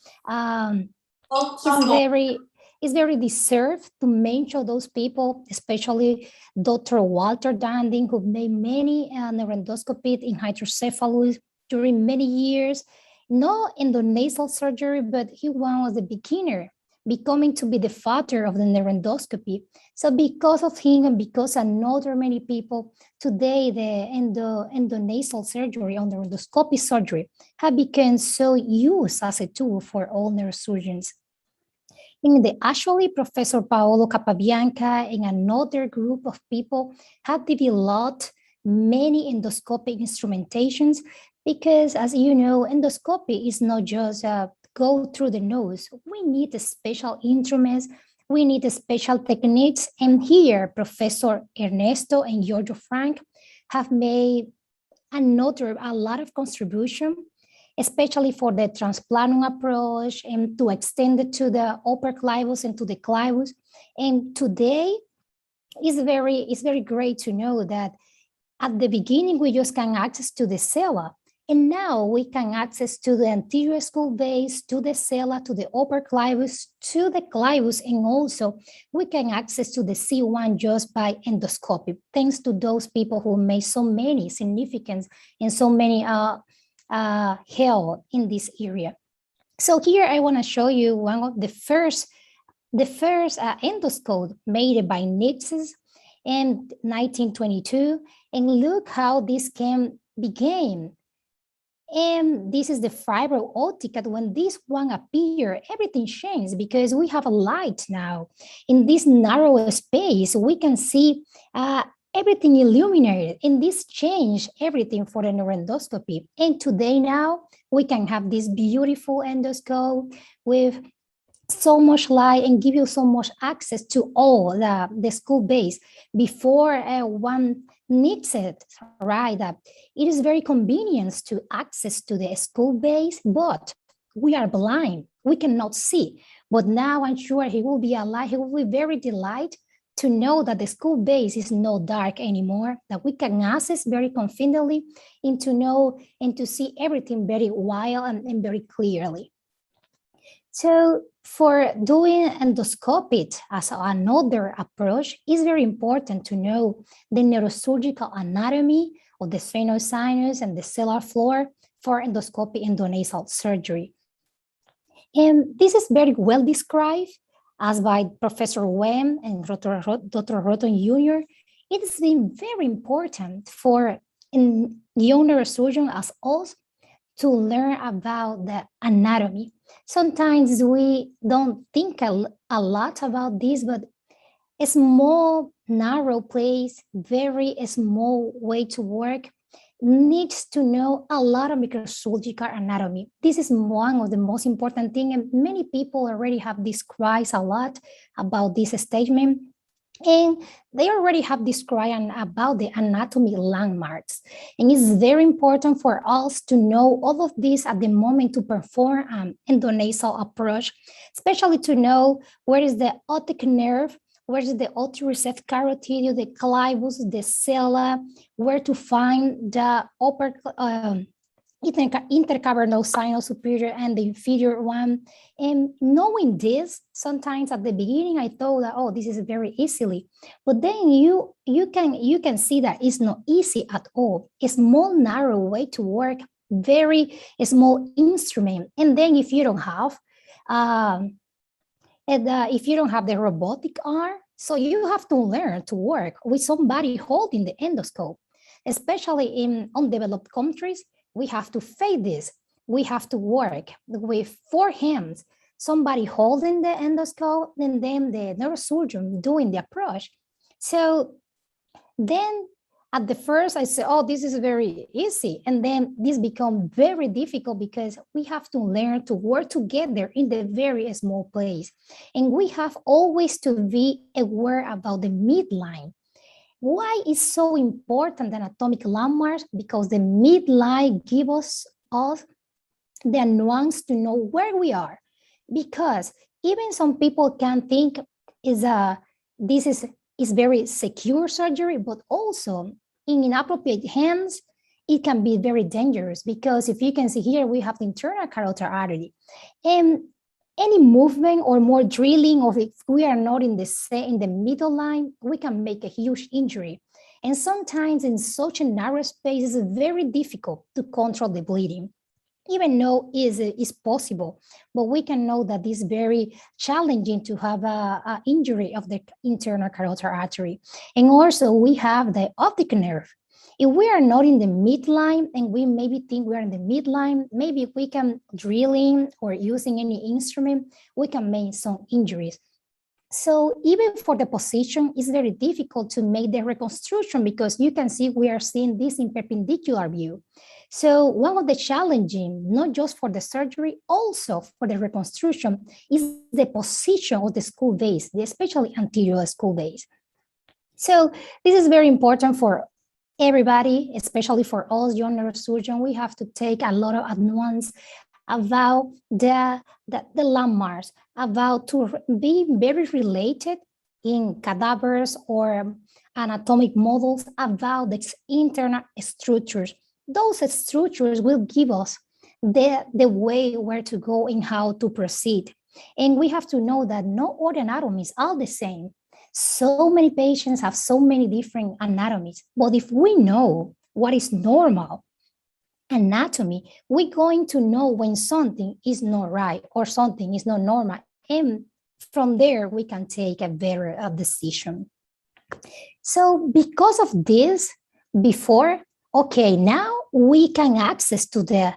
It's very deserved to mention those people, especially Dr. Walter Danding, who made many neuroendoscopies in hydrocephalus during many years. Not endonasal surgery, but he was a beginner, becoming to be the father of the neuroendoscopy. So because of him and because another many people, today the endonasal surgery or endoscopy surgery have become so used as a tool for all neurosurgeons. Actually, Professor Paolo Capabianca and another group of people have developed many endoscopic instrumentations because, as you know, endoscopy is not just go through the nose. We need special instruments, we need special techniques, and here Professor Ernesto and Giorgio Frank have made a lot of contribution, especially for the transplanum approach and to extend it to the upper clivus and to the clivus. And today it's very great to know that at the beginning we just can access to the sella, and now we can access to the anterior skull base, to the sella, to the upper clivus, to the clivus, and also we can access to the C1 just by endoscopy, thanks to those people who made so many significance and so many help in this area. So here I want to show you one of the first endoscope made by Nixes in 1922, and look how this began. And this is the fiber optic. And when this one appeared, everything changed because we have a light now. In this narrow space, we can see everything illuminated, and this changed everything for the neuroendoscopy. And today now, we can have this beautiful endoscope with so much light and give you so much access to all the skull base. Before one needs it, right? It is very convenient to access to the skull base, but we are blind, we cannot see. But now I'm sure he will be alive, he will be very delighted to know that the skull base is not dark anymore, that we can access very confidently and to know and to see everything very well and very clearly. So for doing endoscopy as another approach, it's very important to know the neurosurgical anatomy of the sphenoid sinus and the sellar floor for endoscopy endonasal surgery. And this is very well described as by Professor Wem and Dr. Roton Jr. It has been very important for young neurosurgeons as us to learn about the anatomy. Sometimes we don't think a lot about this, but a small, narrow place, very small way to work needs to know a lot of microsurgical anatomy. This is one of the most important things, and many people already have described a lot about this statement. And they already have described about the anatomy landmarks. And it's very important for us to know all of this at the moment to perform an endonasal approach, especially to know where is the optic nerve, where is the otireceptor carotid, the clivus, the sella, where to find the upper intercavernous sinus superior and the inferior one. And knowing this, sometimes at the beginning I thought that, oh, this is very easily, but then you can see that it's not easy at all. A small narrow way to work, very small instrument. And then if you don't have the robotic arm, so you have to learn to work with somebody holding the endoscope, especially in undeveloped countries. We have to face this. We have to work with 4 hands, somebody holding the endoscope, and then the neurosurgeon doing the approach. So then at the first I said, oh, this is very easy. And then this becomes very difficult because we have to learn to work together in the very small place. And we have always to be aware about the midline. Why is so important the anatomic landmarks? Because the midline gives us the nuance to know where we are. Because even some people can think this is very secure surgery, but also in inappropriate hands, it can be very dangerous. Because if you can see here, we have the internal carotid artery. And any movement or more drilling, or if we are not in the middle line, we can make a huge injury. And sometimes in such a narrow space, it's very difficult to control the bleeding, even though it is possible. But we can know that it's very challenging to have an injury of the internal carotid artery. And also we have the optic nerve. If we are not in the midline and we maybe think we are in the midline, maybe if we can drilling or using any instrument, we can make some injuries. So even for the position, it's very difficult to make the reconstruction, because you can see we are seeing this in perpendicular view. So one of the challenging, not just for the surgery, also for the reconstruction, is the position of the skull base, especially anterior skull base. So this is very important for everybody, especially for us young neurosurgeons. We have to take a lot of nuance about the landmarks, about to be very related in cadavers or anatomic models about the internal structures. Those structures will give us the way where to go and how to proceed. And we have to know that no all anatomies are the same. So many patients have so many different anatomies, but if we know what is normal anatomy, we're going to know when something is not right or something is not normal. And from there, we can take a better decision. So because of this, before, okay, now we can access to the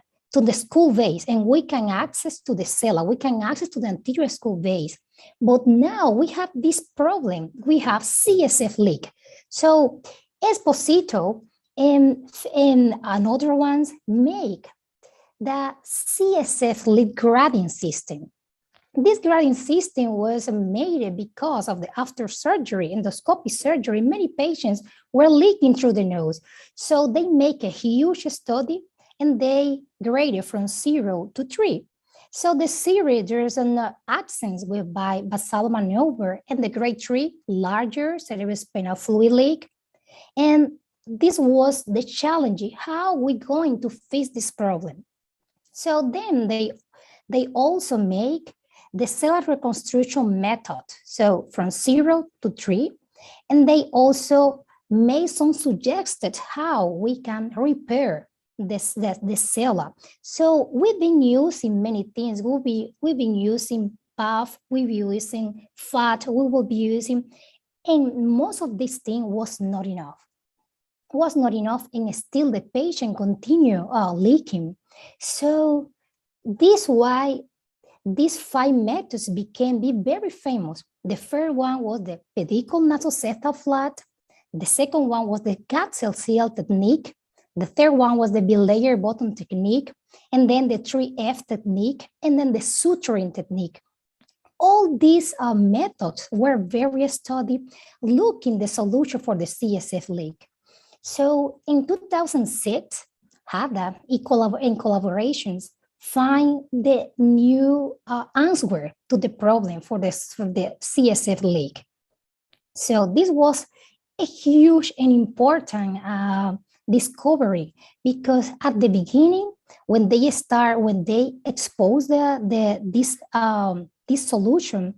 skull base, and we can access to the cella, we can access to the anterior skull base. But now we have this problem. We have CSF leak. So Esposito and other ones make the CSF leak grading system. This grading system was made because of the after surgery, endoscopic surgery, many patients were leaking through the nose. So they make a huge study and they graded from 0 to 3. So the series, there's an Acns by basal maneuver, and the grade 3, larger cerebrospinal fluid leak. And this was the challenge. How are we going to face this problem? So then they also make the cellular reconstruction method. So from 0 to 3, and they also made some suggested how we can repair the cell. So we've been using many things. We've been using puff, we've been using fat, we will be using, and most of this thing was not enough. Was not enough, and still the patient continue leaking. So this why these 5 methods became very famous. The first one was the pedicle nasoseptal flat. The second one was the Gatzel-Seal technique. The third one was the Belayer bottom technique, and then the 3F technique, and then the suturing technique. All these methods were very studied, looking the solution for the CSF leak. So in 2006, HADA in collaborations find the new answer to the problem for the CSF leak. So this was a huge and important discovery, because at the beginning, when they expose this solution,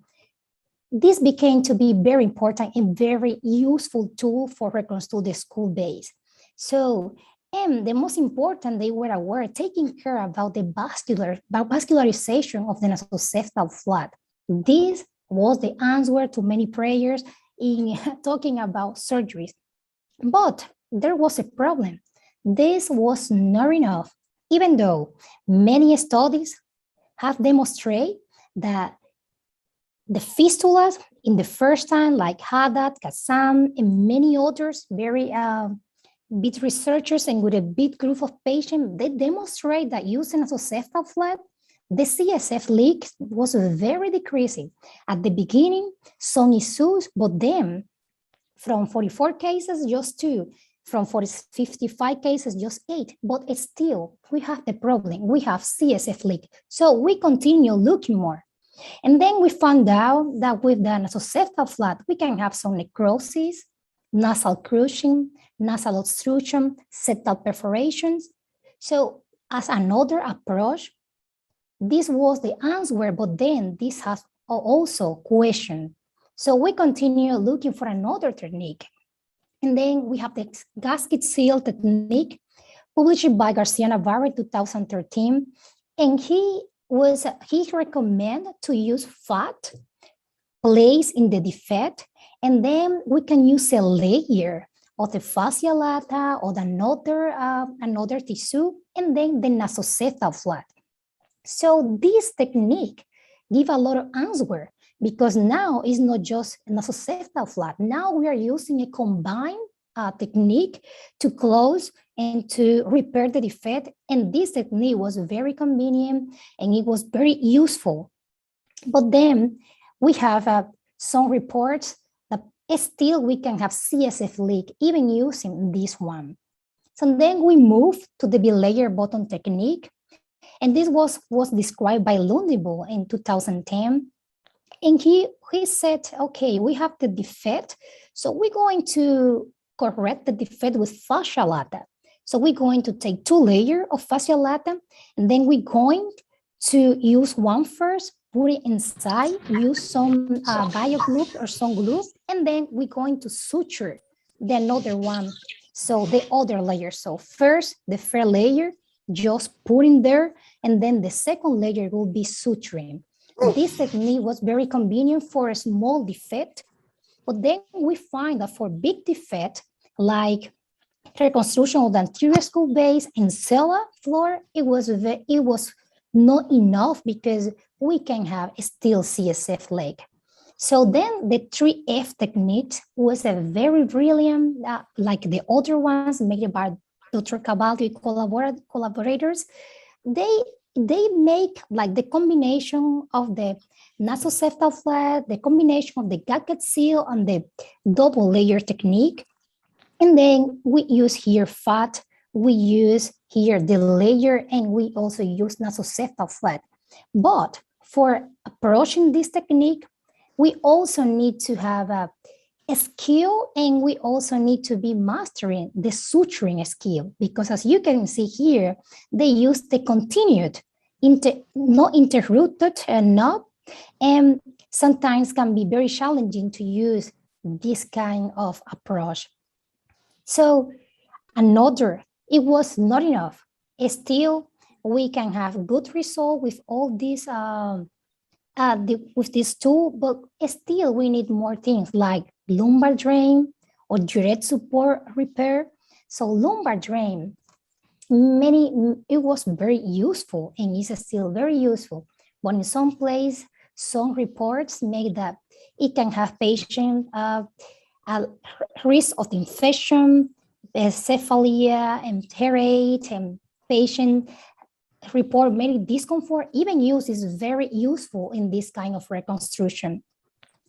this became to be very important and very useful tool for reconstruct the skull base. So, and the most important, they were aware, taking care about the vascularization of the nasoseptal flat. This was the answer to many prayers in talking about surgeries. But there was a problem. This was not enough, even though many studies have demonstrated that the fistulas in the first time, like Haddad, Kazan, and many others, very big researchers and with a big group of patients, they demonstrate that using nasoseptal flat, the CSF leak was very decreasing. At the beginning, some issues, but then from 44 cases, just 2. From 55 cases, just 8. But still, we have the problem. We have CSF leak. So we continue looking more. And then we found out that with the nasoseptal flat, we can have some necrosis, nasal crushing, nasal obstruction, septal perforations. So as another approach, this was the answer, but then this has also question. So we continue looking for another technique. And then we have the gasket seal technique published by Garcia Navarro in 2013. And he recommended to use fat placed in the defect, and then we can use a layer of the fascia lata or another tissue, and then the nasoceptal flat. So this technique gives a lot of answer, because now it's not just nasoceptal flat. Now we are using a combined technique to close and to repair the defect. And this technique was very convenient and it was very useful. But then we have some reports that still we can have CSF leak even using this one. So then we move to the Belayer button technique. And this was described by Lundebo in 2010. And he said, okay, we have the defect. So we're going to correct the defect with fascia lata. So we're going to take 2 layers of fascia lata, and then we're going to use one first, put it inside, use some bio-glue or some glue, and then we're going to suture the another one. So the other layer. So first, the first layer, just put in there, and then the second layer will be suturing. This technique was very convenient for a small defect, but then we find that for big defect, like reconstruction of the anterior skull base and sella floor, it was not enough because we can have still CSF leg. So then the 3F technique was a very brilliant, like the other ones made by Dr. Caballo and collaborators. They make like the combination of the nasoceptal flat, the combination of the gasket seal and the double layer technique. And then we use here fat, we use here the layer, and we also use nasoceptal flat. But for approaching this technique, we also need to have a skill, and we also need to be mastering the suturing skill, because as you can see here, they use the continued, not interrupted knob, and sometimes can be very challenging to use this kind of approach. So it was not enough. Still, we can have good result with all these with this tool, but still we need more things like lumbar drain or direct support repair. So lumbar drain, it was very useful and is still very useful. But in some place, some reports make that it can have patient risk of infection, cephalia, and terate, and patient report many discomfort. Even use is very useful in this kind of reconstruction.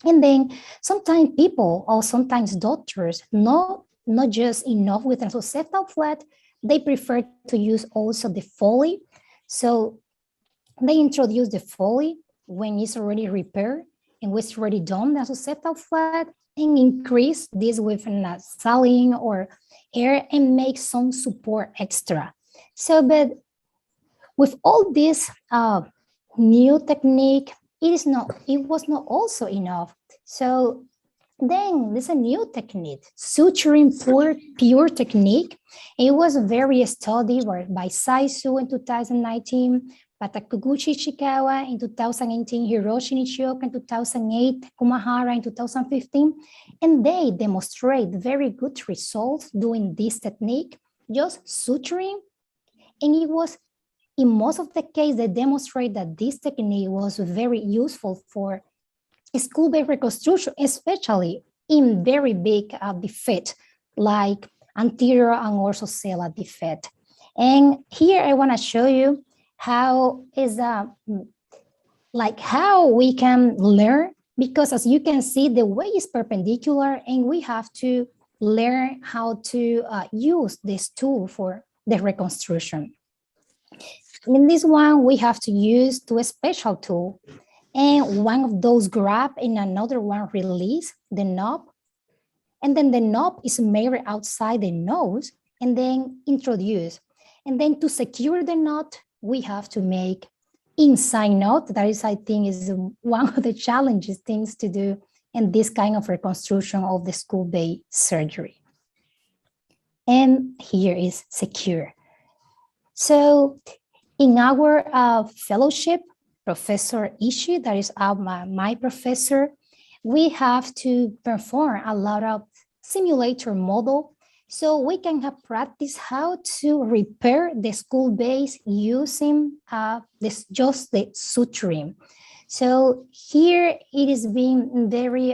And then sometimes people or sometimes doctors not just enough with nasoceptal flat, they prefer to use also the Foley. So they introduce the Foley when it's already repaired and it's already done, the nasoceptal flat, and increase this with saline or air and make some support extra. So, but with all this new technique, it was not also enough. So then there's a new technique, suturing for pure technique. It was very studied by Saisu in 2019, Patakuguchi Ishikawa in 2018, Hiroshi Nishioka in 2008, Kumahara in 2015, and they demonstrate very good results doing this technique, just suturing. And it was, in most of the case, they demonstrate that this technique was very useful for skull-based reconstruction, especially in very big defect, like anterior and also sella defect. And here I want to show you how we can learn, because as you can see, the way is perpendicular, and we have to learn how to use this tool for the reconstruction. In this one, we have to use two special tools, and one of those grab and another one release the knob. And then the knob is mirrored outside the nose and then introduce. And then to secure the knot, we have to make inside node. That is, I think, is one of the challenges things to do in this kind of reconstruction of the skull-based surgery. And here is secure. So in our fellowship, Professor Ishii, that is my professor, we have to perform a lot of simulator model so we can have practice how to repair the skull base using just the suturing. So here it is being very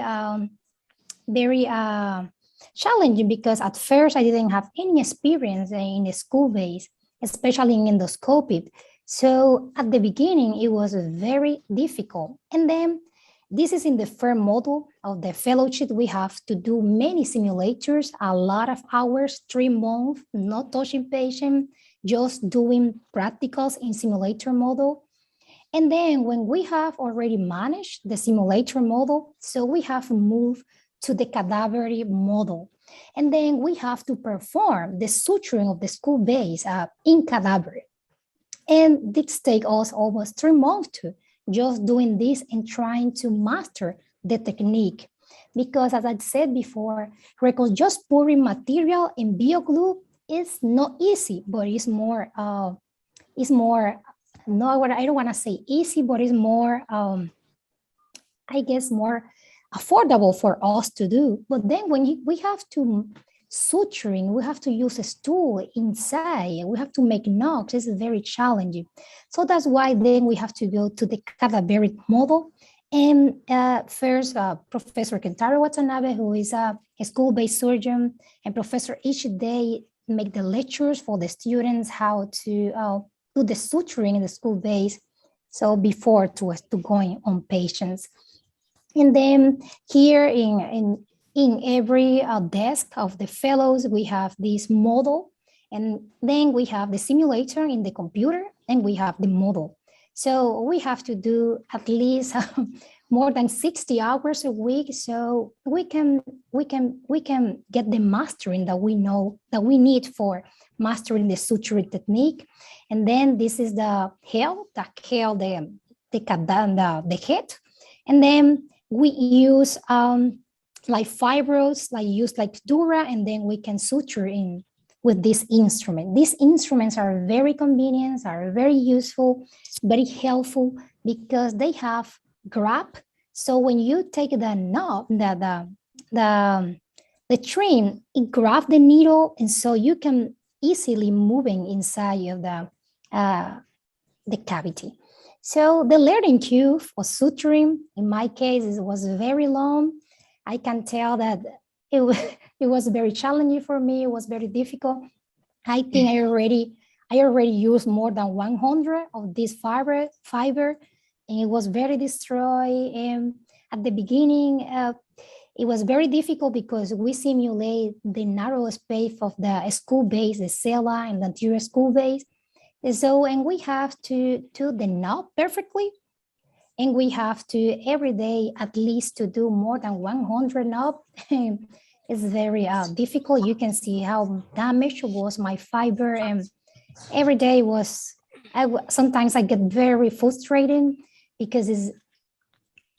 challenging because at first I didn't have any experience in the skull base, especially in endoscopy. So at the beginning, it was very difficult. And then this is in the first model of the fellowship. We have to do many simulators, a lot of hours, 3 months, not touching patient, just doing practicals in simulator model. And then when we have already managed the simulator model, so we have moved to the cadaver model. And then we have to perform the suturing of the skull base in cadaver. And this takes us almost 3 months to just doing this and trying to master the technique. Because as I said before, just pouring material in BioGlue is not easy, but it's more, I don't want to say easy, but it's more, I guess, more affordable for us to do. But then when we have to suturing, we have to use a stool inside, we have to make knocks. This is very challenging. So that's why then we have to go to the cadaveric model. And first, Professor Kentaro Watanabe, who is a school-based surgeon, and Professor Ishii, they make the lectures for the students how to do the suturing in the school base. So before to going on patients. And then here in every desk of the fellows, we have this model, and then we have the simulator in the computer, and we have the model. So we have to do at least more than 60 hours a week, so we can get the mastering that we know that we need for mastering the suturing technique. And then this is the head, the head, and then we use like fibros, like Dura, and then we can suture in with this instrument. These instruments are very convenient, are very useful, very helpful because they have grab. So when you take the knob, the trim, it grabs the needle, and so you can easily moving inside of the cavity. So the learning curve for suturing, in my case, it was very long. I can tell that it was very challenging for me. It was very difficult. I think I already used more than 100 of this fiber, and it was very destroyed. And at the beginning, it was very difficult because we simulate the narrow space of the skull base, the sella and the anterior skull base. And we have to do the knob perfectly. And we have to every day at least to do more than 100 knob. It's very difficult. You can see how damaged was my fiber, and every day sometimes I get very frustrated because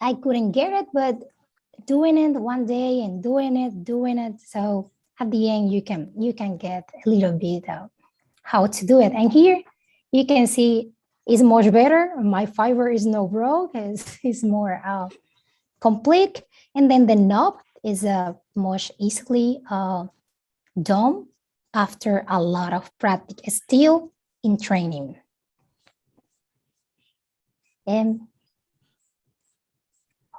I couldn't get it, but doing it one day and doing it. So at the end, you can get a little bit of how to do it. And here you can see it's much better. My fiber is no broke, it's more complete. And then the knob is much easily done after a lot of practice, still in training. And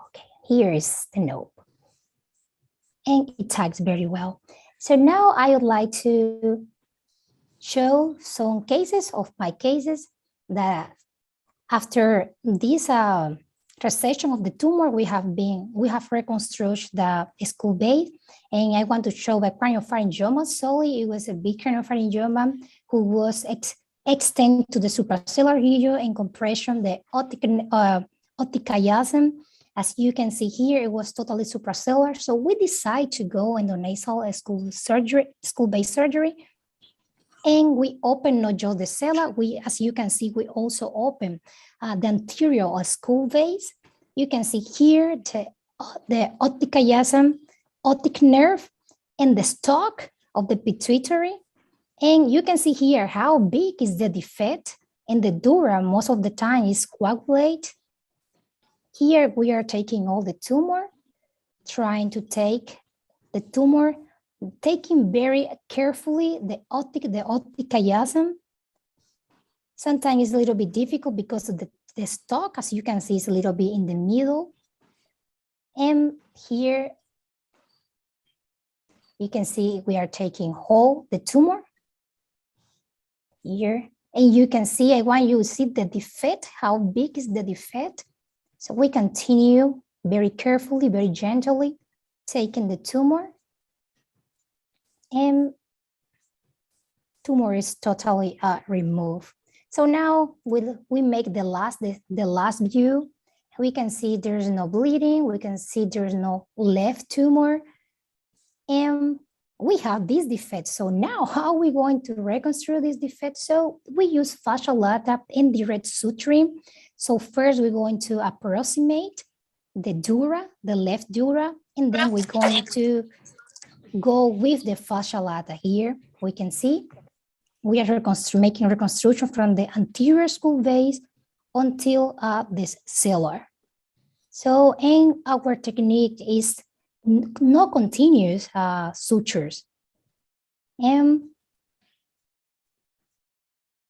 okay, here is the knob. And it tags very well. So now I would like to show some cases of my cases that after this resection of the tumor, we have reconstructed the skull base, and I want to show a craniopharyngioma solely. It was a big craniopharyngioma who was extended to the suprasellar region and compression, the optic chiasm. As you can see here, it was totally suprasellar. So we decided to go endonasal skull-based surgery. And we open not just the cella, as you can see, we also open the anterior or skull base. You can see here the optic chiasm, optic nerve, and the stalk of the pituitary. And you can see here how big is the defect, and the dura most of the time is coagulate. Here we are taking all the tumor, trying to take the tumor, taking very carefully the optic chiasm. Sometimes it's a little bit difficult because of the stalk, as you can see, is a little bit in the middle. And here you can see we are taking whole the tumor here. And you can see, I want you to see the defect, how big is the defect. So we continue very carefully, very gently, taking the tumor. And tumor is totally removed. So now we make the last view. We can see there's no bleeding. We can see there's no left tumor. And we have this defect. So now how are we going to reconstruct this defect? So we use fascial lata and direct suturing. So first we're going to approximate the dura, the left dura, and then we're going to go with the fascial lata here. We can see we are making reconstruction from the anterior skull base until this cellar. So, and our technique is no continuous sutures. And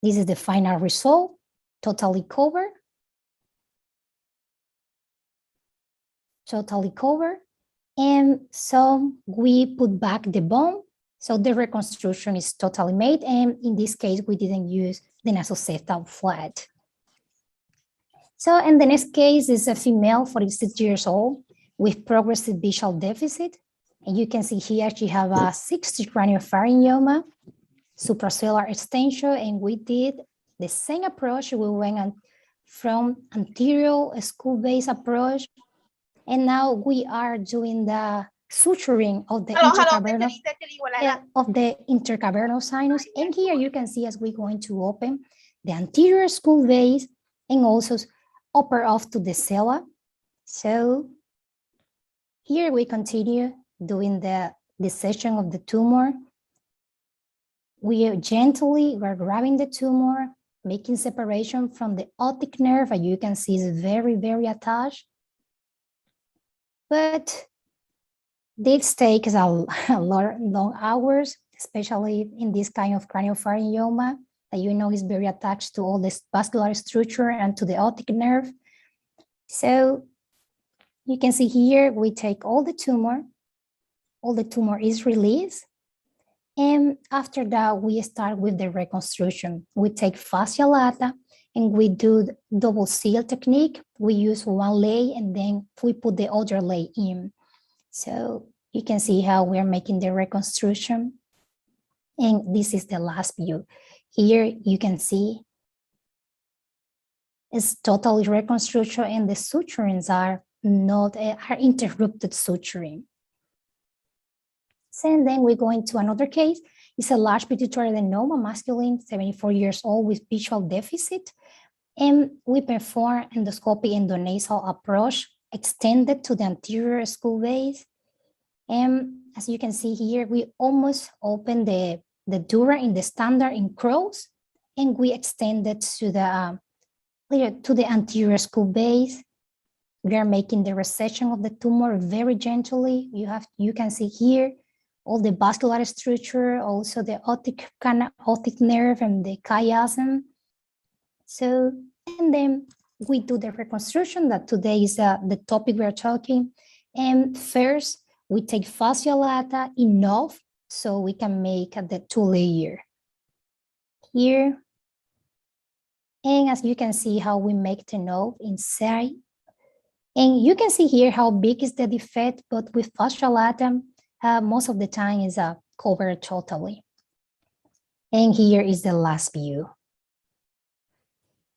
this is the final result, totally covered. Totally covered. And so we put back the bone. So the reconstruction is totally made. And in this case, we didn't use the nasoseptal flat. So in the next case is a female, 46 years old, with progressive visual deficit. And you can see here she have a 60 craniopharyngioma, supracellular extension, and we did the same approach. We went on from anterior skull base approach, and now we are doing the suturing of the intercavernous sinus. And here you can see as we're going to open the anterior skull base and also upper off to the cella. So here we continue doing the dissection of the tumor. We're grabbing the tumor, making separation from the optic nerve. As you can see, it's very, very attached. But this takes a long hours, especially in this kind of craniopharyngioma that you know is very attached to all this vascular structure and to the optic nerve. So you can see here, we take all the tumor is released. And after that, we start with the reconstruction. We take fascial lata and we do double seal technique. We use one lay and then we put the other lay in. So you can see how we're making the reconstruction. And this is the last view. Here you can see it's totally reconstruction and the suturings are interrupted suturing. And then we go into another case. It's a large pituitary adenoma, masculine, 74 years old with visual deficit. And we perform endoscopy endonasal approach extended to the anterior skull base. And as you can see here, we almost open the dura in the standard in crows, and we extended to the anterior skull base. We are making the resection of the tumor very gently. You can see here all the vascular structure, also the optic nerve and the chiasm. So, and then we do the reconstruction that today is the topic we're talking. And first, we take fascial lata enough so we can make the 2-layer here. And as you can see how we make the node inside. And you can see here how big is the defect, but with fascial lata, most of the time is covered totally. And here is the last view.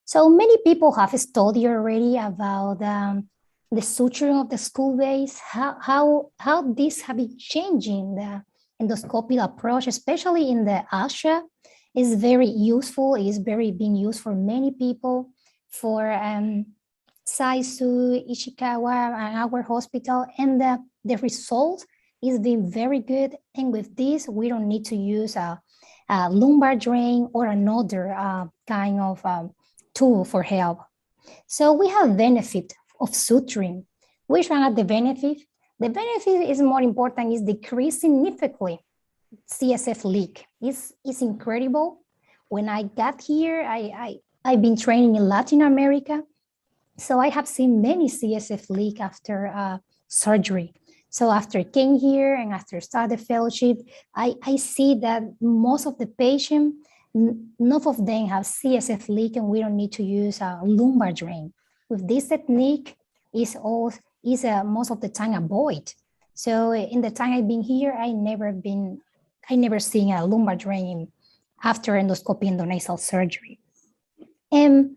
So many people have studied already about the suturing of the skull base, how this have been changing the endoscopic approach, especially in the Asia is very useful. It is being used for many people, for Saizu, Ishikawa, and our hospital, and the result is being very good. And with this, we don't need to use a lumbar drain or another kind of tool for help. So we have benefit of suturing. Which one are the benefit? The benefit is more important, is decrease significantly CSF leak. It's incredible. When I got here, I've been training in Latin America. So I have seen many CSF leak after surgery. So after I came here and after started fellowship, I see that most of the patients, none of them have CSF leak, and we don't need to use a lumbar drain. With this technique, is most of the time avoid. So in the time I've been here, I never seen a lumbar drain after endoscopy endonasal surgery. And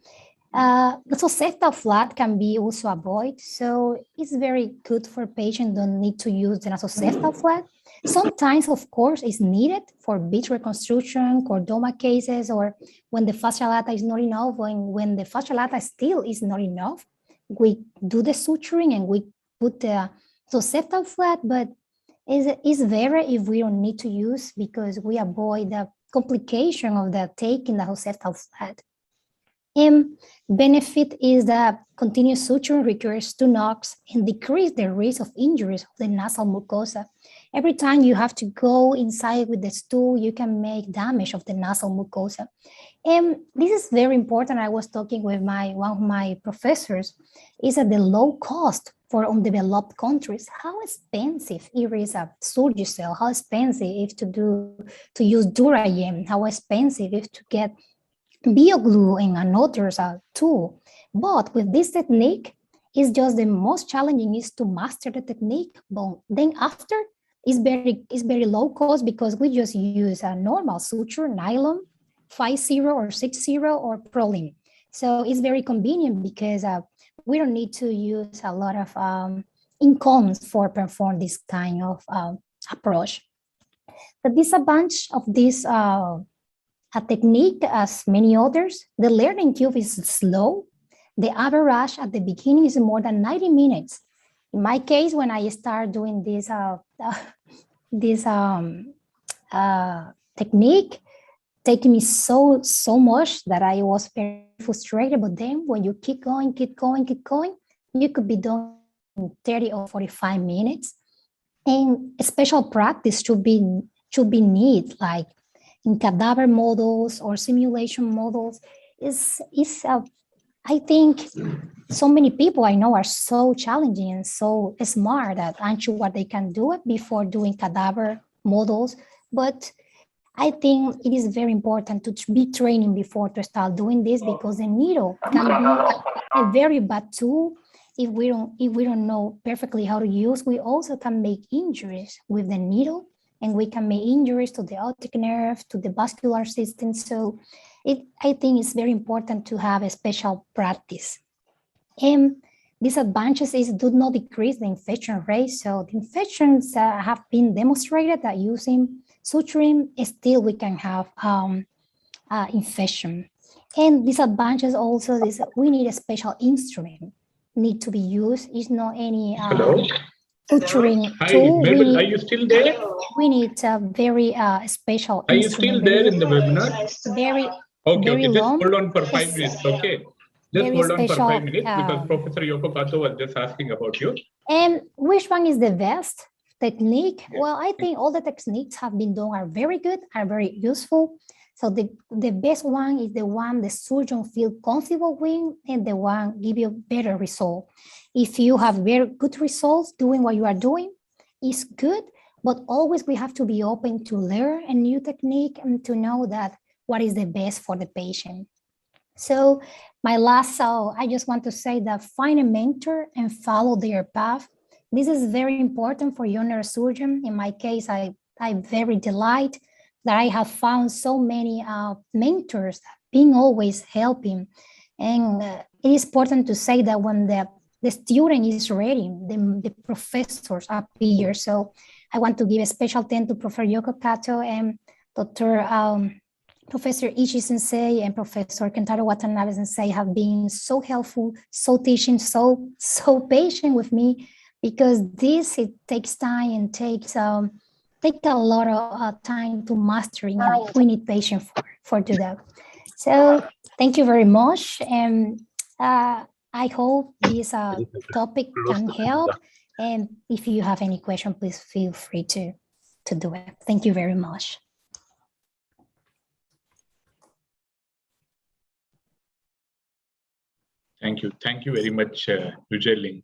the septal flap can be also avoided. So it's very good for patients don't need to use the nasoseptal flap. Sometimes, of course, it's needed for beach reconstruction, chordoma cases, or when the fascia lata is not enough, when the fascia lata still is not enough, we do the suturing and we put the septal flap, but it's better if we don't need to use, because we avoid the complication of the taking the septal flap. And benefit is that continuous suturing requires 2 knocks and decrease the risk of injuries of the nasal mucosa. Every time you have to go inside with the stool, you can make damage of the nasal mucosa. And this is very important. I was talking with one of my professors, is that the low cost for undeveloped countries, how expensive it is a Surgicel, how expensive it is to use Dura, how expensive it is to get BioGlue and another tool. But with this technique, it's just the most challenging is to master the technique. But then after, it's very low cost, because we just use a normal suture, nylon, 5-0 or 6-0 or Prolene. So it's very convenient because we don't need to use a lot of incomes for perform this kind of approach. The disadvantage of this a technique, as many others, the learning curve is slow. The average at the beginning is more than 90 minutes. In my case, when I start doing this technique, taking me so much that I was very frustrated. But then when you keep going, you could be done in 30 or 45 minutes. And special practice should be needed, like in cadaver models or simulation models. I think so many people I know are so challenging and so smart that I'm sure they can do it before doing cadaver models. But I think it is very important to be training before to start doing this, because the needle can be a very bad tool. If we don't know perfectly how to use, we also can make injuries with the needle, and we can make injuries to the optic nerve, to the vascular system. So I think it's very important to have a special practice. And disadvantages is do not decrease the infection rate. So the infections have been demonstrated that using suturing, still we can have infection. And disadvantages also is we need a special instrument need to be used. It's not any suturing tool.
Hi, Mabel, are you still there?
We need a very special
Are you
instrument.
still there in the webinar?
Very
Okay, just
long.
hold on for 5 minutes, okay? Just hold on for 5 minutes, because Professor Yoko Kato was just asking about you.
And which one is the best technique? Yes. Well, I think all the techniques have been done are very good, are very useful. So the best one is the one the surgeon feel comfortable with, and the one give you better result. If you have very good results doing what you are doing, it's good, but always we have to be open to learn a new technique and to know that what is the best for the patient. So my last, I just want to say that find a mentor and follow their path. This is very important for young neurosurgeon. In my case, I'm very delighted that I have found so many mentors being always helping. And it is important to say that when the student is ready, the professors appear. So I want to give a special thanks to Professor Yoko Kato and Dr. Professor Ichi Sensei and Professor Kentaro Watanabe Sensei have been so helpful, so teaching, so patient with me, because it takes time and takes a lot of time to mastering, and we need patience for do that. So thank you very much, and I hope this topic can help. And if you have any question, please feel free to do it. Thank you very much.
Thank you very much, Ujerling.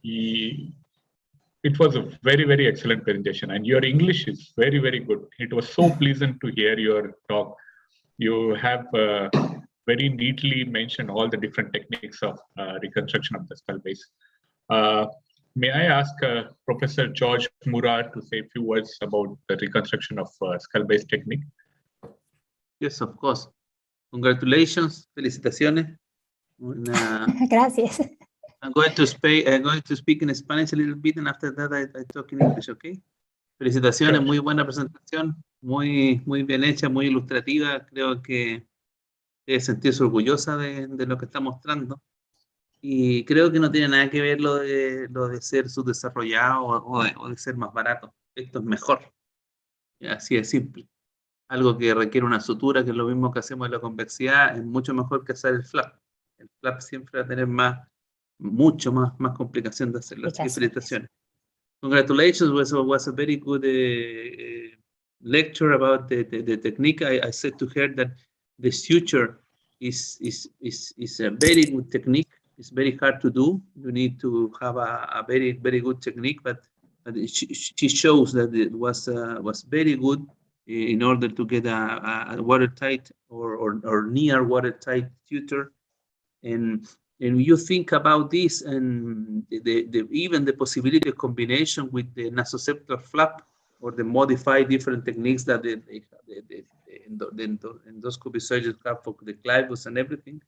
It was a very, very excellent presentation, and your English is very, very good. It was so pleasant to hear your talk. You have very neatly mentioned all the different techniques of reconstruction of the skull base. May I ask Professor George Mura to say a few words about the reconstruction of skull base technique?
Yes, of course. Congratulations, felicitaciones.
Gracias.
I'm going to speak in Spanish a little bit, and after that I talk in English, okay? Felicitaciones, muy buena presentación, muy bien hecha, muy ilustrativa. Creo que debe sentirse orgullosa de lo que está mostrando. Y creo que no tiene nada que ver lo de ser subdesarrollado o de ser más barato. Esto es mejor. Así de simple. Algo que requiere una sutura, que es lo mismo que hacemos en la convexidad, es mucho mejor que hacer el flap. El flap siempre va a tener mucho más complicación de hacerlo. Así que felicitaciones. Congratulations, was a very good lecture about the technique. I said to her that the suture is a very good technique. It's very hard to do. You need to have a very, very good technique, but she shows that it was very good in order to get a watertight or near watertight suture. And you think about this, and even the possibility of combination with the nasoseptal flap or the modified different techniques that the endoscopy surgeons have for the clivus and everything.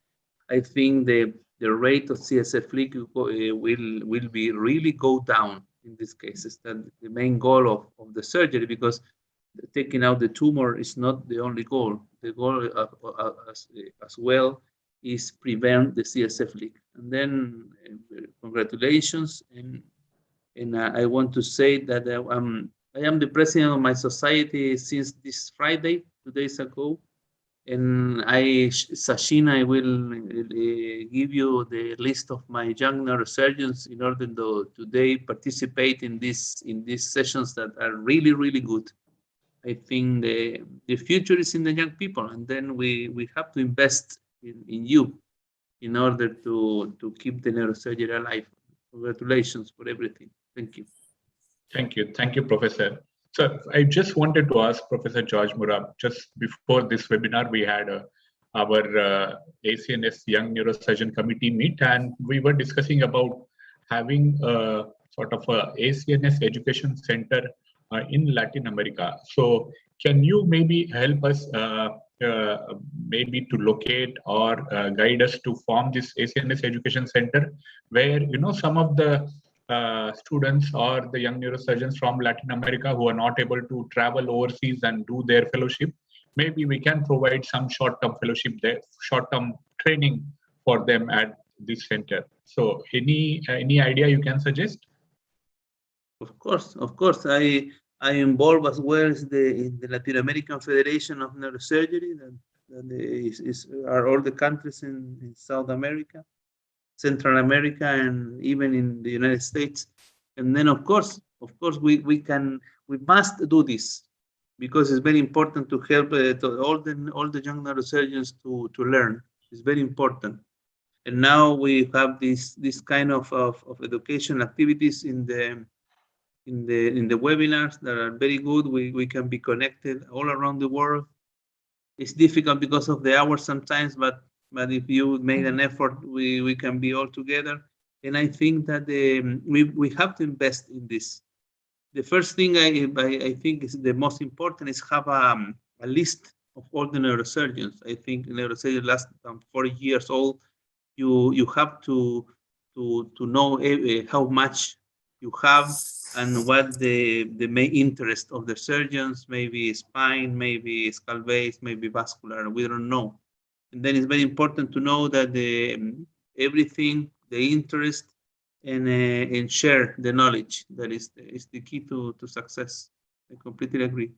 I think the rate of CSF leak will be really go down in these cases. That the main goal of the surgery, because taking out the tumor is not the only goal. The goal as well is prevent the CSF leak. And then congratulations, and I want to say that I am the president of my society since this Friday, 2 days ago, and Sashina, I will give you the list of my young neurosurgeons in order to today participate in these sessions that are really, really good. I think the future is in the young people, and then we have to invest in you in order to keep the neurosurgery alive. Congratulations for everything. Thank you.
Thank you, Professor. So I just wanted to ask Professor George Mura, just before this webinar, we had our ACNS Young Neurosurgeon Committee meet, and we were discussing about having a sort of a ACNS education center in Latin America. So can you maybe help us maybe to locate or guide us to form this ACNS education center, where some of the students or the young neurosurgeons from Latin America who are not able to travel overseas and do their fellowship, maybe we can provide some short-term fellowship there, short-term training for them at this center. So any idea you can suggest?
Of course. I am involved as well as in the Latin American Federation of Neurosurgery, that are all the countries in South America, Central America, and even in the United States. And then of course we must do this, because it's very important to help all the young neurosurgeons to learn. It's very important. And now we have this kind of education activities in the webinars that are very good. We can be connected all around the world. It's difficult because of the hours sometimes, but if you make an effort, we can be all together. And I think that we have to invest in this. The first thing I think is the most important is have a list of all the neurosurgeons. I think neurosurgeons last 40 years old. You have to know how much you have, and what the main interest of the surgeons, maybe spine, maybe skull base, maybe vascular, we don't know. And then it's very important to know that everything, the interest, and share the knowledge. That is the key to success. I completely agree.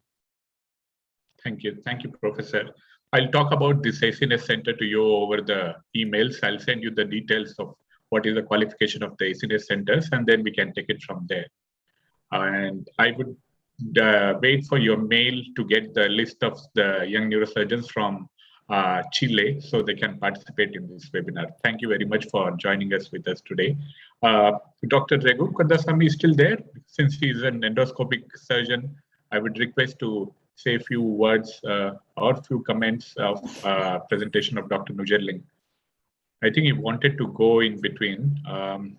Thank you, Professor. I'll talk about this ACNS Center to you over the emails. I'll send you the details of what is the qualification of the ACNS centers, and then we can take it from there. And I would wait for your mail to get the list of the young neurosurgeons from Chile, so they can participate in this webinar. Thank you very much for joining us with us today. Dr. Raghu Kandasamy is still there. Since he is an endoscopic surgeon, I would request to say a few words or few comments of presentation of Dr. Nujerling. I think he wanted to go in between.
Hi,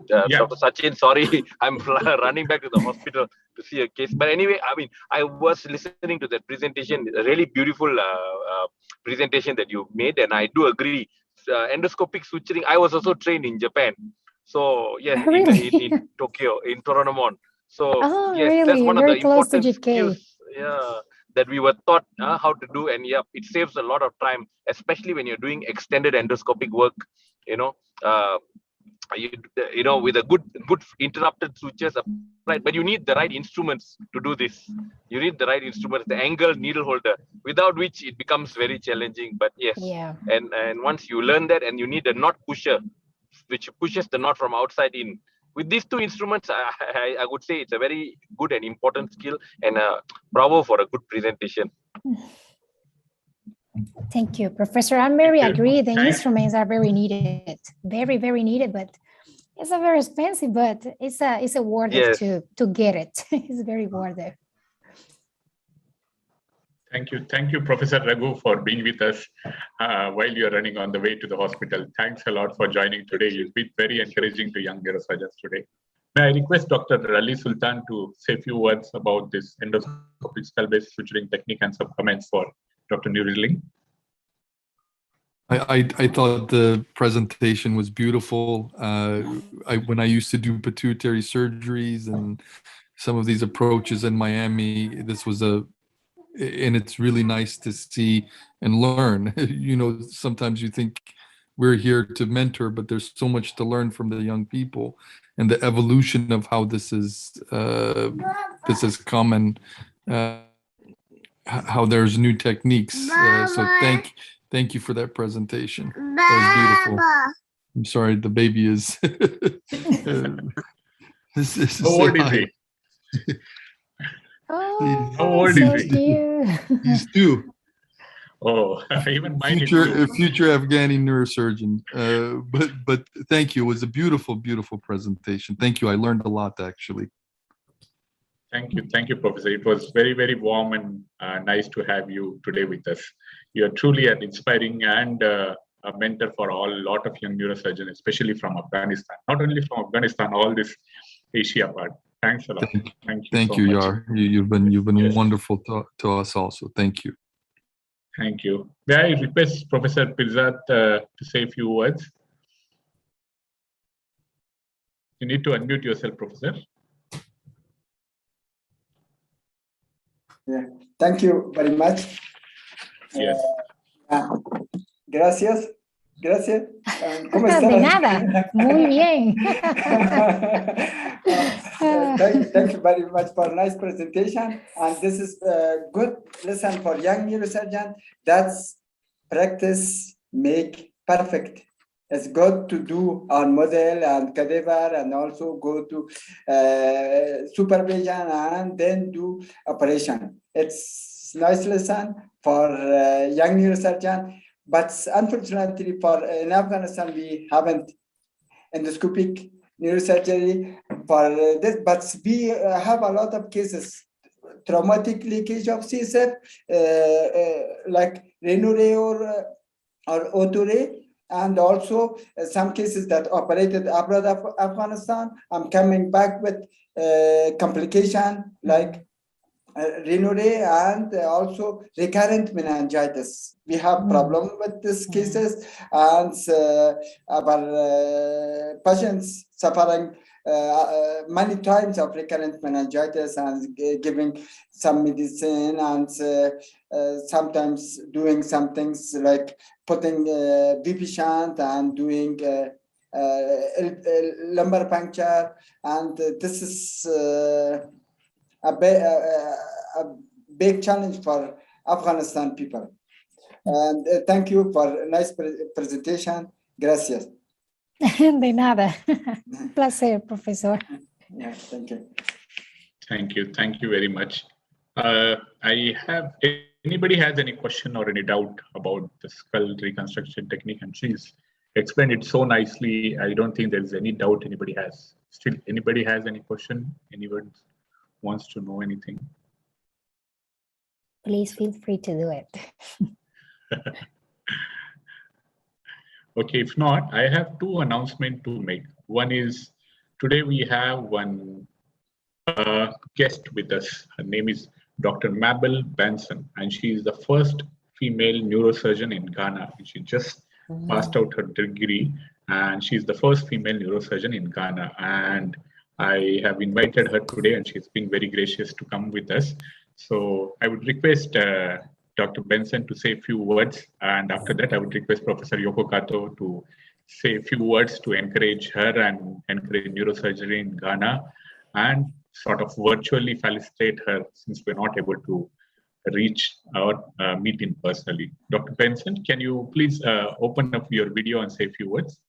Dr. Sachin. Sorry, I'm running back to the hospital to see a case. But anyway, I mean, I was listening to that presentation, a really beautiful presentation that you made, and I do agree. Endoscopic suturing, I was also trained in Japan. So, yeah, in Tokyo, in Toranomon. So, yes,
really?
that's one of the
Close to
important
JK.
skills that we were taught how to do. And yeah, it saves a lot of time, especially when you're doing extended endoscopic work, you know, with a good interrupted sutures, right? But you need the right instruments to do this. You need the right instruments, the angle needle holder, without which it becomes very challenging. But yes, and once you learn that, and you need a knot pusher, which pushes the knot from outside in. With these two instruments, I would say it's a very good and important skill, and bravo for a good presentation.
Thank you, Professor. I very agree. The instruments are very needed, very, very needed, but it's a very expensive, but it's a worth it to get it. It's very worth it.
Thank you, Professor Raghu, for being with us while you're running on the way to the hospital. Thanks a lot for joining today. You've been very encouraging to young neurosurgeons today. May I request Dr. Ali Sultan to say a few words about this endoscopic skull-based suturing technique and some comments for Dr. Nujerling.
I thought the presentation was beautiful. When I used to do pituitary surgeries and some of these approaches in Miami, this was and it's really nice to see and learn. You know, sometimes you think we're here to mentor, but there's so much to learn from the young people and the evolution of how this has come and how there's new techniques. So thank you for that presentation. That was beautiful. I'm sorry, the baby is.
How old is he? How old is he?
He's 2.
Oh, even mine
future Afghani neurosurgeon. But thank you. It was a beautiful, beautiful presentation. Thank you. I learned a lot, actually.
Thank you, Professor. It was very, very warm and nice to have you today with us. You are truly an inspiring and a mentor for a lot of young neurosurgeons, especially from Afghanistan. Not only from Afghanistan, all this Asia part. Thanks a lot.
Thank you, Yar. You've been wonderful to us also. Thank you.
Thank you. May I request Professor Pirzat to say a few words? You need to unmute yourself, Professor.
Yeah. Thank you very much.
Yes.
Gracias. ¿Cómo estás?
De nada. Muy bien.
Thank you very much for a nice presentation. And this is a good lesson for young neurosurgeon. That's practice make perfect. It's good to do on model and cadaver and also go to supervision and then do operation. It's nice lesson for young neurosurgeon. But unfortunately, in Afghanistan, we haven't endoscopic neurosurgery for this. But we have a lot of cases, traumatic leakage of CSF, like Renure or Oture, and also some cases that operated abroad of Afghanistan. I'm coming back with complication like Renure and also recurrent meningitis. We have problem with these cases, and our patients suffering many types of recurrent meningitis and giving some medicine and sometimes doing some things like putting BP shunt and doing lumbar puncture, and this is a big challenge for Afghanistan people. And thank you for a nice presentation. Gracias.
De nada. Placer, professor.
Yeah, thank you.
Thank you. Thank you very much. Anybody has any question or any doubt about the skull reconstruction technique? And she's explained it so nicely. I don't think there's any doubt anybody has. Still, anybody has any question? Anyone wants to know anything?
Please feel free to do it.
Okay, if not, I have two announcements to make. One is today we have one guest with us. Her name is Dr. Mabel Benson, and she is the first female neurosurgeon in Ghana. She just passed out her degree, and she's the first female neurosurgeon in Ghana. And I have invited her today, and she's been very gracious to come with us. So I would request Dr. Benson to say a few words, and after that I would request Professor Yoko Kato to say a few words to encourage her and encourage neurosurgery in Ghana, and sort of virtually felicitate her since we're not able to reach or meet in personally. Dr. Benson, can you please open up your video and say a few words?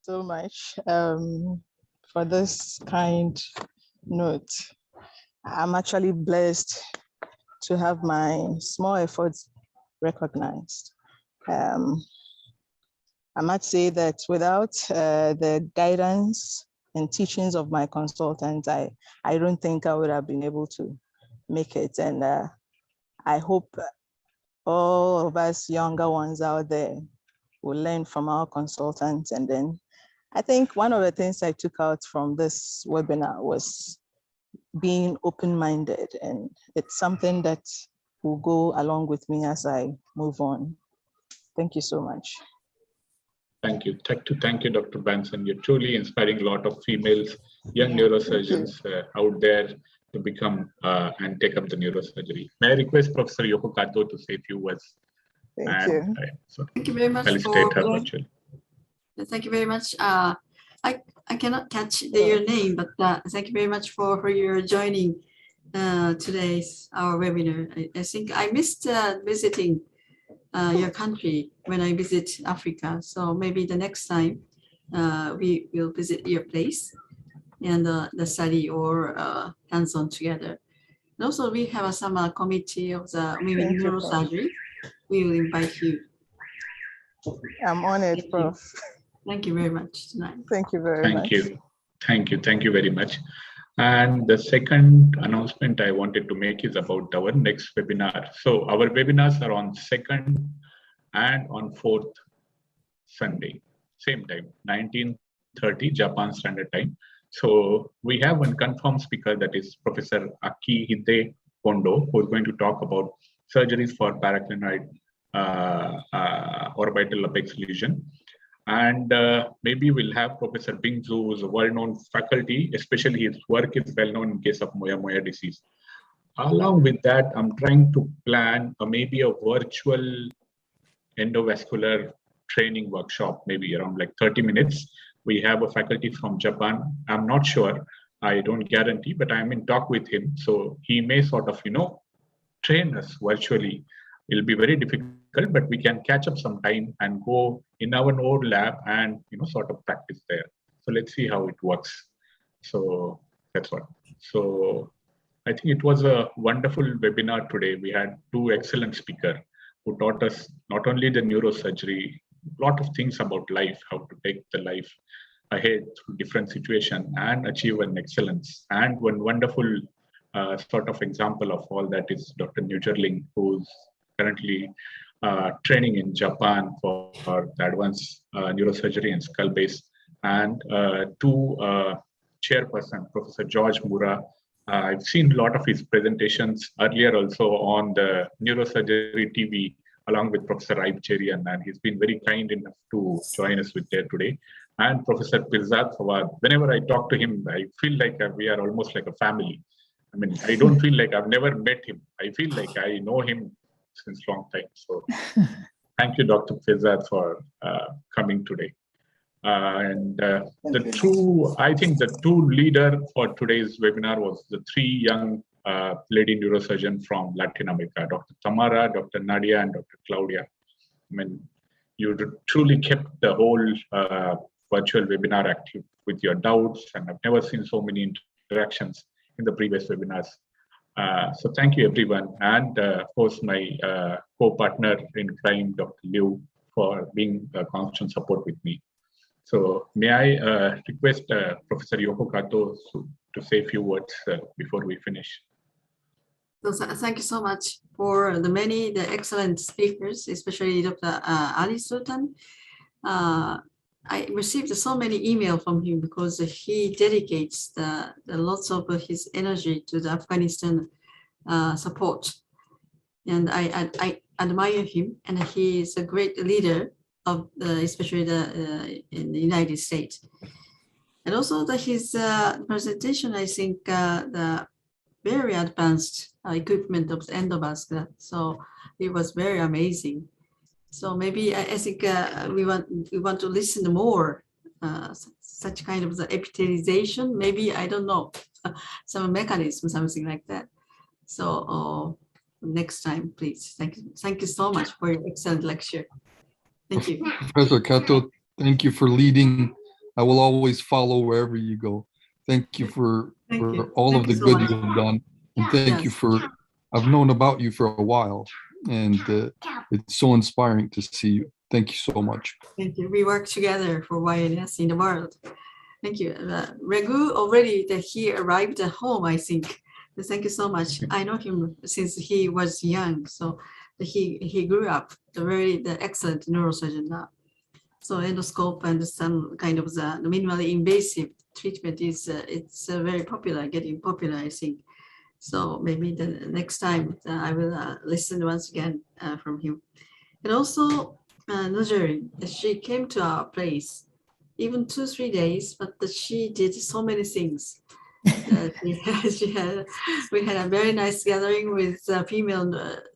So much for this kind note. I'm actually blessed to have my small efforts recognized. I might say that without the guidance and teachings of my consultants, I don't think I would have been able to make it. And I hope all of us younger ones out there will learn from our consultants. And then I think one of the things I took out from this webinar was being open-minded, and it's something that will go along with me as I move on. Thank you so much.
Thank you. Thank you, Dr. Benson. You're truly inspiring a lot of females, young neurosurgeons out there to become and take up the neurosurgery. May I request Professor Yoko Kato to say a few words?
Thank you.
Thank you very much. Thank you very much. I cannot catch your name, but thank you very much for your joining today's our webinar. I think I missed visiting your country when I visit Africa. So maybe the next time we will visit your place and the study or hands-on together. And also we have some committee of the women neurosurgery. We will invite you.
I'm honored, Prof.
Thank you very much tonight.
Thank you very much.
Thank you. Thank you. Thank you very much. And the second announcement I wanted to make is about our next webinar. So our webinars are on 2nd and on 4th Sunday, same time, 19:30 Japan Standard Time. So we have one confirmed speaker, that is Professor Akihide Kondo, who is going to talk about surgeries for paraclinoid orbital apex lesion. And maybe we'll have Professor Bing Zhu, who's a well-known faculty, especially his work is well-known in case of Moyamoya disease. Along with that, I'm trying to plan maybe a virtual endovascular training workshop, maybe around like 30 minutes. We have a faculty from Japan. I'm not sure, I don't guarantee, but I'm in talk with him. So he may sort of, train us virtually. It'll be very difficult, but we can catch up some time and go in our own lab and sort of practice there. So let's see how it works. So that's what. So I think it was a wonderful webinar today. We had two excellent speakers who taught us not only the neurosurgery, a lot of things about life, how to take the life ahead through different situations and achieve an excellence. And one wonderful sort of example of all that is Dr. Nujerling, who's currently training in Japan for the advanced neurosurgery and skull base, and two chairperson, Professor George Mura. I've seen a lot of his presentations earlier also on the neurosurgery TV along with Professor Aibcherian, and he's been very kind enough to join us with there today. And Professor Pirzad Fawad. Whenever I talk to him, I feel like we are almost like a family. I mean, I don't feel like I've never met him. I feel like I know him since long time. So thank you, Dr. Pirzad, for coming today. I think the true leader for today's webinar was the three young lady neurosurgeons from Latin America, Dr. Tamara, Dr. Nadia, and Dr. Claudia. I mean, you truly kept the whole virtual webinar active with your doubts, and I've never seen so many interactions in the previous webinars. So thank you, everyone. And of course, my co-partner in crime, Dr. Liu, for being a constant support with me. So may I request Professor Yoko Kato to say a few words before we finish.
So thank you so much for the excellent speakers, especially Dr. Ali Sultan. I received so many emails from him because he dedicates the lots of his energy to the Afghanistan support. And I admire him, and he is a great leader of especially in the United States. And also his presentation, I think the very advanced equipment of the endovascular. So it was very amazing. So maybe I think we want to listen more such kind of the epithelialization. Maybe I don't know some mechanism, something like that. So next time, please. Thank you so much for your excellent lecture. Thank you.
Professor Kato, thank you for leading. I will always follow wherever you go. Thank you for all of the good you have done. And thank you for, I've known about you for a while, and it's so inspiring to see you. Thank you so much.
Thank you. We work together for YNS in the world. Thank you. Regu already he arrived at home, I think. Thank you so much. I know him since he was young, so he grew up the excellent neurosurgeon now. So endoscope and some kind of the minimally invasive treatment is it's very popular, getting popular, I think. So maybe the next time I will listen once again from him. And also Nurjari, she came to our place even 2-3 days, but she did so many things. We had a very nice gathering with female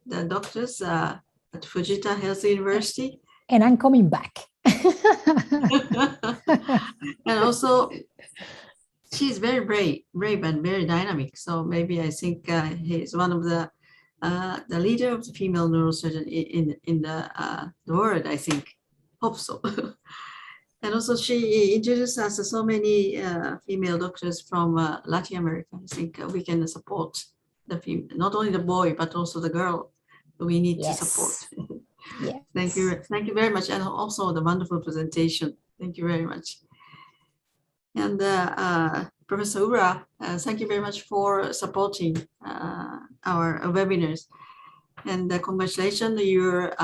doctors at Fujita Health University.
And I'm coming back.
And also, she's very brave and very dynamic. So maybe I think he's one of the leader of the female neurosurgeon in the world, I think. Hope so. And also she introduced us to so many female doctors from Latin America. I think we can support the female, not only the boy, but also the girl we need to support.
Yes.
Thank you very much. And also the wonderful presentation. Thank you very much. And Professor Ura, thank you very much for supporting our webinars. And congratulations on your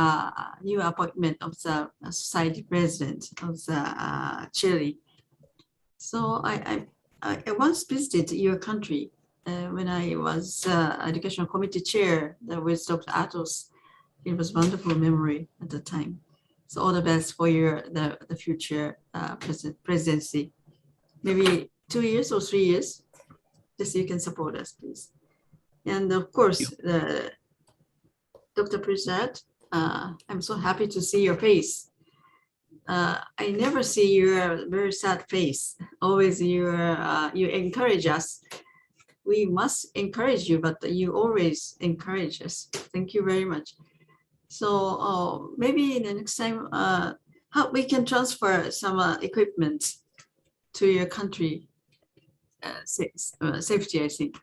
new appointment of the society president of the Chile. So I once visited your country when I was educational committee chair with Dr. Atos. It was wonderful memory at the time. So all the best for the future presidency. Maybe 2 years or 3 years, just so you can support us, please. And of course, Dr. Pirzad, I'm so happy to see your face. I never see your very sad face. Always you encourage us. We must encourage you, but you always encourage us. Thank you very much. So maybe the next time, how we can transfer some equipment to your country safety, I think.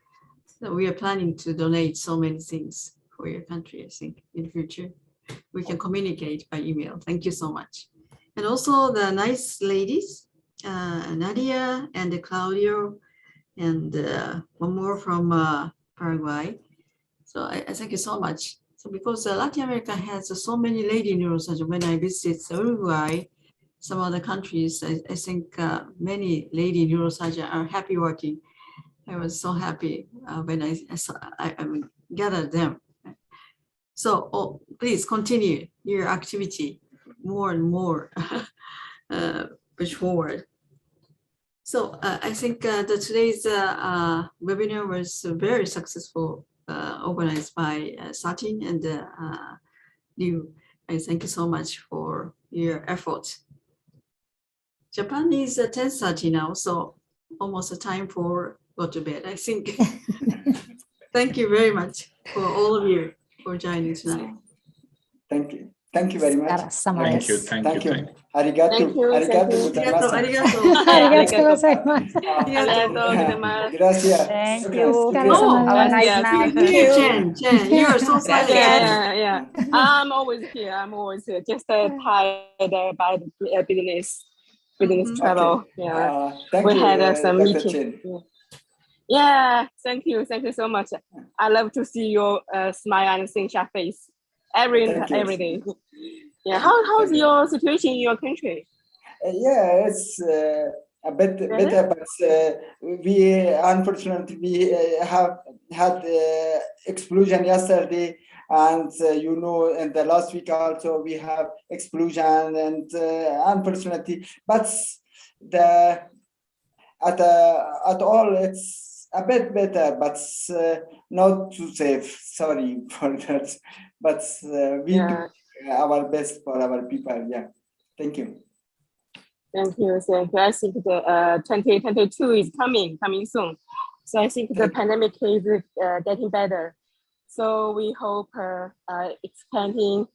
So we are planning to donate so many things for your country, I think, in the future. We can communicate by email. Thank you so much. And also the nice ladies, Nadia and Claudio, and one more from Paraguay. So I thank you so much. So because Latin America has so many lady neurosurgeons, when I visited Uruguay, some other countries, I think many lady neurosurgeons are happy working. I was so happy when I gathered them. So please continue your activity more and more, push forward. So I think that today's webinar was very successful, organized by Sachin and Liu. I thank you so much for your effort. Japan is 10:30 now, so almost a time for go to bed, I think. Thank you very much for all of you for joining tonight.
Thank you. Thank you very much.
Thank you. Thank you.
Arigato.
Thank you.
Arigato
Arigato,
gozaimasu.
arigato.
Gracias.
Thank you.
Oh,
Have a nice night.
Chen, you are so silent.
Yeah. I'm always here. Just tired by the business travel. Yeah.
Thank
we
you,
had some
Dr.
meeting.
Chen.
Yeah. Thank you so much. I love to see your smile and sunshine face every day. Yeah. How's your situation in your country?
Yeah, it's a bit better, but we unfortunately have had explosion yesterday, and you know, in the last week also we have explosion, and unfortunately, but at all it's a bit better, but not too safe. Sorry for that, but we do our best for our people. Yeah, thank you.
Thank you. I think the 2022 is coming soon. So I think the pandemic is getting better. So we hope expanding,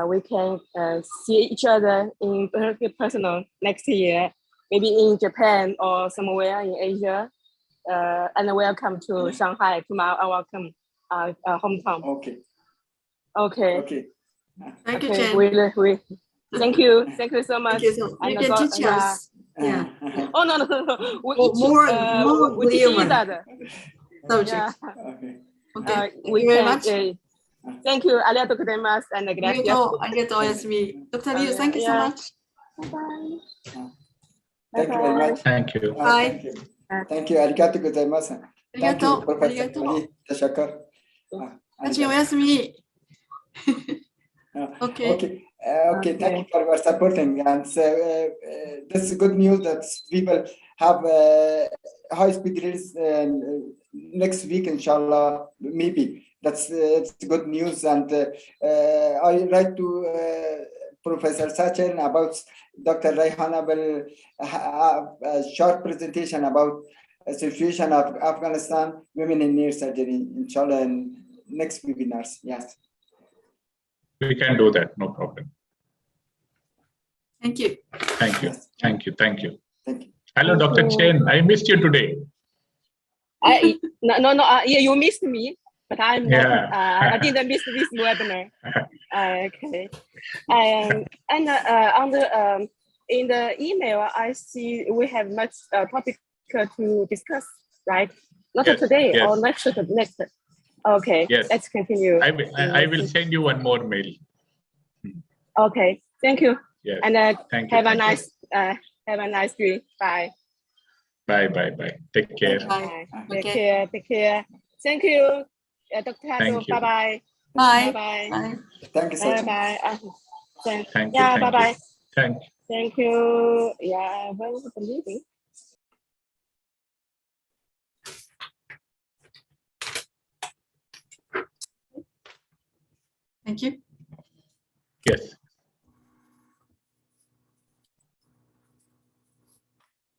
we can see each other in personal next year, maybe in Japan or somewhere in Asia. And welcome to Shanghai, to our hometown. Okay.
Thank you, Chen.
Thank you so much.
Thank you. You can teach us. Yeah.
Oh no.
We teach each other. Subject. Okay.
We
Thank you very
can,
much.
Thank you. Arigatou gozaimasu and gracias.
Arigatou, oyasumi. Dr. Liu, thank you so much.
Bye-bye.
Thank you very much.
Thank you.
Thank you. Thank you. Arigatou gozaimasu. Thank you, Professor Ali. Tashakar.
Sachin, oyasumi. Okay.
Thank you for your supporting, and this is good news that people have high speed rails next week, inshallah. Maybe it's good news, and I write to Professor Sachin about Dr. Raihana will have a short presentation about the situation of Afghanistan women in neurosurgery, inshallah, in next webinars. Yes.
We can do that, no problem.
Thank you.
Thank you. Hello, Dr. Chen. I missed you today.
No. Yeah, you missed me, but I'm not. I didn't miss this webinar. Okay. And on the in the email, I see we have much topic to discuss, right? Not today or next. Okay.
Yes.
Let's continue.
I will send you one more mail.
Okay. Thank you.
Yes.
And
have
a nice dream. Bye.
Bye. Take care.
Bye. Take care. Thank you, Dr. Hato. Bye.
Bye.
Thank you, Sachin.
Bye.
Thank
Yeah.
you.
Bye.
Thank
you. Yeah. Well, leaving.
Thank you.